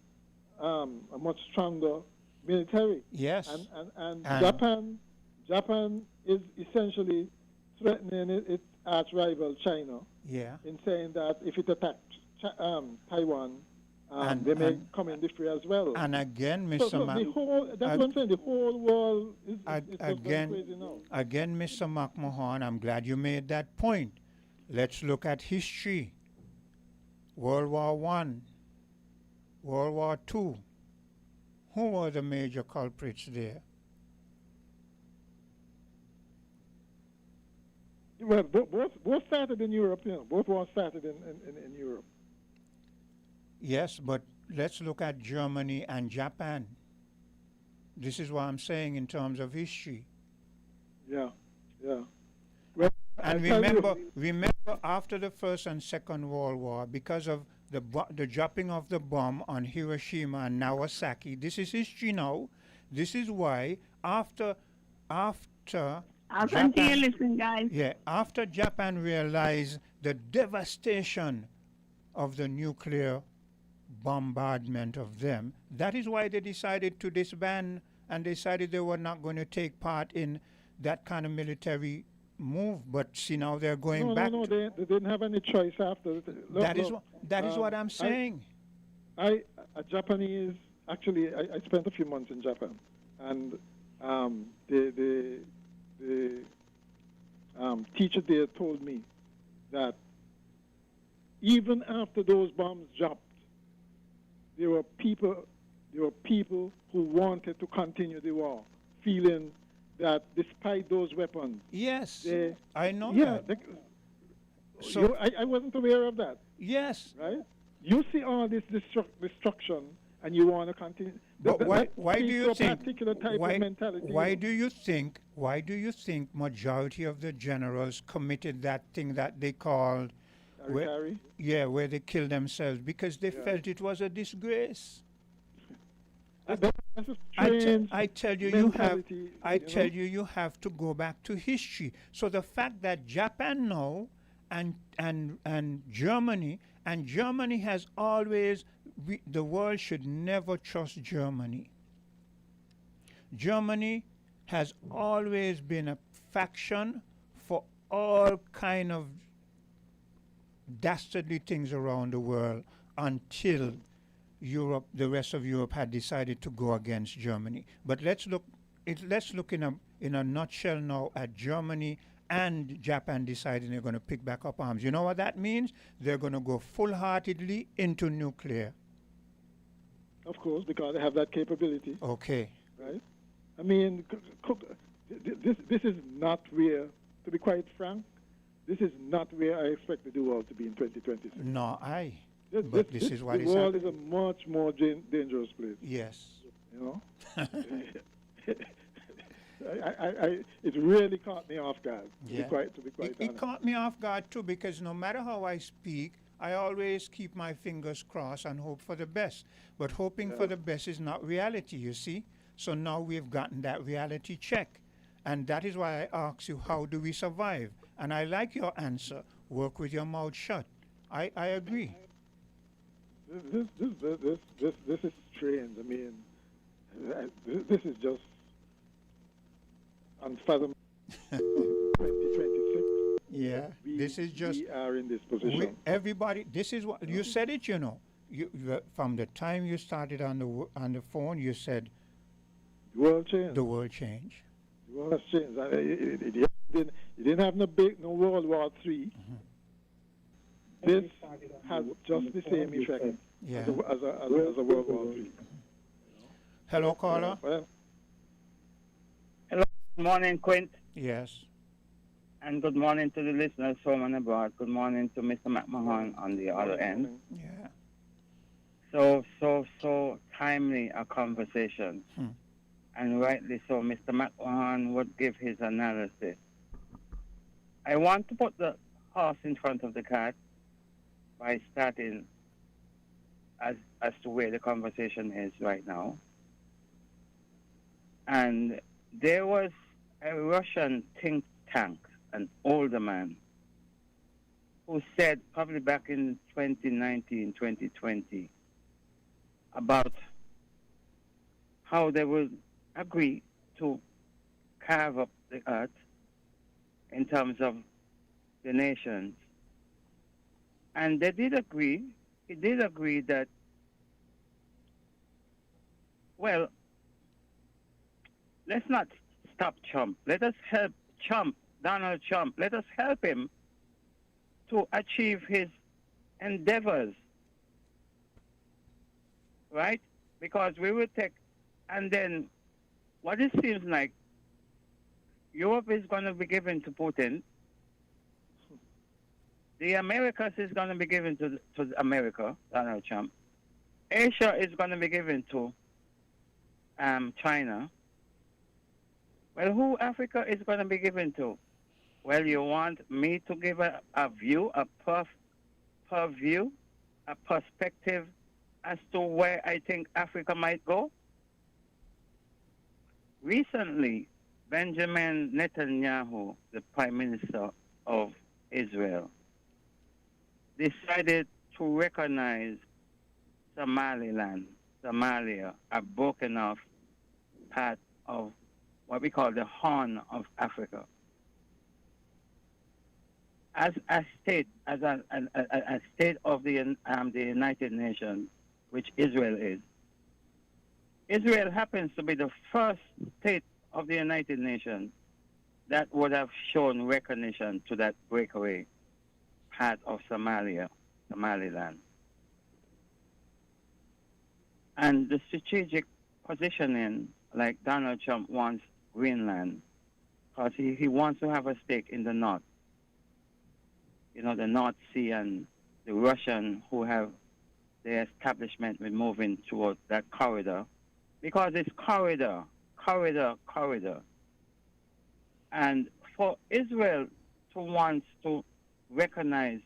a much stronger military. Yes. And Japan is essentially threatening its arch rival China. Yeah. In saying that if it attacks Taiwan, they may come in the fray as well. And again, Mr. That's what I'm saying. The whole world is again, crazy now. Again, Mr. McMahon, I'm glad you made that point. Let's look at history. World War I, World War II. Who were the major culprits there? Well, both started in Europe, Both were started in Europe. Yes, but let's look at Germany and Japan. This is what I'm saying in terms of history. Yeah. Well, and remember after the First and Second World War, because of the dropping of the bomb on Hiroshima and Nagasaki, this is history now. This is why after I'll continue listening, guys. Yeah, after Japan realized the devastation of the nuclear bombardment of them, that is why they decided to disband and decided they were not going to take part in that kind of military move. But see, now they're going back. No, they didn't have any choice after. That is what I'm saying. A Japanese, actually, I spent a few months in Japan, and the teacher there told me that even after those bombs dropped, there were people who wanted to continue the war, feeling that despite those weapons, yes, I know. Yeah, that. So I wasn't aware of that. Yes, right. You see all this destruction, and you want to continue. But why do you think? Particular type of mentality. Why do you think? Why do you think majority of the generals committed that thing that they called? Where they killed themselves because they felt it was a disgrace. I tell you, you have to go back to history. So the fact that Japan now and Germany has always, the world should never trust Germany. Germany has always been a faction for all kind of dastardly things around the world until Europe, the rest of Europe, had decided to go against Germany. But let's look in a nutshell now at Germany and Japan deciding they're going to pick back up arms. You know what that means? They're going to go full-heartedly into nuclear. Of course, because they have that capability. Okay. Right? I mean, this is not where, to be quite frank, this is not where I expect the world to be in 2026. No, this is what the is world happening. is a much more dangerous place. Yes. You know? It really caught me off guard, to be quite honest. It caught me off guard too, because no matter how I speak, I always keep my fingers crossed and hope for the best. But hoping for the best is not reality, you see. So now we've gotten that reality check. And that is why I ask you, how do we survive? And I like your answer, work with your mouth shut. I agree. This is strange. I mean, this is just unfathomable. 2026. Yeah, this is just. We are in this position. Everybody, this is what you said. It, you know, from the time you started on the phone, you said. The world changed. The world changed. The world has changed. It didn't have no World War III. This has just the same effect as a World War III. Hello, caller. Well, hello. Good morning, Quint. Yes. And good morning to the listeners home and abroad. Good morning to Mr. McMahon on the other end. Yeah. So timely a conversation. And rightly so, Mr. McMahon would give his analysis. I want to put the horse in front of the cart by starting as to where the conversation is right now. And there was a Russian think tank, an older man, who said probably back in 2019, 2020, about how they would agree to carve up the earth in terms of the nations. And they did agree, he did agree that, well, let's not stop Trump. Let us help Donald Trump. Let us help him to achieve his endeavors, right? Because we will take And then what it seems like, Europe is going to be given to Putin. The Americas is going to be given to America, Donald Trump. Asia is going to be given to China. Well, who Africa is going to be given to? Well, you want me to give a view, a view, a perspective as to where I think Africa might go? Recently, Benjamin Netanyahu, the Prime Minister of Israel, decided to recognize Somaliland, Somalia, a broken off part of what we call the Horn of Africa. As a state, as a state of the United Nations, which Israel is, Israel happens to be the first state of the United Nations that would have shown recognition to that breakaway part of Somaliland. And the strategic positioning, like Donald Trump wants Greenland, because he wants to have a stake in the North. You know, the North Sea, and the Russian who have their establishment with moving towards that corridor, because it's corridor. And for Israel to want to recognize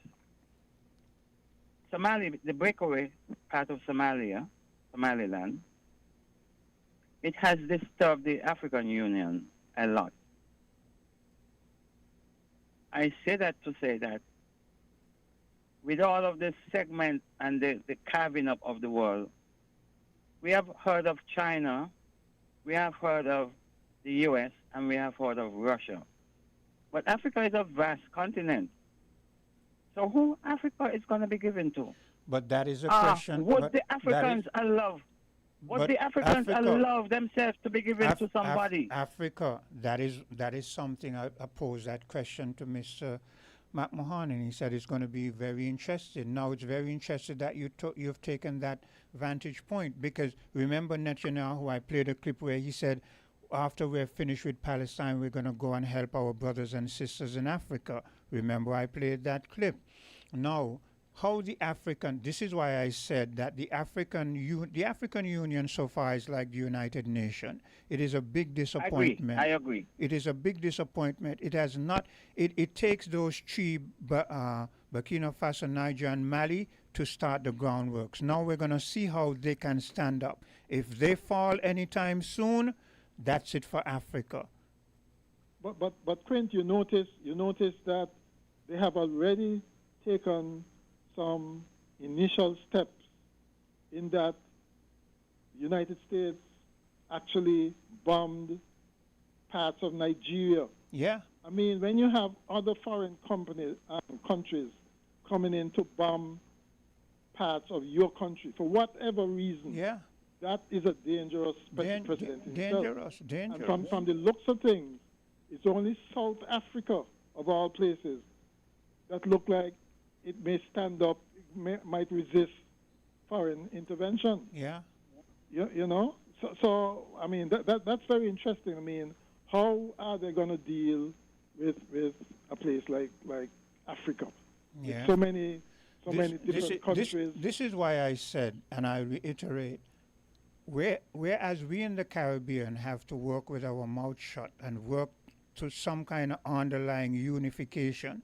the breakaway part of Somaliland, it has disturbed the African Union a lot. I say that to say that with all of this segment and the carving up of the world, we have heard of China, we have heard of the U.S., and we have heard of Russia. But Africa is a vast continent. So who Africa is going to be given to? But that is a question. Would the Africans allow themselves to be given to somebody? Africa, that is something I posed that question to Mr. McMahon, and he said it's going to be very interesting. Now it's very interesting that you've taken that vantage point, because remember Netanyahu, I played a clip where he said, after we're finished with Palestine, we're going to go and help our brothers and sisters in Africa. Remember I played that clip. Now, how the African, this is why I said that the African Union so far is like the United Nations. It is a big disappointment. I agree. It is a big disappointment. It has not, it takes those three, Burkina Faso, Niger, and Mali to start the groundworks. Now we're going to see how they can stand up. If they fall anytime soon, that's it for Africa. But Quint, you notice that they have already taken some initial steps in that the United States actually bombed parts of Nigeria. Yeah. I mean, when you have other foreign countries coming in to bomb parts of your country for whatever reason, yeah, that is a dangerous precedent. Dangerous. And from the looks of things, it's only South Africa, of all places, that look like it may stand up, might resist foreign intervention. Yeah. You know? So I mean, that's very interesting. I mean, how are they going to deal with a place like Africa? Yeah. With so many different countries. This is why I said, and I reiterate, whereas we in the Caribbean have to work with our mouth shut and work to some kind of underlying unification,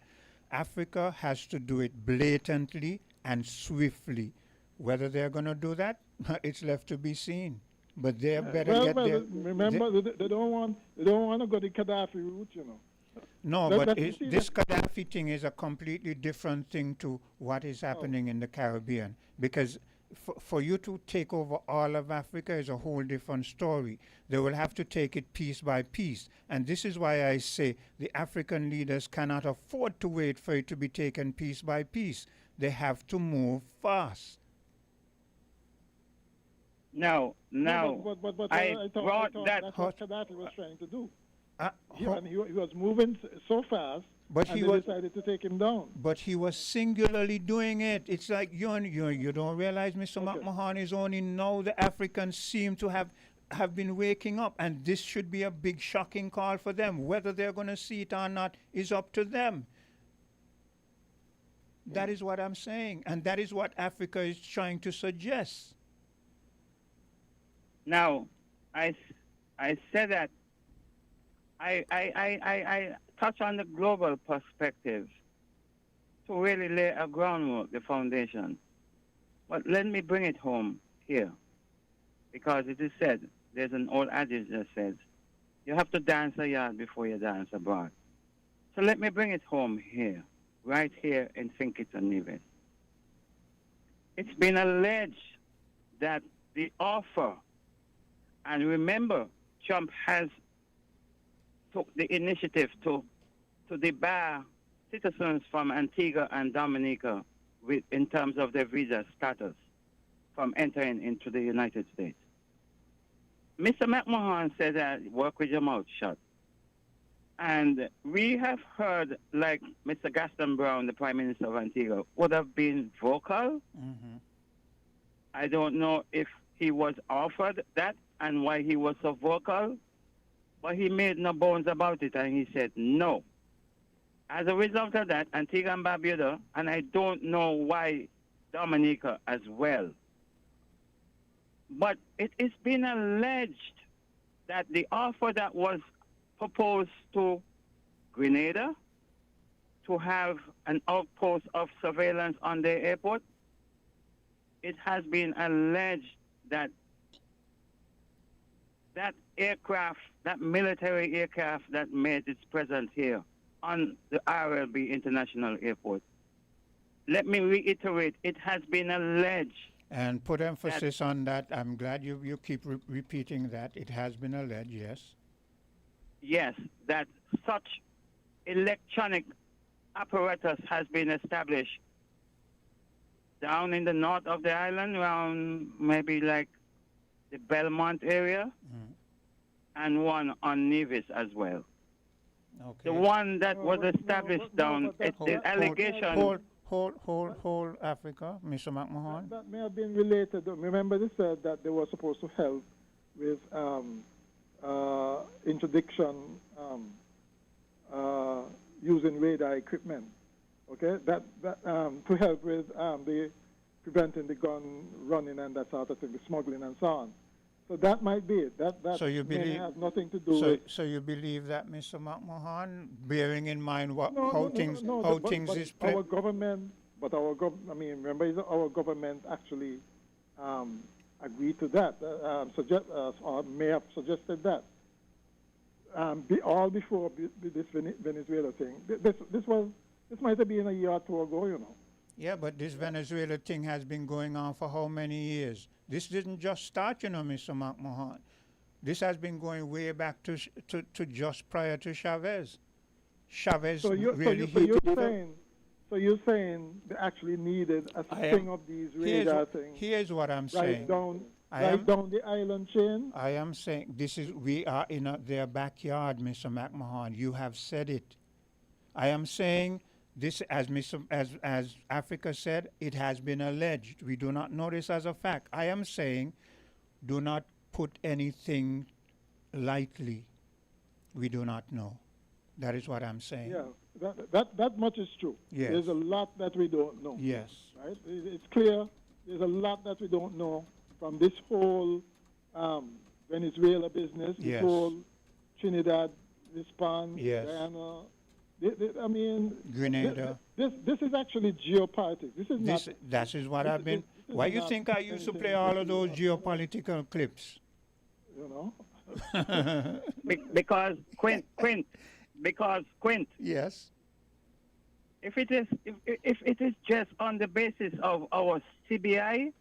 Africa has to do it blatantly and swiftly. Whether they're going to do that, it's left to be seen. But they better get there. Remember, they don't want to go the Gaddafi route, you know. No, but this Gaddafi thing is a completely different thing to what is happening in the Caribbean. Because for you to take over all of Africa is a whole different story. They will have to take it piece by piece. And this is why I say the African leaders cannot afford to wait for it to be taken piece by piece. They have to move fast. No, but I thought that's what Gaddafi was trying to do. He was moving so fast, but and he decided to take him down. But he was singularly doing it. It's like you don't realize, Mr. McMahon, is only now the Africans seem to have have been waking up, and this should be a big shocking call for them. Whether they're going to see it or not is up to them. That is what I'm saying, and that is what Africa is trying to suggest. Now, I said that I touch on the global perspective to really lay a groundwork, the foundation. But let me bring it home here, because it is said, there's an old adage that says, you have to dance a yard before you dance abroad. So let me bring it home here, right here in St. Kitts and Nevis. It's been alleged that the offer, and remember, Trump has took the initiative to debar citizens from Antigua and Dominica in terms of their visa status from entering into the United States. Mr. McMahon said that work with your mouth shut. And we have heard, like Mr. Gaston Brown, the Prime Minister of Antigua, would have been vocal. Mm-hmm. I don't know if he was offered that and why he was so vocal, but he made no bones about it, and he said no. As a result of that, Antigua and Barbuda, and I don't know why Dominica as well, but it is been alleged that the offer that was proposed to Grenada to have an outpost of surveillance on their airport, it has been alleged that that aircraft, that military aircraft that made its presence here on the RLB International Airport, let me reiterate, it has been alleged. And put emphasis on that. I'm glad you keep repeating that. It has been alleged, yes. Yes, that such electronic apparatus has been established down in the north of the island, around maybe like the Belmont area, and one on Nevis as well. Okay. The one that was established down, the allegation... Hold, Africa, Mr. McMahon. That may have been related. Remember, they said that they were supposed to help with interdiction using radar equipment. Okay, that to help with the preventing the gun running and that sort of thing, the smuggling and so on. So that might be it. That so you may believe, have nothing to do with. So you believe that, Mr. McMahon, bearing in mind what things is played. Our government, I mean, remember, our government actually agreed to that. Or may have suggested that. All before this Venezuela thing. This might have been a year or two ago, you know. Yeah, but this Venezuela thing has been going on for how many years? This didn't just start, you know, Mr. McMahon. This has been going way back to just prior to Chavez. Chavez really heated it up. So you're saying they actually needed a string of these radar things. Here's what I'm saying. Right down the island chain. I am saying we are in their backyard, Mr. McMahon. You have said it. I am saying this, as Africa said, it has been alleged. We do not know this as a fact. I am saying, do not put anything lightly. We do not know. That is what I'm saying. Yeah, that much is true. Yes. There's a lot that we don't know. Yes. Right? It's clear. There's a lot that we don't know from this whole Venezuela business, this whole Trinidad response, Guyana. I mean, Grenada. This is actually geopolitics. This is not. That is what I've been. Why you think I used to play all of those geopolitical clips? You know. Because Quint. Yes. If it is just on the basis of our CBI,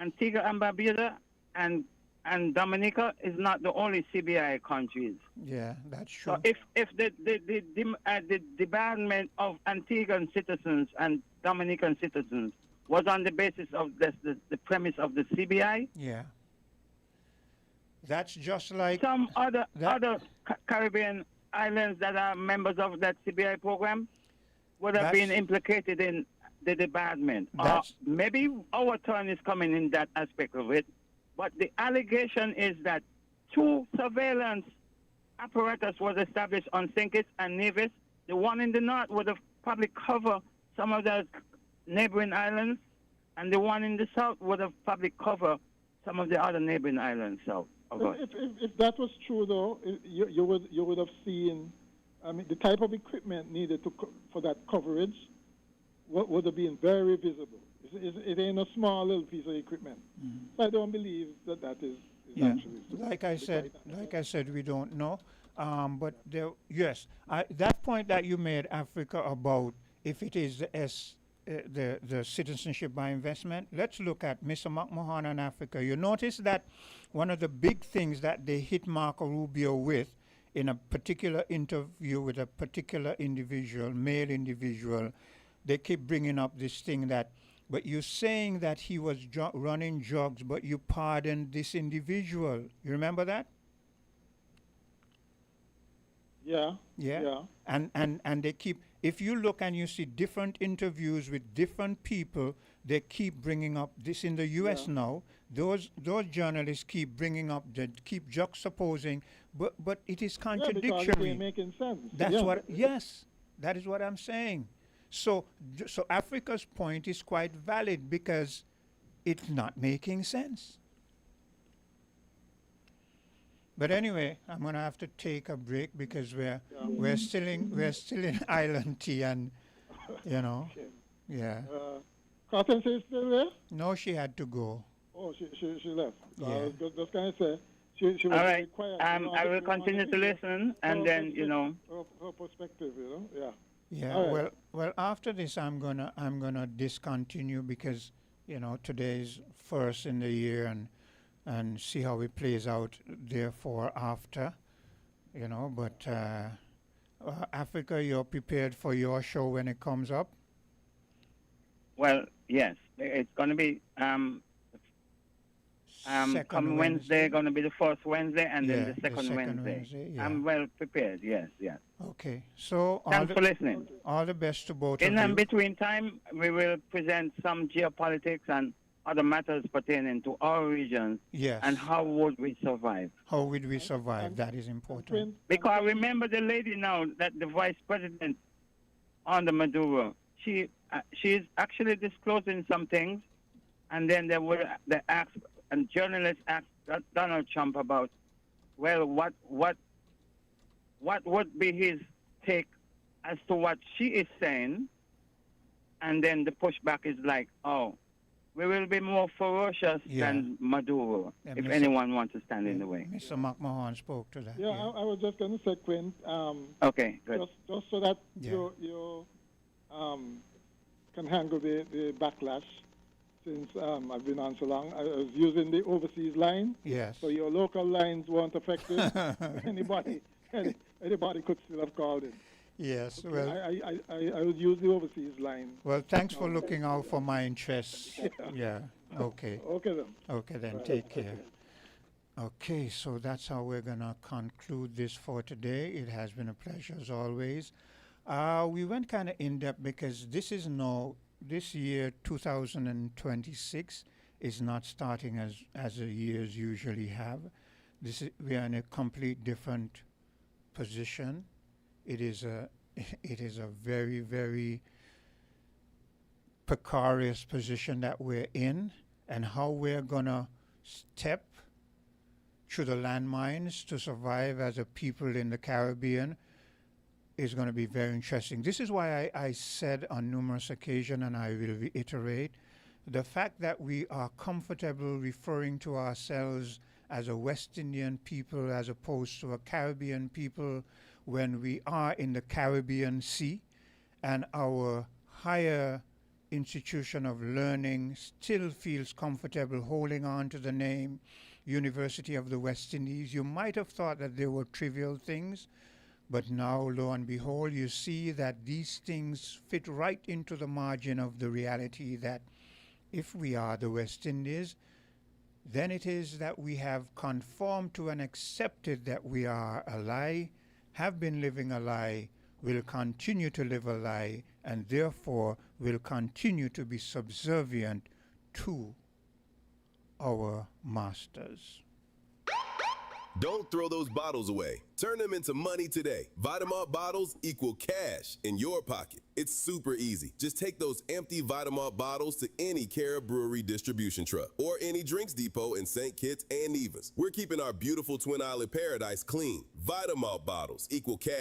Antigua and Barbuda and Dominica is not the only CBI countries. Yeah, that's true. So if the debarment of Antiguan citizens and Dominican citizens was on the basis of the premise of the CBI, yeah, that's just like some other Caribbean islands that are members of that CBI program would have been implicated in the debarment. Maybe our turn is coming in that aspect of it. But the allegation is that 2 surveillance apparatus was established on St. Kitts and Nevis. The one in the north would have probably covered some of the neighboring islands, and the one in the south would have probably covered some of the other neighboring islands south of us. If that was true, though, you would have seen. I mean, the type of equipment needed for that coverage would have been very visible. It ain't a small little piece of equipment. So I don't believe that is actually so. Like I said, we don't know. But yes, that point that you made, Africa, about if it is the citizenship by investment, let's look at Mr. McMahon and Africa. You notice that one of the big things that they hit Marco Rubio with in a particular interview with a particular individual, male individual, they keep bringing up this thing that, but you're saying that he was running drugs, but you pardoned this individual. You remember that? Yeah. And they keep, if you look and you see different interviews with different people, they keep bringing up this in the U.S. now. Those journalists keep bringing up, they keep juxtaposing, but it is contradictory. Because it ain't making sense. Yes, that is what I'm saying. So Africa's point is quite valid because it's not making sense. But anyway, I'm going to have to take a break because we're still in Island Tea, and yeah. Carson is still there? No, she had to go. Oh, she left. Yeah. I was just going to say she was all right. very quiet. I will continue to listen, and then her perspective, yeah. Yeah. Right. Well, after this, I'm gonna discontinue because today's first in the year and see how it plays out. Therefore, after, but Africa, you're prepared for your show when it comes up. Well, yes, it's gonna be coming Wednesday, going to be the first Wednesday, and then the second Wednesday. Yeah. I'm well prepared, yes. Okay, so thanks for listening. All the best to both of you. In between time, we will present some geopolitics and other matters pertaining to our regions. Yes. And how would we survive? How would we survive? That is important. Because remember the lady now, that the vice president under Maduro, she is actually disclosing some things, and then they ask, and journalists asked Donald Trump about, well, what would be his take as to what she is saying, and then the pushback is like, oh, we will be more ferocious than Maduro, if anyone wants to stand in the way. Mr. McMahon spoke to that. Yeah. I was just going to say, Quint, okay, good. Just so that you can handle the backlash. Since I've been on so long, I was using the overseas line. Yes. So your local lines weren't affected. anybody could still have called in. Yes. Okay, Well, I would use the overseas line. Well, thanks for looking out for my interests. Yeah. Okay. Okay then. Okay then. Take care. Okay, so that's how we're gonna conclude this for today. It has been a pleasure as always. We went kind of in depth because this year, 2026, is not starting as the years usually have. We are in a complete different position. It is a very, very precarious position that we're in, and how we're gonna step through the landmines to survive as a people in the Caribbean is going to be very interesting. This is why I said on numerous occasions, and I will reiterate, the fact that we are comfortable referring to ourselves as a West Indian people as opposed to a Caribbean people when we are in the Caribbean Sea, and our higher institution of learning still feels comfortable holding on to the name University of the West Indies. You might have thought that they were trivial things, but now, lo and behold, you see that these things fit right into the margin of the reality that if we are the West Indies, then it is that we have conformed to and accepted that we are a lie, have been living a lie, will continue to live a lie, and therefore will continue to be subservient to our masters. Don't throw those bottles away. Turn them into money today. Vitamalt bottles equal cash in your pocket. It's super easy. Just take those empty Vitamalt bottles to any Cara Brewery distribution truck or any drinks depot in St. Kitts and Nevis. We're keeping our beautiful Twin Island paradise clean. Vitamalt bottles equal cash.